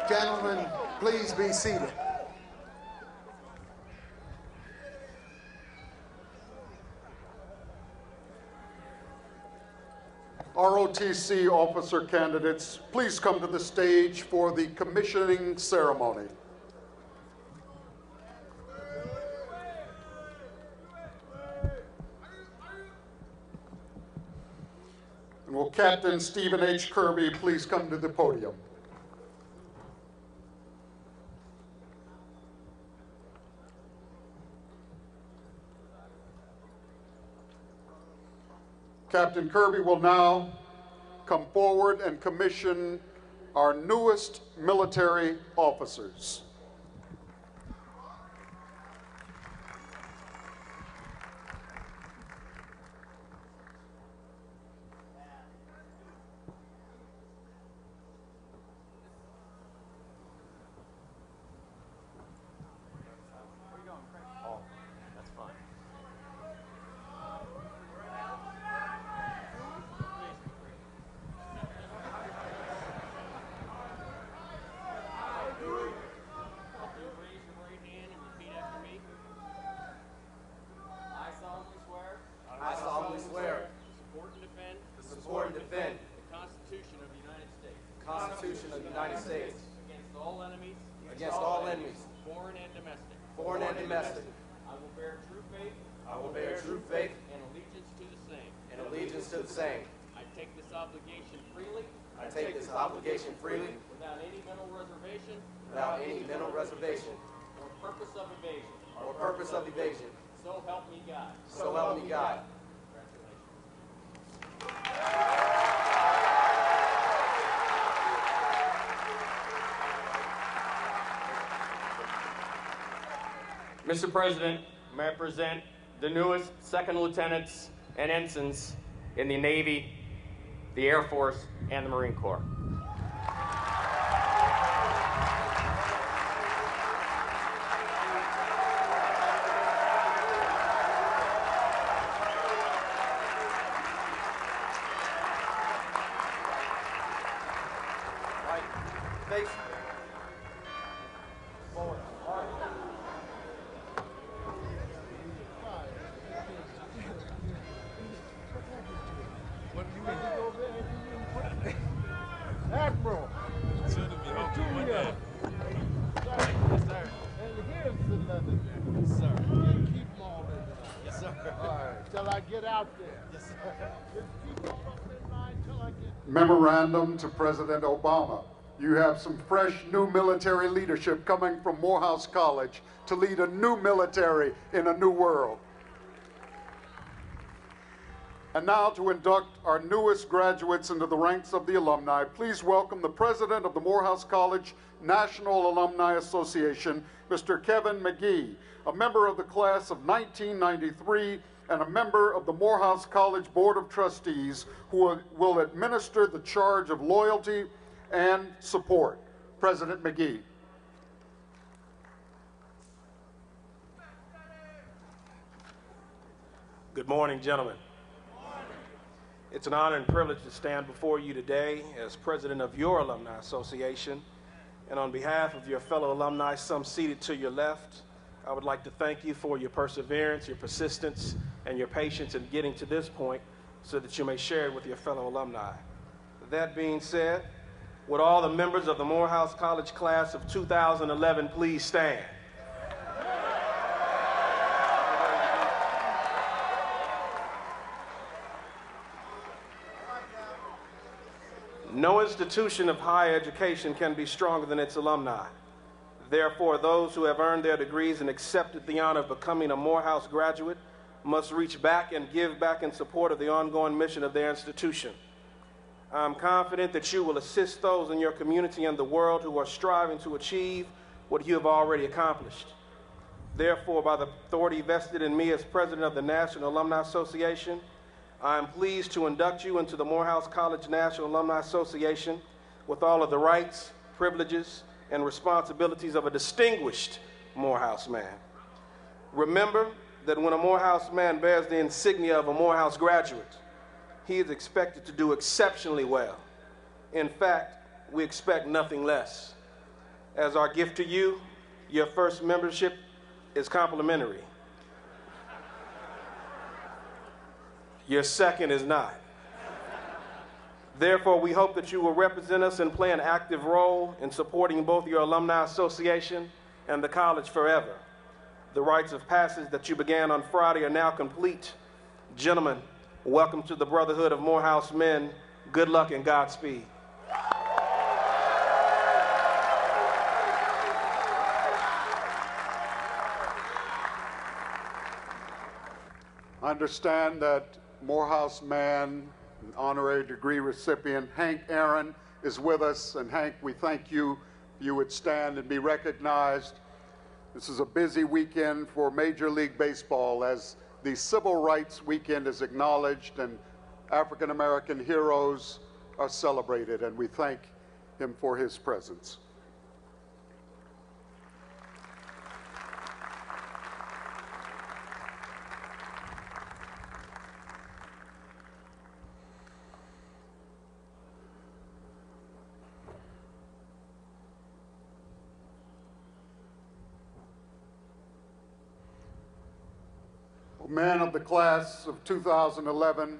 Gentlemen, please be seated. ROTC officer candidates, please come to the stage for the commissioning ceremony. And we'll Captain Stephen H. Kirby please come to the podium? Captain Kirby will now come forward and commission our newest military officers. Mr. President, may I present the newest second lieutenants and ensigns in the Navy, the Air Force, and the Marine Corps. Memorandum to President Obama. You have some fresh new military leadership coming from Morehouse College to lead a new military in a new world. And now to induct our newest graduates into the ranks of the alumni, please welcome the President of the Morehouse College National Alumni Association, Mr. Kevin McGee, a member of the class of 1993 and a member of the Morehouse College Board of Trustees who will administer the charge of loyalty and support. President McGee. Good morning, gentlemen. It's an honor and privilege to stand before you today as president of your alumni association. And on behalf of your fellow alumni, some seated to your left, I would like to thank you for your perseverance, your persistence, and your patience in getting to this point so that you may share it with your fellow alumni. That being said, would all the members of the Morehouse College class of 2011 please stand? No institution of higher education can be stronger than its alumni. Therefore, those who have earned their degrees and accepted the honor of becoming a Morehouse graduate must reach back and give back in support of the ongoing mission of their institution. I'm confident that you will assist those in your community and the world who are striving to achieve what you have already accomplished. Therefore, by the authority vested in me as president of the National Alumni Association, I am pleased to induct you into the Morehouse College National Alumni Association with all of the rights, privileges, and responsibilities of a distinguished Morehouse man. Remember that when a Morehouse man bears the insignia of a Morehouse graduate, he is expected to do exceptionally well. In fact, we expect nothing less. As our gift to you, your first membership is complimentary. Your second is not. Therefore, we hope that you will represent us and play an active role in supporting both your alumni association and the college forever. The rites of passage that you began on Friday are now complete. Gentlemen, welcome to the Brotherhood of Morehouse Men, Good luck and Godspeed. I understand that Morehouse man, honorary degree recipient Hank Aaron is with us. And Hank, we thank you. You would stand and be recognized. This is a busy weekend for Major League Baseball as the Civil Rights Weekend is acknowledged and African American heroes are celebrated, and we thank him for his presence. Men of the class of 2011,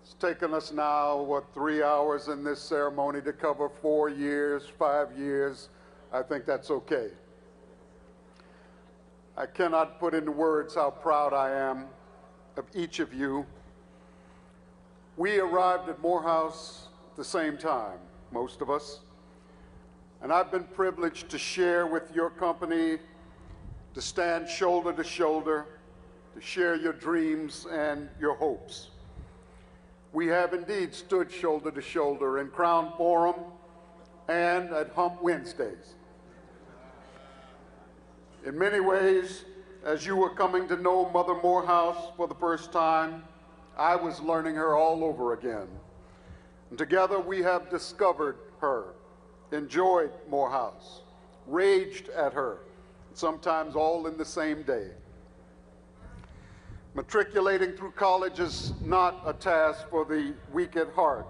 it's taken us now, 3 hours in this ceremony to cover 4 years, 5 years. I think that's okay. I cannot put into words how proud I am of each of you. We arrived at Morehouse at the same time, most of us, and I've been privileged to share with your company, to stand shoulder to shoulder, to share your dreams and your hopes. We have indeed stood shoulder to shoulder in Crown Forum and at Hump Wednesdays. In many ways, as you were coming to know Mother Morehouse for the first time, I was learning her all over again. And together we have discovered her, enjoyed Morehouse, raged at her, sometimes all in the same day. Matriculating through college is not a task for the weak at heart.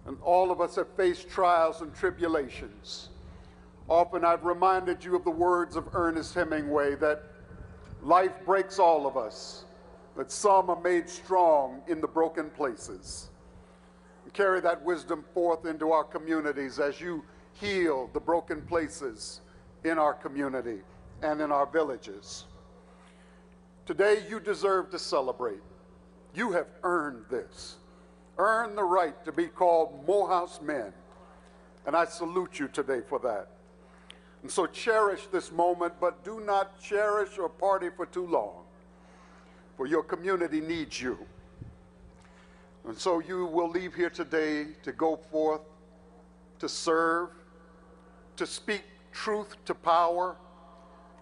And all of us have faced trials and tribulations. Often I've reminded you of the words of Ernest Hemingway that life breaks all of us, but some are made strong in the broken places. And carry that wisdom forth into our communities as you heal the broken places in our community and in our villages. Today, you deserve to celebrate. You have earned this. Earned the right to be called Morehouse men. And I salute you today for that. And so cherish this moment, but do not cherish or party for too long, for your community needs you. And so you will leave here today to go forth, to serve, to speak truth to power,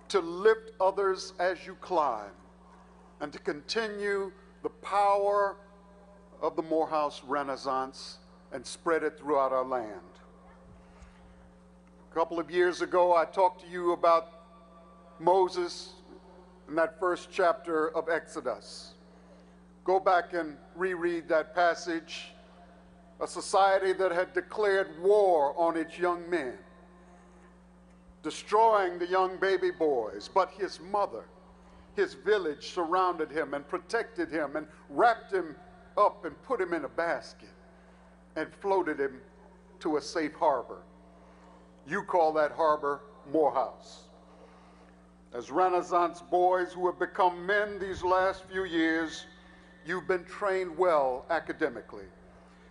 to lift others as you climb, and to continue the power of the Morehouse Renaissance and spread it throughout our land. A couple of years ago, I talked to you about Moses in that first chapter of Exodus. Go back and reread that passage. A society that had declared war on its young men, destroying the young baby boys, but his mother, his village surrounded him and protected him and wrapped him up and put him in a basket and floated him to a safe harbor. You call that harbor Morehouse. As Renaissance boys who have become men these last few years, you've been trained well academically,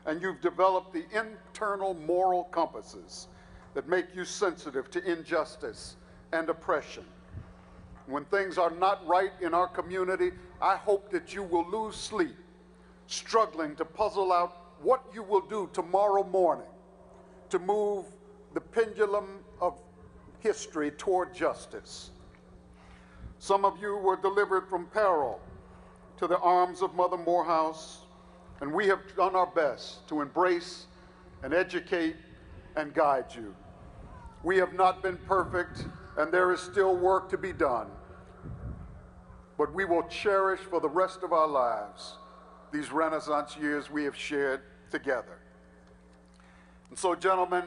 and you've developed the internal moral compasses that make you sensitive to injustice and oppression. When things are not right in our community, I hope that you will lose sleep, struggling to puzzle out what you will do tomorrow morning to move the pendulum of history toward justice. Some of you were delivered from peril to the arms of Mother Morehouse, and we have done our best to embrace and educate and guide you. We have not been perfect, and there is still work to be done. But we will cherish for the rest of our lives these Renaissance years we have shared together. And so, gentlemen,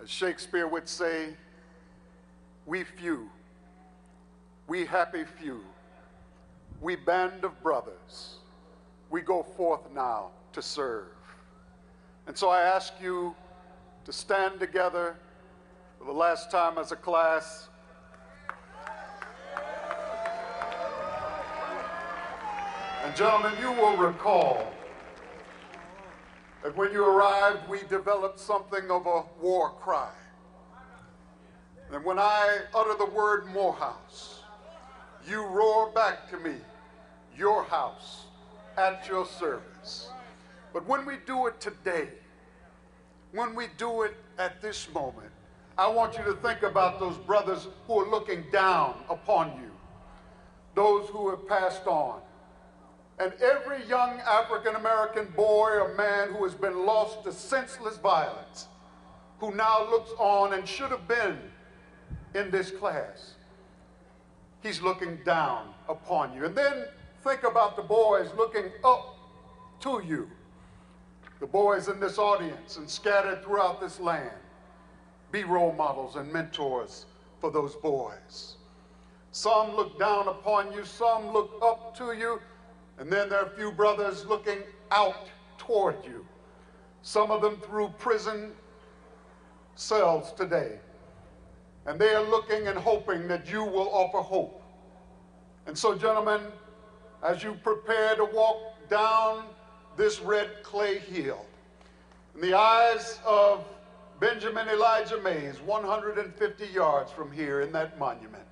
as Shakespeare would say, we few, we happy few, we band of brothers, we go forth now to serve. And so I ask you to stand together for the last time as a class. And And gentlemen, you will recall that when you arrived, we developed something of a war cry. And when I utter the word Morehouse, you roar back to me, your house, at your service. But when we do it today, when we do it at this moment, I want you to think about those brothers who are looking down upon you, those who have passed on, and every young African-American boy or man who has been lost to senseless violence, who now looks on and should have been in this class. He's looking down upon you. And then think about the boys looking up to you, the boys in this audience and scattered throughout this land. Be role models and mentors for those boys. Some look down upon you, some look up to you, and then there are a few brothers looking out toward you, some of them through prison cells today. And they are looking and hoping that you will offer hope. And so, gentlemen, as you prepare to walk down this red clay hill, in the eyes of Benjamin Elijah Mays, 150 yards from here in that monument,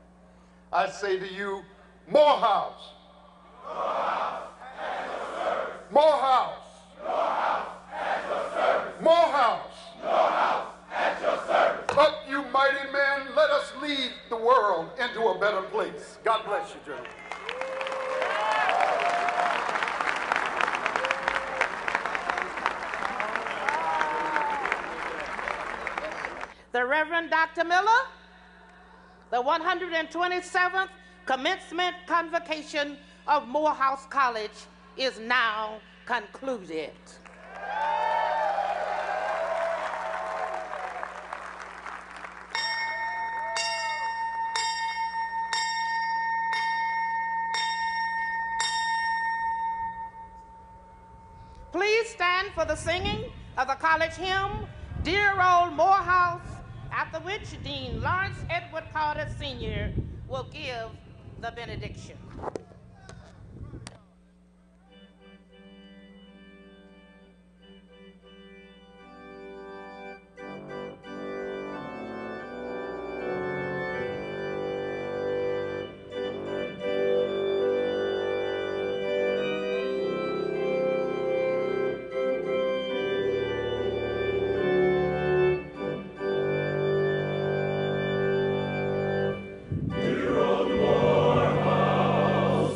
I say to you, Morehouse! Morehouse at your service! Morehouse! Morehouse at your service! Morehouse! Morehouse at your service! Up, you mighty men, let us lead the world into a better place. God bless you, gentlemen. The Reverend Dr. Miller, the 127th Commencement Convocation of Morehouse College is now concluded. Please stand for the singing of the college hymn, Dear Old Morehouse, after which Dean Lawrence Edward Carter Sr. will give the benediction. Dear old Morehouse,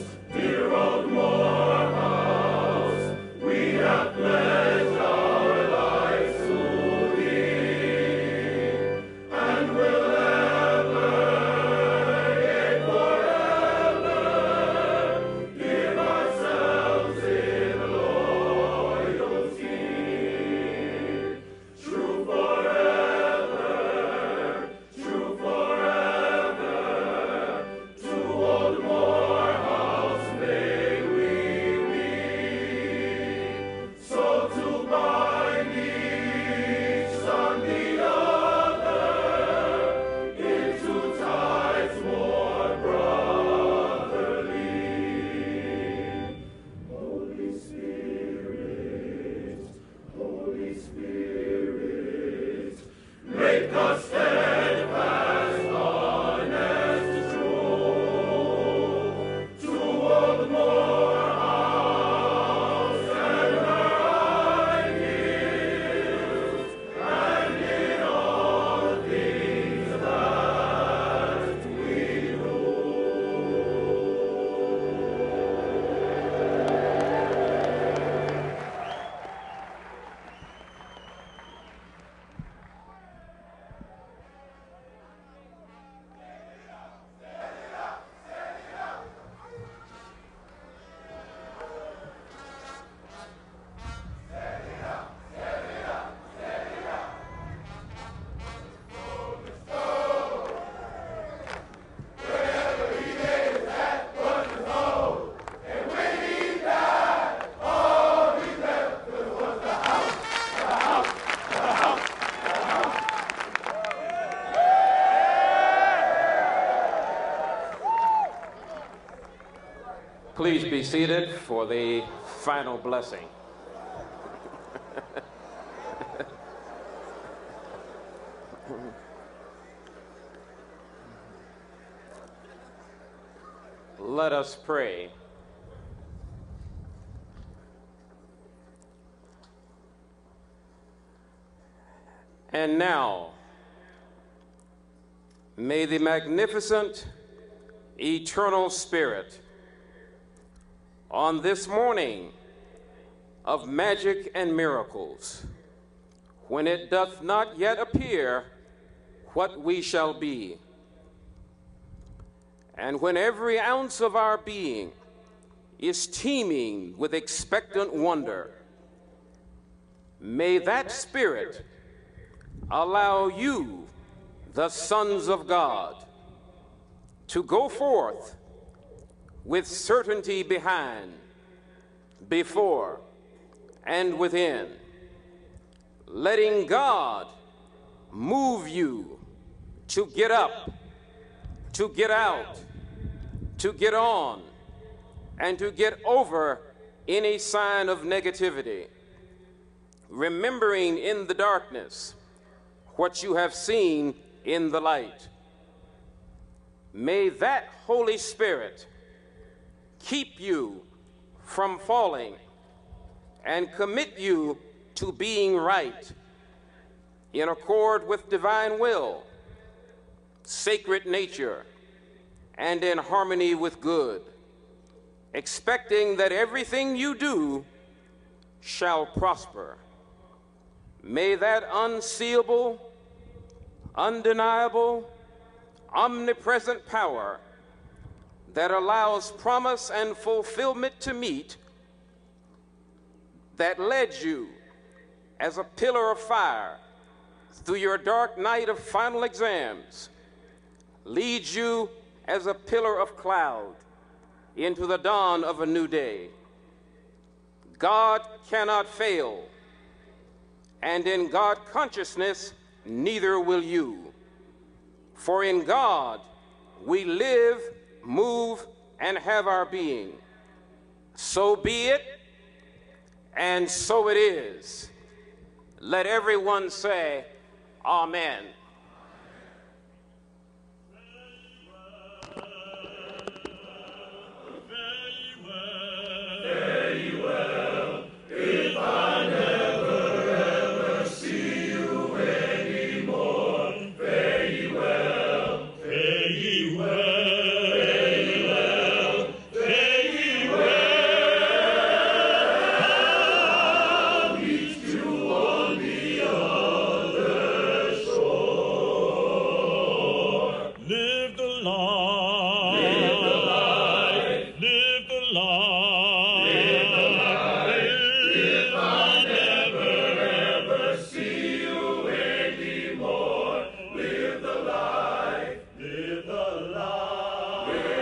Please be seated for the final blessing. Let us pray. And now, may the magnificent, eternal Spirit, on this morning of magic and miracles, when it doth not yet appear what we shall be, and when every ounce of our being is teeming with expectant wonder, may that Spirit allow you, the sons of God, to go forth with certainty behind, before, and within, letting God move you to get up, to get out, to get on, and to get over any sign of negativity, remembering in the darkness what you have seen in the light. May that Holy Spirit keep you from falling and commit you to being right, in accord with divine will, sacred nature, and in harmony with good, expecting that everything you do shall prosper. May that unseeable, undeniable, omnipresent power that allows promise and fulfillment to meet, that led you as a pillar of fire through your dark night of final exams, leads you as a pillar of cloud into the dawn of a new day. God cannot fail, and in God consciousness, neither will you. For in God we live, move, and have our being. So be it, and so it is. Let everyone say, Amen. Very well, if I never ever see you anymore. Very well, very well, very well, very well. I'll meet you on the other shore. Live the life, live the life, live the life. Live the life, live the life.